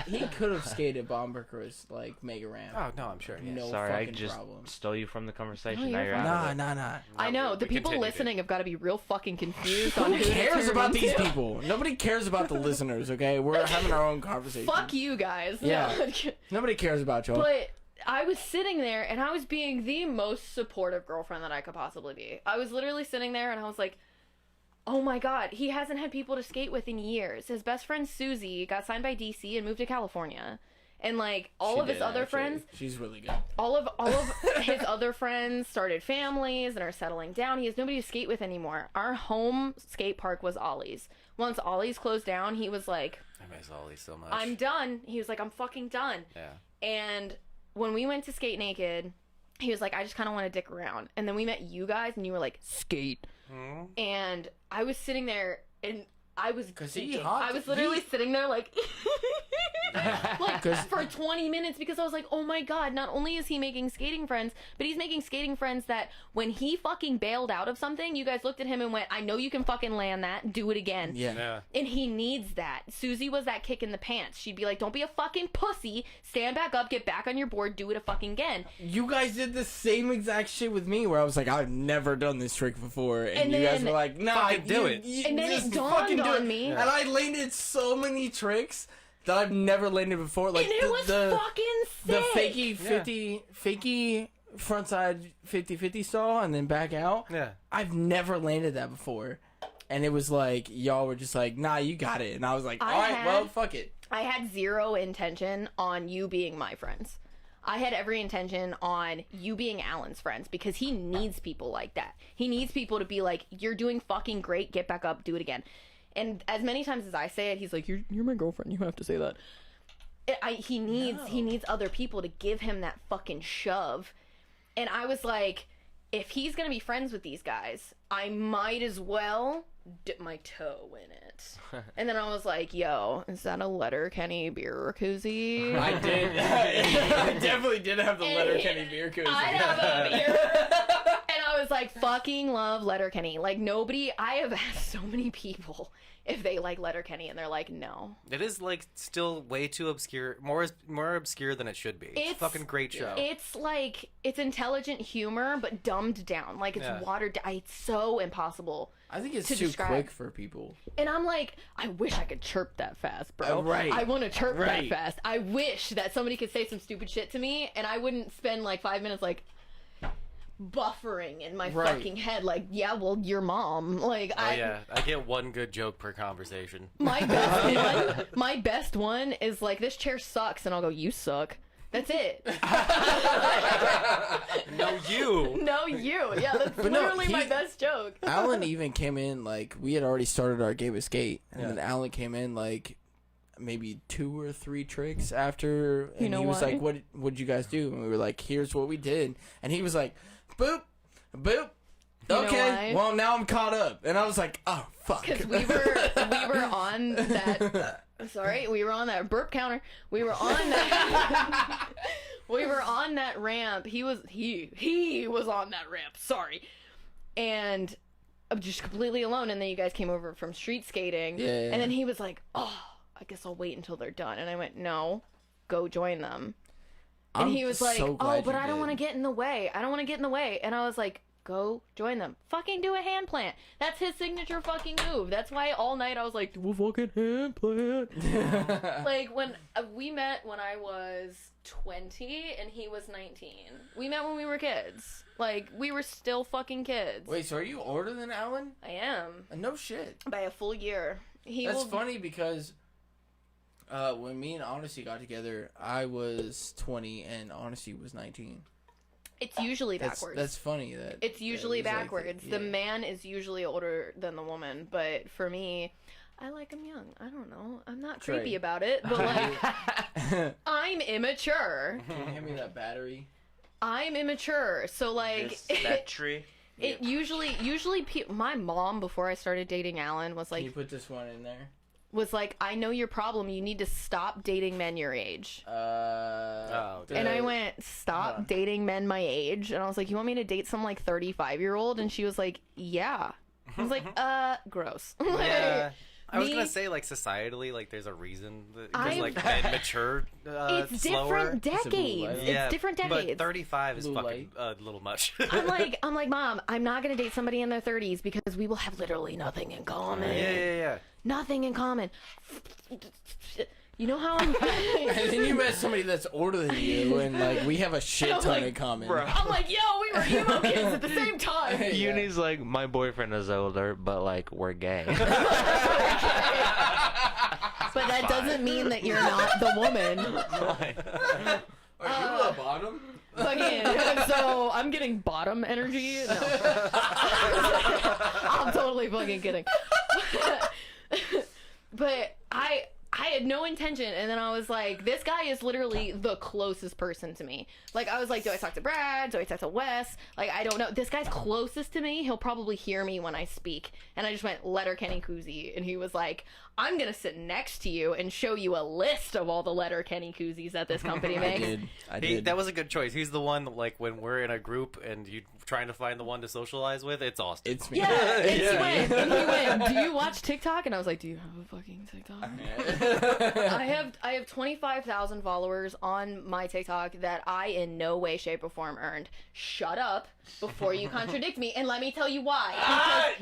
He could have skated Bomberker's like mega ramp. Oh no, I'm sure. Yeah. No Sorry, I fucking just problem. stole you from the conversation. No, now you're you're out. Nah. I know the people listening have got to be real fucking confused on Who cares to about turn these into. people? Nobody cares about the listeners. Okay, we're having our own conversation. Fuck you guys. Yeah. Nobody cares about you. But I was sitting there and I was being the most supportive girlfriend that I could possibly be. I was literally sitting there and I was like, oh my god, he hasn't had people to skate with in years. His best friend Susie got signed by DC and moved to California. And like all of his other friends, she's really good. all of his other friends started families and are settling down. He has nobody to skate with anymore. Our home skate park was Ollie's. Once Ollie's closed down, he was like, I miss Ollie's so much. I'm done. He was like, I'm fucking done. Yeah. And when we went to Skate Naked, he was like, I just kind of want to dick around. And then we met you guys, and you were like, skate. And I was sitting there, and I was thinking, I was literally sitting there like, like for 20 minutes because I was like, oh my god, not only is he making skating friends, but he's making skating friends that when he fucking bailed out of something, you guys looked at him and went, I know you can fucking land that, do it again. Yeah. And he needs that. Susie was that kick in the pants. She'd be like, don't be a fucking pussy, stand back up, get back on your board, do it a fucking again. You guys did the same exact shit with me where I was like, I've never done this trick before, and you guys were like, nah, do it. And then it dawned on me. And I landed so many tricks that I've never landed before. Like and it was fucking the sick. fakey frontside 50-50 stall and then back out. Yeah. I've never landed that before. And it was like, y'all were just like, nah, you got it. And I was like, alright, well, fuck it. I had zero intention on you being my friends. I had every intention on you being Alan's friends because he needs people like that. He needs people to be like, you're doing fucking great, get back up, do it again. And as many times as I say it, he's like, you're my girlfriend, you have to say that. he needs other people to give him that fucking shove. And I was like, if he's gonna be friends with these guys, I might as well dip my toe in it. And then I was like, yo, is that a Letterkenny beer koozie? I did. I definitely did have the Letterkenny beer koozie. I have a beer. And I was like, fucking love Letterkenny. Like, nobody, I have asked so many people if they like Letterkenny, and they're like, no. It is like still way too obscure, more obscure than it should be. It's a fucking great show. It's like, it's intelligent humor, but dumbed down. Like, it's watered down. It's so impossible. I think it's to too describe. Quick for people. And I'm like, I wish I could chirp that fast, bro. Right. I want to chirp that fast. I wish that somebody could say some stupid shit to me, and I wouldn't spend like 5 minutes like buffering in my fucking head. Like, yeah, well, your mom. Like, I get one good joke per conversation. My best one is like, this chair sucks, and I'll go, you suck. That's it. No, you. No, you. Yeah, that's literally my best joke. Alan even came in, like, we had already started our game of skate, and then Alan came in, like, maybe 2 or 3 tricks after, and he was like, what'd you guys do? And we were like, here's what we did. And he was like, boop, boop. Okay, well, now I'm caught up. And I was like, oh, fuck. Because we were on that... Sorry, we were on that burp counter. We were on that... we were on that ramp. He was on that ramp. Sorry. And I'm just completely alone. And then you guys came over from street skating. Yeah. And then he was like, oh, I guess I'll wait until they're done. And I went, no, go join them. And he was like, oh, but I don't want to get in the way. I don't want to get in the way. And I was like, go join them. Fucking do a hand plant. That's his signature fucking move. That's why all night I was like, do a fucking hand plant. Like, when we met when I was 20 and he was 19. We met when we were kids. Like, we were still fucking kids. Wait, so are you older than Alan? I am. No shit. By a full year. That's funny because when me and Honesty got together, I was 20 and Honesty was 19. It's usually backwards. That's funny. It's usually backwards. Like the man is usually older than the woman, but for me, I like him young. I don't know. I'm not creepy about it, but like, I'm immature. Can you hand me that battery? I'm immature, so like that tree. It usually my mom, before I started dating Alan, was like, can you put this one in there? Was like, I know your problem. You need to stop dating men your age. And I went, stop dating men my age. And I was like, you want me to date some like 35-year-old? And she was like, yeah. I was like, gross. Yeah. I was gonna say, like, societally, like, there's a reason because like men mature it's slower. Different decades. It's different decades. But 35 is fucking a little much. I'm like, Mom, I'm not gonna date somebody in their 30s because we will have literally nothing in common. Yeah. Nothing in common. You know how I'm... And then you met somebody that's older than you, and, like, we have a shit ton in common. Bro. I'm like, yo, we were emo kids at the same time. Uni's like, my boyfriend is older, but, like, we're gay. But that doesn't mean that you're not the woman. Are you the bottom? Fucking, so I'm getting bottom energy? No. I'm totally fucking kidding. But I had no intention, and then I was like, this guy is literally the closest person to me. Like, I was like, do I talk to Brad? Do I talk to Wes? Like, I don't know. This guy's closest to me. He'll probably hear me when I speak. And I just went, Letterkenny koozie. And he was like, I'm going to sit next to you and show you a list of all the Letterkenny koozies that this company makes. I did. That was a good choice. He's the one, like, when we're in a group and you trying to find the one to socialize with, it's Austin. It's me. Yeah, and he went, do you watch TikTok? And I was like, do you have a fucking TikTok? I have 25,000 followers on my TikTok that I in no way, shape, or form earned. Shut up before you contradict me, and let me tell you why.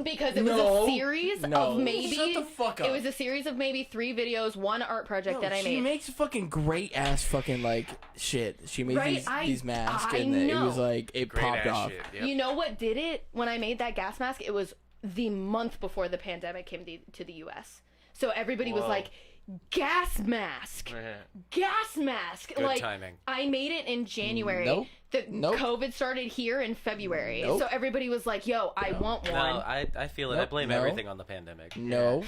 Because it was a series of maybe... Shut the fuck up. It was a series of maybe 3 videos, 1 art project that I made. She makes fucking great ass fucking, like, shit. She made these masks, and it was like, it popped off. Shit, yep. You know what did it? When I made that gas mask, it was the month before the pandemic came to the U.S. So everybody was like, gas mask. Gas mask. Good like, timing. I made it in January. Nope. The COVID started here in February. Nope. So everybody was like, yo, I want one. No, I feel it. I Nope, blame no. everything on the pandemic. No.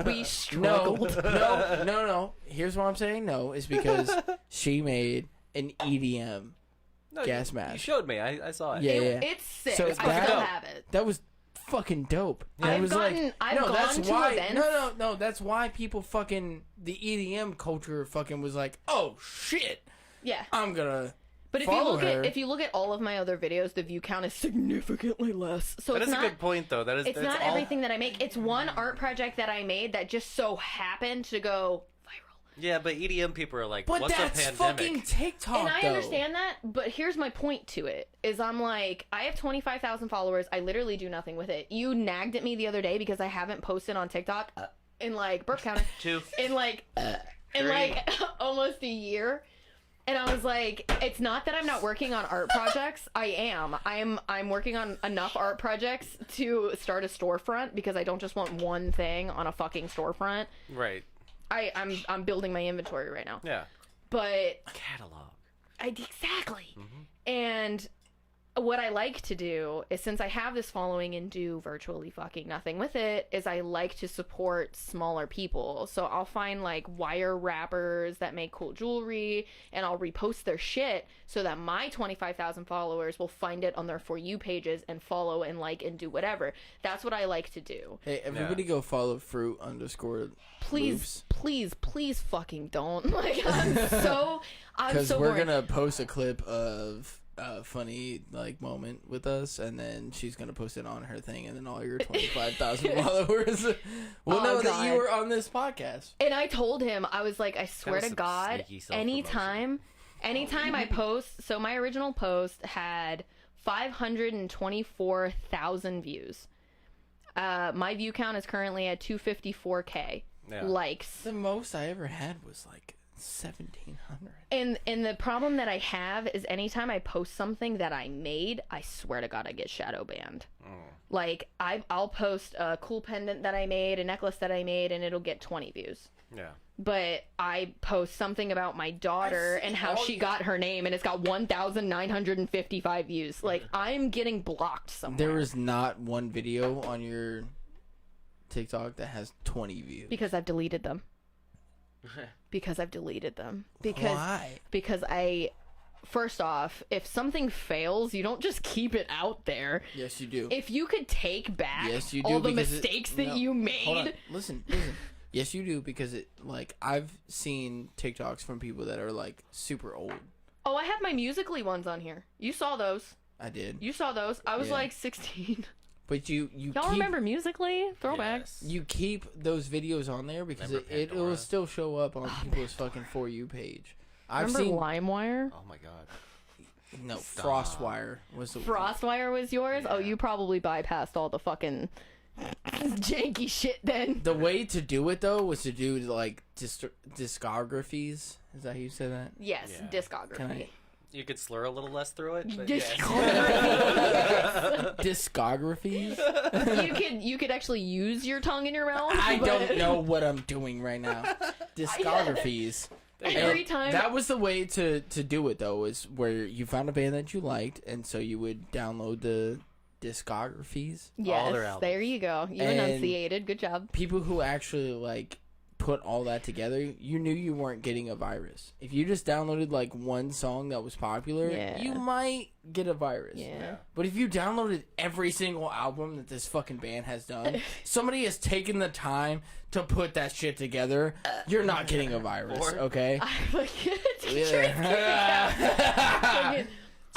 We struggled. No. Here's what I'm saying. No, is because she made an EDM No, gas you mask. showed me. I saw it. Yeah. It's sick. So I that- still have it. That was fucking dope. And I've it was gotten- I've gone that's to why. events. No. That's why people fucking the EDM culture fucking was like, oh shit, Yeah. I'm gonna. But if you follow look her. at all of my other videos, the view count is significantly less. So That it's is not a good point, though. That is. it's that's not all... everything that I make. It's one art project that I made that just so happened to go viral. Yeah, but EDM people are like, But what's that's a pandemic? fucking TikTok. And I though. understand that, but here's my point to it. Is I'm like, I have 25,000 followers. I literally do nothing with it. You nagged at me the other day because I haven't posted on TikTok in like burp counter Two. in like almost a year. And I was like, it's not that I'm not working on art projects. I am. I'm working on enough art projects to start a storefront because I don't just want one thing on a fucking storefront. Right. I'm building my inventory right now. Yeah. But Catalog. exactly. And what I like to do is, since I have this following and do virtually fucking nothing with it, is I like to support smaller people. So I'll find like wire wrappers that make cool jewelry and I'll repost their shit so that my 25,000 followers will find it on their For You pages and follow and like and do whatever. That's what I like to do. Hey, everybody, go follow Froot _ Please, please fucking don't. Like, I'm because so we're bored. gonna post a clip of a funny like moment with us, and then she's gonna post it on her thing, and then all your 25,000 followers will know that you God. were on this podcast. And I told him, I was like, I swear was to some God, sneaky self-promotion. anytime I post, so my original post had 524,000 views. My view count is currently at 254K likes. The most I ever had was like 1,700. And the problem that I have is anytime I post something that I made, I swear to God, I get shadow banned. Like, I'll post a cool pendant that I made, a necklace that I made, and it'll get 20 views. Yeah. But I post something about my daughter and how she got her name, and it's got 1,955 views. Like, I'm getting blocked somewhere. There is not one video on your TikTok that has 20 views. Because I've deleted them. Because Why? Because first off, if something fails, you don't just keep it out there. Yes, you do. If you could take back Yes, you do. all the because mistakes no, that you hold on. made. Listen. Yes, you do, because I've seen TikToks from people that are like super old. Oh, I have my Musical.ly ones on here. You saw those. I did. You saw those. I was Yeah. like 16. But you Y'all keep, remember Musical.ly? Throwback. Yes. you keep those videos on there because Remember it will Pandora? still show up on people's fucking For You page. I've Remember seen LimeWire? Oh my God. no Stop. Frostwire was the Frostwire was yours? Oh, Yeah. you probably bypassed all the fucking janky shit then. The way to do it though was to do like discographies. Is that how you say that? Yes, Yeah. discography. Can I? You could slur a little less through it. But Discographies? You could actually use your tongue in your mouth. I but don't know what I'm doing right now. Discographies. Every And time that was the way to do it though, is where you found a band that you liked, and so you would download the discographies. all their Yes, albums. there you go. You And- enunciated. Good job. People who actually like put all that together, you knew you weren't getting a virus. If you just downloaded like one song that was popular, Yeah. you might get a virus. Yeah. But if you downloaded every single album that this fucking band has done, somebody has taken the time to put that shit together, you're not getting a virus, Or- okay? Yeah.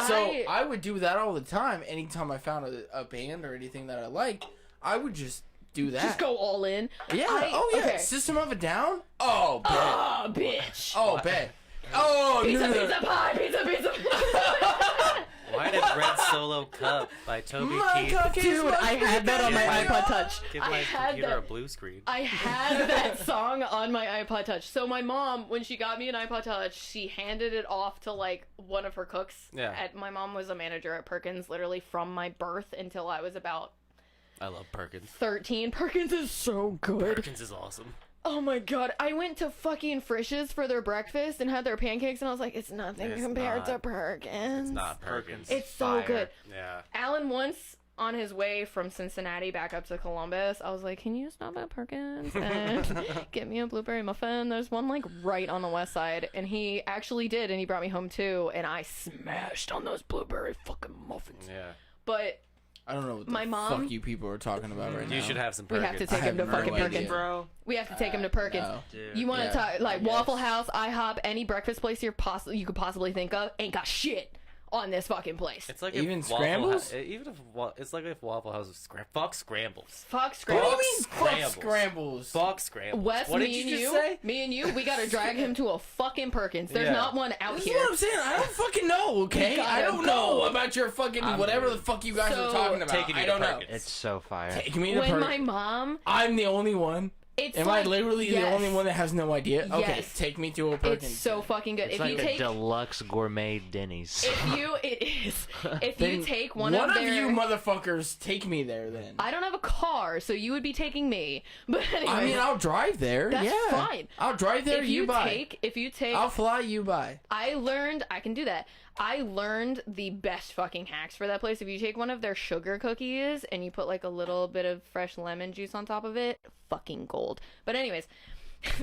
So I would do that all the time. Anytime I found a band or anything that I liked, I would just do that. Just go all in. Yeah. I- Oh yeah. okay. System of a Down. Oh, bet. Oh, bitch. Oh, bet. Oh, Pizza, no. pizza pie, pizza. Why did Red Solo Cup by Toby My Keith cock is Dude, my I had that on my big iPod dog. Touch. give I my had computer a that. blue screen? I had that song on my iPod Touch. So my mom, when she got me an iPod Touch, she handed it off to like one of her cooks. Yeah. My mom was a manager at Perkins literally from my birth until I was about I love Perkins. 13. Perkins is so good. Perkins is awesome. Oh my god, I went to fucking Frisch's for their breakfast and had their pancakes, and I was like, it's nothing It's compared to not. Perkins. It's not Perkins. It's so Fire. good. Yeah. Alan once on his way from Cincinnati back up to Columbus, I was like, can you stop at Perkins and get me a blueberry muffin? There's one like right on the west side, and he actually did, and he brought me home too, and I smashed on those blueberry fucking muffins. Yeah. But I don't know what the My mom- fuck you people are talking about right now. You should have some we Perkins. have to take I him to have no fucking idea. Perkins. bro. We have to take him to Perkins. No. Dude. You want to Yeah, talk like I guess. Waffle House, IHOP, any breakfast place you could possibly think of ain't got shit on this fucking place. It's like Even if Waffle scrambles? even if it's like if Waffle House was fuck scrambles. Fuck What do scrambles. you mean, fuck Scrambles. scrambles? Fuck scrambles. Wes, what me did and you you, just say? me and you, we gotta drag him to a fucking Perkins. There's Yeah. not one out This here. is what I'm saying. I don't fucking know, okay? gotta I don't know go. about your fucking whatever the fuck you guys So- are talking about. Taking you I to don't know. Perkins. It's so fire. Take me to When Perkins. my mom, I'm the only one. it's Am like, I literally the yes. only one that has no idea? Okay, Yes. take me to a Perkins. It's so fucking good. It's If like you a take, deluxe gourmet Denny's. it is. If Then you take one of of their, you motherfuckers take me there then. I don't have a car, so you would be taking me. But anyway, I mean, I'll drive there. That's yeah, fine. I'll drive there. if You buy. if you take, I'll fly. You buy. I can do that. I learned the best fucking hacks for that place. If you take one of their sugar cookies and you put like a little bit of fresh lemon juice on top of it, fucking gold. But anyways,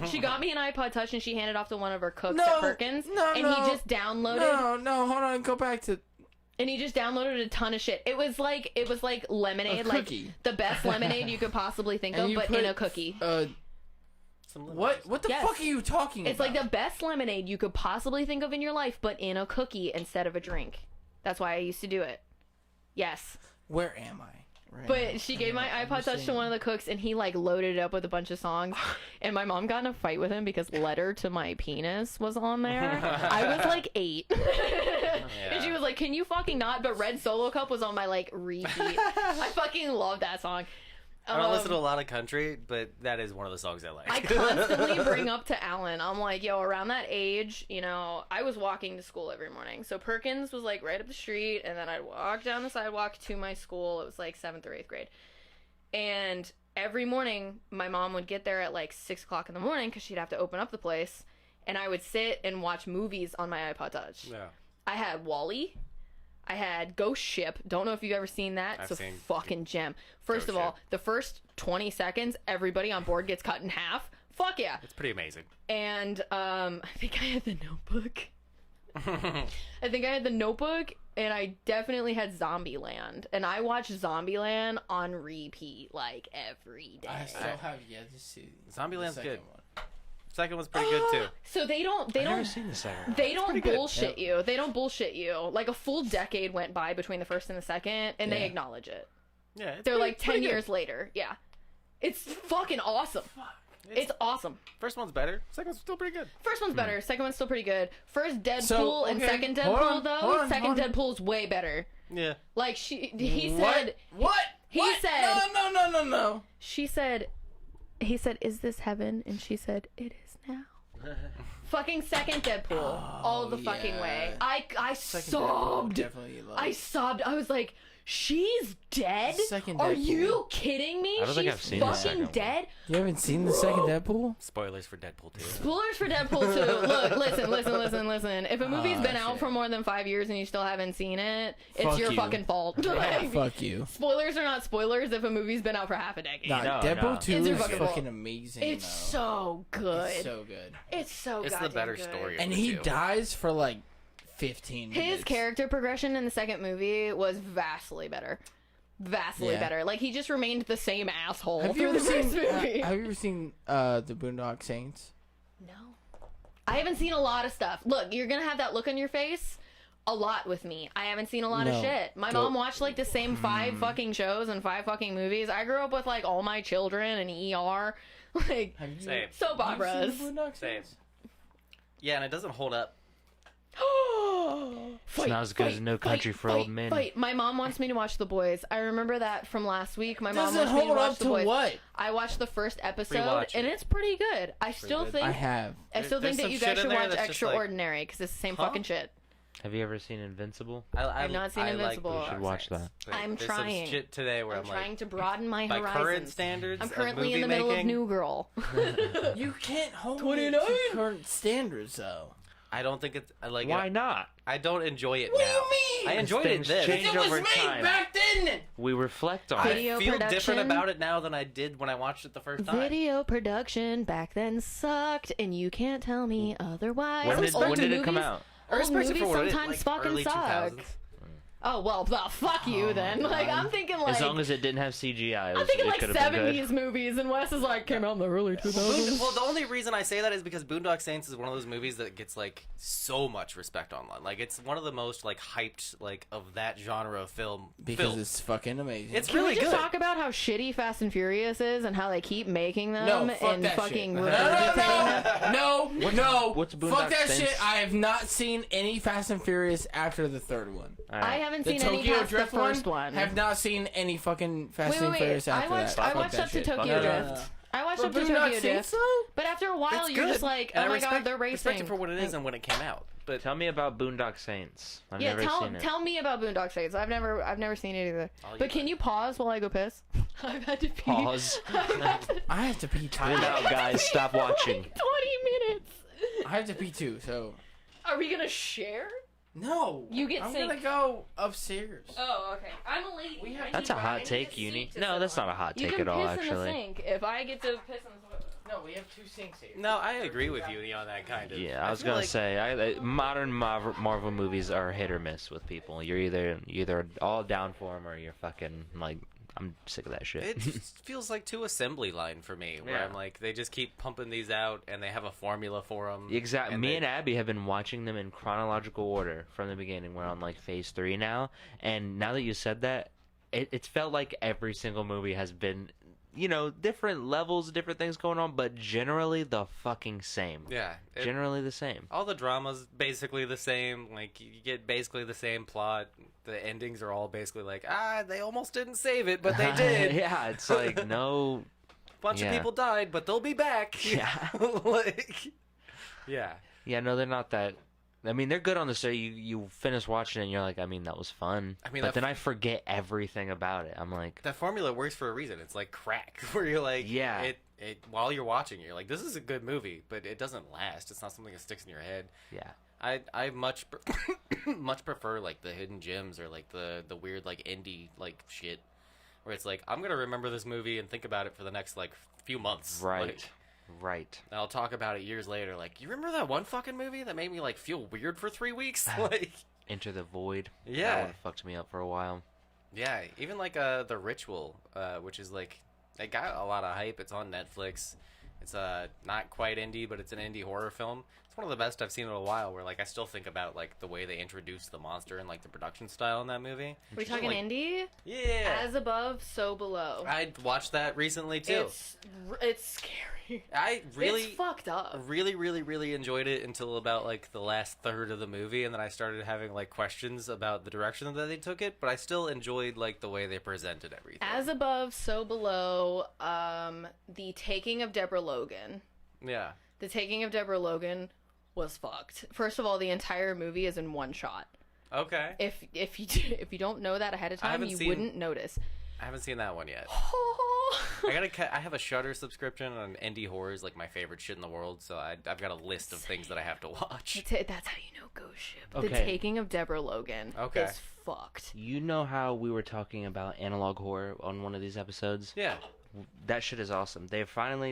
she got me an iPod Touch and she handed off to one of her cooks at Perkins. no, and no. he just downloaded No, hold on. Go back to and he just downloaded a ton of shit. It was like lemonade, A like cookie. the best lemonade you could possibly think and of, you but put, in a cookie. Some lemon What? juice. What the Yes. fuck are you talking It's about? like the best lemonade you could possibly think of in your life, but in a cookie instead of a drink. That's why I used to do it. Yes. Where am I? Right now? But she gave my iPod Touch to one of the cooks, and he like loaded it up with a bunch of songs. And my mom got in a fight with him because "Letter to My Penis" was on there. I was like 8, and she was like, "Can you fucking not?" But "Red Solo Cup" was on my like repeat. I fucking love that song. I don't listen to a lot of country, but that is one of the songs I like. I constantly bring up to Alan, I'm like, yo, around that age, I was walking to school every morning. So Perkins was like right up the street, and then I'd walk down the sidewalk to my school. It was like 7th or 8th grade. And every morning, my mom would get there at like 6 o'clock in the morning because she'd have to open up the place. And I would sit and watch movies on my iPod Touch. Yeah. I had Wall-E. I had Ghost Ship. Don't know if you've ever seen that. I've It's a seen fucking gem. First Ghost of all, Ship. the first 20 seconds, everybody on board gets cut in half. Fuck yeah. It's pretty amazing. And I think I had The Notebook. I think I had The Notebook, and I definitely had Zombieland. And I watched Zombieland on repeat, like, every day. I still have yet to see. Zombieland's the second good. one. Second one's pretty good too. So they don't I've never seen the second. They don't pretty good. bullshit you. They don't bullshit you. Like a full decade went by between the first and the second, and they Yeah. acknowledge it. Yeah, it's They're pretty- like 10 pretty good. years later. Yeah. It's fucking awesome. It's awesome. First one's better. Second one's still pretty good. First one's better. Second one's still pretty good. First Deadpool So, and okay, second hold Deadpool on, though. hold on, Second hold on. Deadpool's way better. Yeah. Like he What? said. What? He What? said- No. She said. He said, "Is this heaven?" And she said, "It is now." Fucking second Deadpool, all the fucking yeah. way. I Second sobbed. Deadpool, definitely. Like, I sobbed. I was like, "She's dead? Second Are Deadpool. you kidding me? I don't She's think I've seen the second fucking one. dead." You haven't seen the second Deadpool? Spoilers for Deadpool 2. Spoilers for Deadpool 2. Look, listen. If a movie's been out shit. for more than 5 years and you still haven't seen it, it's Fuck your you. fucking fault. Like, Fuck you. spoilers are not spoilers if a movie's been out for half a decade. Nah, No, Deadpool no. 2 It's your is fucking fucking fault. amazing. It's though. so good. It's so good. It's so It's the goddamn better good. story. of And the he two. dies for like 15 minutes. His character progression in the second movie was vastly better. Vastly Yeah. better. Like, he just remained the same asshole Have you through ever the first seen? movie. Have you ever seen the Boondock Saints? No. I haven't seen a lot of stuff. Look, you're gonna have that look on your face a lot with me. I haven't seen a lot of No. shit. My Go- mom watched like the same 5 fucking shows and 5 fucking movies. I grew up with like All My Children and ER. Like, Have you? Same. soap Have you operas. seen the Boondock Same. Saints? Yeah, and it doesn't hold up. Fight, not as good as No Country for Old Men. Fight. My mom wants me to watch The Boys. I remember that from last week. My mom Does it wants me to hold watch up The to Boys. what? I watched the first episode, Rewatch and it. it's pretty good. I still good. think I have. I still There's think that some you shit guys in should there watch that's just like- Extraordinary because it's the same Huh? fucking shit. Have you ever seen Invincible? I've not seen Invincible. You should watch that. I'm There's trying. some shit today where I'm I'm trying like, to broaden my by horizons. current standards, I'm of currently in movie the middle of making, New Girl. You can't hold 29? it to current standards, though. I don't think it's like. Why not? I don't enjoy it What now. do you mean? I enjoyed it Things then. change It was over made time. back then. We reflect on it. Video I feel different production. about it now than I did when I watched it the first time. Video production back then sucked, and you can't tell me otherwise. When Old did it come movies- out? I Old respect it movies for what it is, sometimes like, fucking early suck. 2000s. Oh well, fuck you then. Like I'm thinking like As long as it didn't have CGI, I'm thinking it like could have been good. 70s movies, and Wes is like came out in the early 2000s. Well, the only reason I say that is because Boondock Saints is one of those movies that gets like so much respect online. Like it's one of the most like hyped like of that genre of film. Because it's fucking amazing. It's Can really we just good. talk about how shitty Fast and Furious is and how they keep making them No, fuck and that fucking shit. regurgitating them? No. what's Fuck Boondock that Saints? shit. I have not seen any Fast and Furious after the third one. All right. I haven't The seen any Tokyo past Drift the first one. Have not seen any fucking Fast Wait, and Furious after I watched, that. I Fuck watched that up to shit. Tokyo Fuck Drift. that. I watched But up to Boondock Tokyo Saints, Drift. though? But after a while, It's you're good. just like, And oh I my respect, god, they're racing. respect it for what it is and when it came out. But Tell me about Boondock Saints. I've Yeah, never seen it. tell me about Boondock Saints. I've never seen it either. But can you pause while I go piss? I've had to pee. Pause. I have to pee Time too. out, guys. Stop watching. 20 minutes. I have to pee too, so. Are we gonna share? No. You get I'm sync. gonna go upstairs. Oh, okay. I'm a lady. That's a hot take, Uni. No, that's not a hot take at all, You can piss in the actually. sink if I get to piss in the toilet. No, we have two sinks here. no, I agree with you on that kind of. Yeah, I was feel gonna like- say, modern Marvel movies are hit or miss with people. You're either all down for them or you're fucking like, I'm sick of that shit. It just feels like too assembly line for me, where Yeah. I'm like, they just keep pumping these out, and they have a formula for them. Exactly. Me and Abby have been watching them in chronological order from the beginning. We're on like phase 3 now, and now that you said that, it's felt like every single movie has been, different levels, different things going on, but generally the fucking same. Yeah, Generally the same. all the drama's basically the same. Like you get basically the same plot. The endings are all basically like, they almost didn't save it, but they did. Yeah, it's like no. Bunch Yeah. of people died, but they'll be back. Yeah. like, yeah. Yeah, no, they're not that. I mean, they're good on the show. You finish watching it, and you're like, I mean, that was fun. I mean, but then I forget everything about it. I'm like, That formula works for a reason. It's like crack, where you're like, Yeah. It while you're watching, you're like, this is a good movie, but it doesn't last. It's not something that sticks in your head. yeah. I much much prefer like the hidden gems or like the weird like indie like shit, where it's like I'm gonna remember this movie and think about it for the next like few months. Right. Like, Right. and I'll talk about it years later. Like, you remember that one fucking movie that made me like feel weird for 3 weeks? Like, Enter the Void. Yeah. That one fucked me up for a while. yeah, even like The Ritual, which is like it got a lot of hype. It's on Netflix. It's not quite indie, but it's an indie horror film. It's one of the best I've seen in a while. Where like I still think about like the way they introduced the monster and like the production style in that movie. We talking Like- indie? Yeah, As above, so below. I watched that recently too. It's scary. I really, It's fucked up. really enjoyed it until about like the last third of the movie, and then I started having like questions about the direction that they took it. But I still enjoyed like the way they presented everything. As above, so below. The Taking of Deborah Logan. Yeah. The Taking of Deborah Logan was fucked. First of all, the entire movie is in one shot. Okay. If you don't know that ahead of time, haven't you seen- wouldn't notice. I haven't seen that one yet. I have a Shudder subscription on indie horrors, like my favorite shit in the world. So I've got a list of things that I have to watch. That's how you know Ghost Ship. The Okay. Taking of Deborah Logan Okay. is fucked. You know how we were talking about analog horror on one of these episodes? Yeah. That shit is awesome.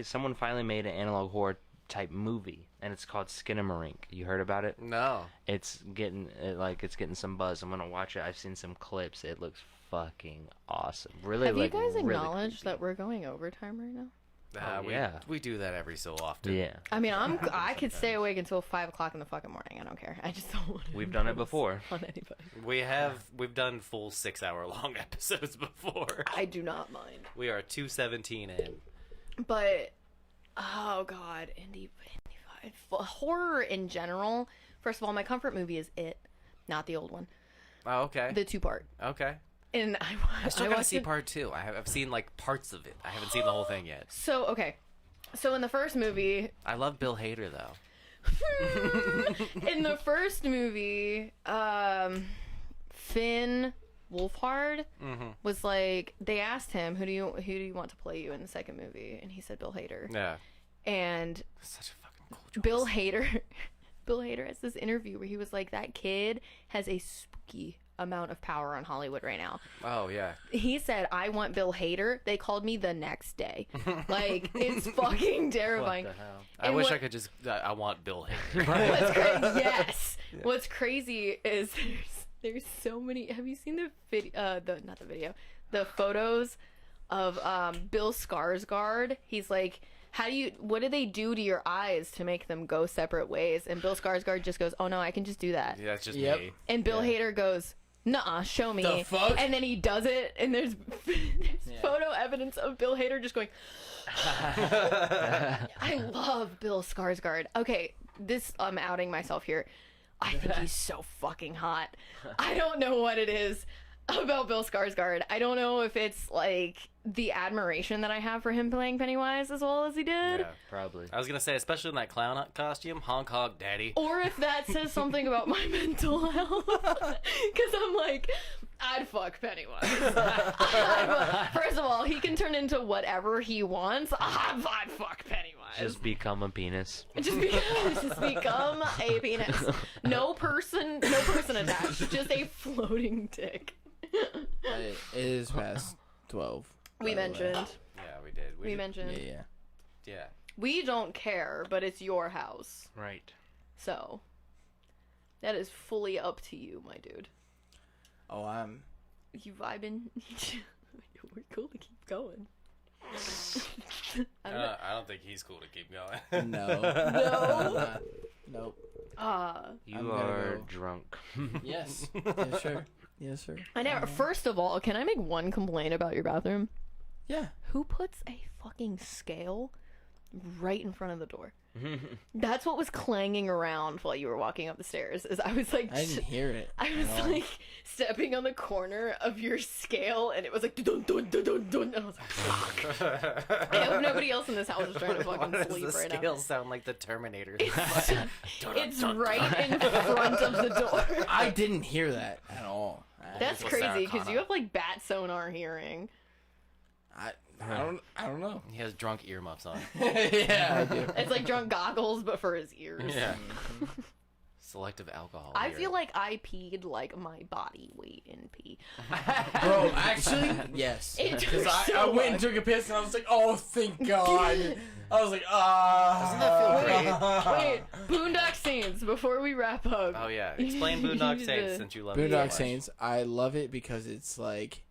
Someone finally made an analog horror type movie, and it's called Skinamarink. You heard about it? No. It's getting some buzz. I'm gonna watch it. I've seen some clips. It looks fucking awesome. Really, Have like, you guys really acknowledged creepy. that we're going overtime right now? Yeah. We do that every so often. Yeah, I mean, I could stay awake until 5 o'clock in the fucking morning. I don't care. I just don't want to. we've done it impose before. on anybody. We've done full 6-hour long episodes before. I do not mind. We are 2:17 in. But oh god, indie horror in general. First of all, my comfort movie is It, not the old one, Oh, okay. the 2-part. Okay. And I still gotta watched see it- part 2. I've seen like parts of it. I haven't seen the whole thing yet. So okay, so in the first movie, I love Bill Hader though. In the first movie, Finn Wolfhard was like, they asked him, who do you want to play you in the second movie? And he said Bill Hader. Yeah. And Such a fucking cool choice. Bill Hader has this interview where he was like, that kid has a spooky amount of power on Hollywood right now. Oh, yeah. He said, I want Bill Hader. They called me the next day. Like, it's fucking terrifying. What the hell? I And wish what- I could just... I want Bill Hader. What's crazy? Yes. What's crazy is there's so many. Have you seen the video? The photos of Bill Skarsgård. He's like, what do they do to your eyes to make them go separate ways? And Bill Skarsgård just goes, oh no, I can just do that. Yeah, it's just Yep. me. And Bill Hader goes, nuh-uh, show me. The fuck? And then he does it, and there's photo evidence of Bill Hader just going, I love Bill Skarsgård. Okay, I'm outing myself here. I think he's so fucking hot. I don't know what it is about Bill Skarsgård. I don't know if it's like the admiration that I have for him playing Pennywise as well as he did. Yeah. Probably. I was going to say, especially in that clown costume, honk honk daddy. Or if that says something about my mental health. Because I'm like, I'd fuck Pennywise. First of all, he can turn into whatever he wants. I'd fuck Pennywise. Just become a penis. Just become a penis. No person attached. Just a floating dick. It is past 12. We by the way. mentioned. Yeah, we did. We mentioned. Yeah. Yeah. We don't care, but it's your house. Right. So, that is fully up to you, my dude. Oh, I'm. You vibing? We're cool to keep going. I don't think he's cool to keep going. No. No. I'm not. Nope. You I'm gonna are go. drunk. Yes. Yes, sir. Yes, sir. I never. First of all, can I make one complaint about your bathroom? Yeah. Who puts a fucking scale right in front of the door? That's what was clanging around while you were walking up the stairs. Is I was like, I didn't hear it. I was at all. like stepping on the corner of your scale, and it was like dun dun dun dun dun. And I was like, fuck. I hope nobody else in this house is trying to fucking Why does sleep the right scale now. sound like the Terminator? It's right in front of the door. I didn't hear that at all. That's With crazy Sarah because Connor. you have like bat sonar hearing. I don't know. He has drunk earmuffs on. Yeah, I do. It's like drunk goggles, but for his ears. Yeah. Selective alcohol. I here. feel like I peed like my body weight in pee. Bro, actually, yes. It Because took so I went and much. took a piss and I was like, oh, thank God. I was like, ah. Doesn't that feel great? Wait, Boondock Saints, before we wrap up. Oh yeah. Explain You Boondock need Saints to- since you love it so Boondock much. Saints, I love it because it's like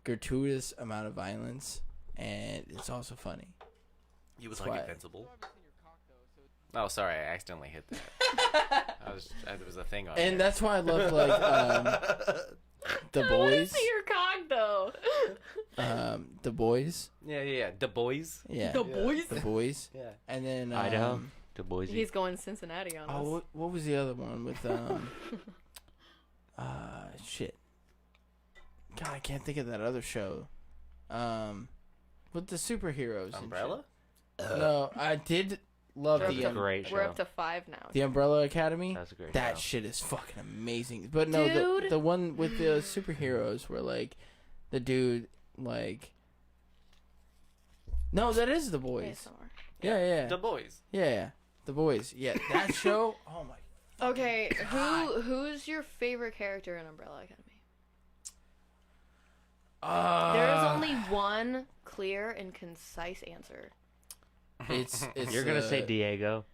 gratuitous amount of violence and it's also funny. You was That's like why- Invincible. Oh, sorry, I accidentally hit that. There was a thing on. And here. that's why I love like The I want to Boys. see your cock though. The Boys. Yeah. The boys. Yeah. The boys. The Boys. Yeah. And then Idaho. To Boise. He's going Cincinnati on us. Oh, what was the other one with shit. God, I can't think of that other show. With the superheroes. and Umbrella. shit. No, I did love We're, the up to, Great we're show. up to 5 now. the Umbrella Academy. That's a great That show. shit is fucking amazing. But no, Dude. the one with the superheroes where like the dude like. No, that is The Boys. ASMR. Yeah. The boys. Yeah. The Boys. Yeah, that show. Oh my. Okay, God. who's your favorite character in Umbrella Academy? Uh, There's only one clear and concise answer. It's You're gonna say Diego.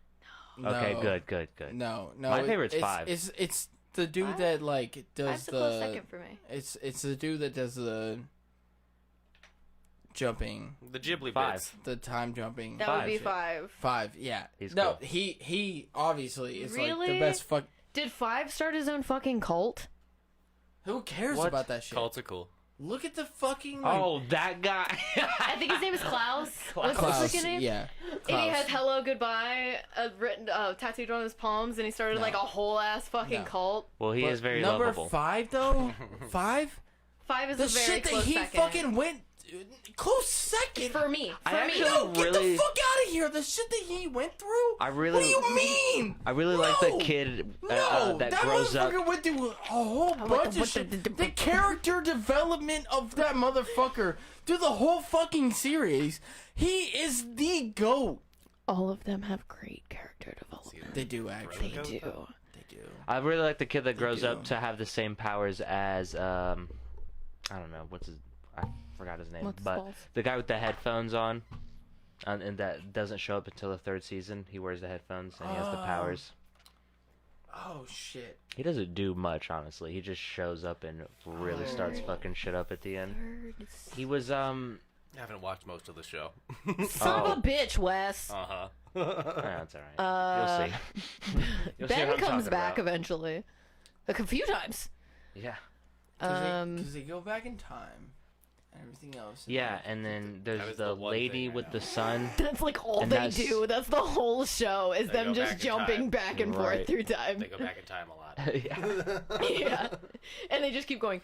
Okay, no. good. No. My favorite's it's, 5. It's the dude Five? that like does That's a close the. second for me. It's the dude that does the jumping, The Ghibli 5. bits. the time jumping. That would be shit. 5. 5, yeah. He's no, cool. he obviously is like Really? the best fuck. Did 5 start his own fucking cult? Who cares What? about that shit? Cults are cool. Look at the fucking. Like, Oh, that guy. I think his name is Klaus. What's Klaus, his second name? yeah. And Klaus. he has "Hello, Goodbye" written, tattooed on his palms, and he started No. like a whole ass fucking No. cult. Well, he But is very number lovable. 5 though. 5. 5 is The a very shit that close he second. fucking went close second. For me. I For me. actually No, get really- the fuck out of here. The shit that he went through. I really. What do you mean? I really like the kid No, that that grows up. motherfucker went through a whole bunch of shit. The character development of that motherfucker through the whole fucking series. He is the GOAT. All of them have great character development. They do actually. They do. They do. I really like the kid that grows do. up to have the same powers as I don't know what's his. I forgot his name, What's but balls? the guy with the headphones on, and that doesn't show up until the 3rd season. He wears the headphones and he has the powers. Oh shit. He doesn't do much, honestly. He just shows up and really starts fucking shit up at the end. He was I haven't watched most of the show. Son of a bitch, Wes. Uh-huh. That's all right. You'll see. You'll see Ben what I'm comes talking back about. eventually. Like a few times. Yeah. Because they go back in time and everything else. Yeah, and then That there's was the the one lady thing I with know. the sun. That's like all And they that's- do. That's the whole show is They them go just back in jumping time. back and forth Right. through time. They go back in time a lot. Yeah. Yeah. And they just keep going,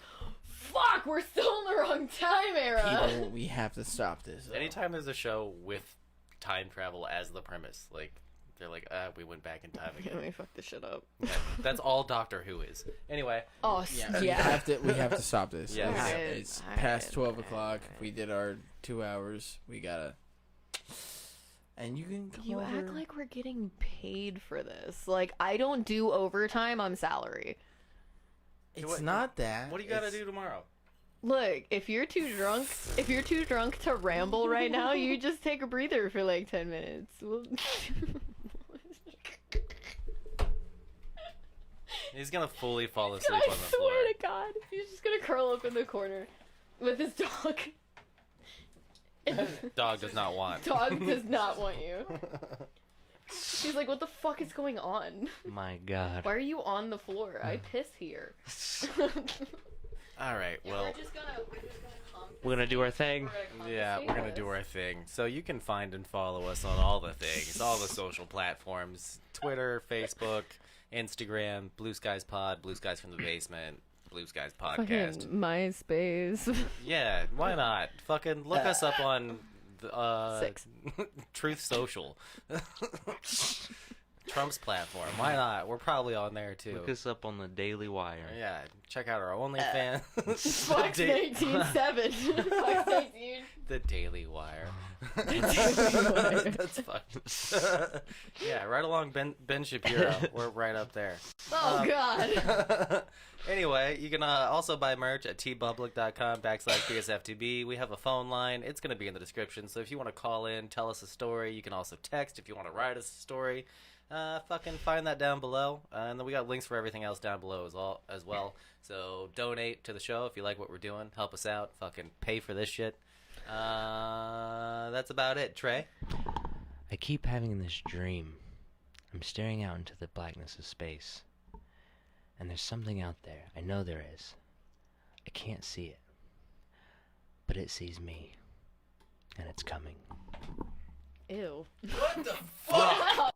fuck, we're still in the wrong time era. People, we have to stop this. Anytime there's a show with time travel as the premise, like they're like, we went back in time Let again. me fuck this shit up. Yeah, that's all Doctor Who is. Anyway, Oh, Yeah, yeah. we have to stop this. Yeah, it's, Alright, it's alright, past 12 o'clock. alright. We did our 2 hours. We gotta. And you can come You over. act like we're getting paid for this. Like, I don't do overtime on salary. it's What- not that. what do you got to It's- do tomorrow? Look, if you're too drunk to ramble right now, you just take a breather for like 10 minutes. He's gonna fully fall asleep I on the floor. swear to God, he's just gonna curl up in the corner with his dog. Dog does not want. Dog does not want you. He's like, what the fuck is going on? My God. Why are you on the floor? I piss here. All right, well, we're just gonna We're gonna do our thing. yeah, we're gonna do our thing. So you can find and follow us on all the things, all the social platforms: Twitter, Facebook, Instagram, Blue Skies Pod, Blue Skies from the Basement, Blue Skies Podcast. fucking MySpace. Yeah, why not? Fucking look us up on the, 6. Truth Social. Trump's platform. Why not? We're probably on there too. Look us up on the Daily Wire. Yeah, check out our OnlyFans. Fox the, 187. Fox 18. the Daily Wire. Daily Wire. That's fun. Yeah, right along Ben Shapiro. We're right up there. Oh God. Anyway, you can also buy merch at tpublic.com/Bsftb. We have a phone line. It's going to be in the description. So if you want to call in, tell us a story. You can also text if you want to write us a story. Fucking find that down below. And then we got links for everything else down below as well. So donate to the show if you like what we're doing. Help us out. Fucking pay for this shit. That's about it. Trey? I keep having this dream. I'm staring out into the blackness of space. And there's something out there. I know there is. I can't see it. But it sees me. And it's coming. Ew. What the fuck?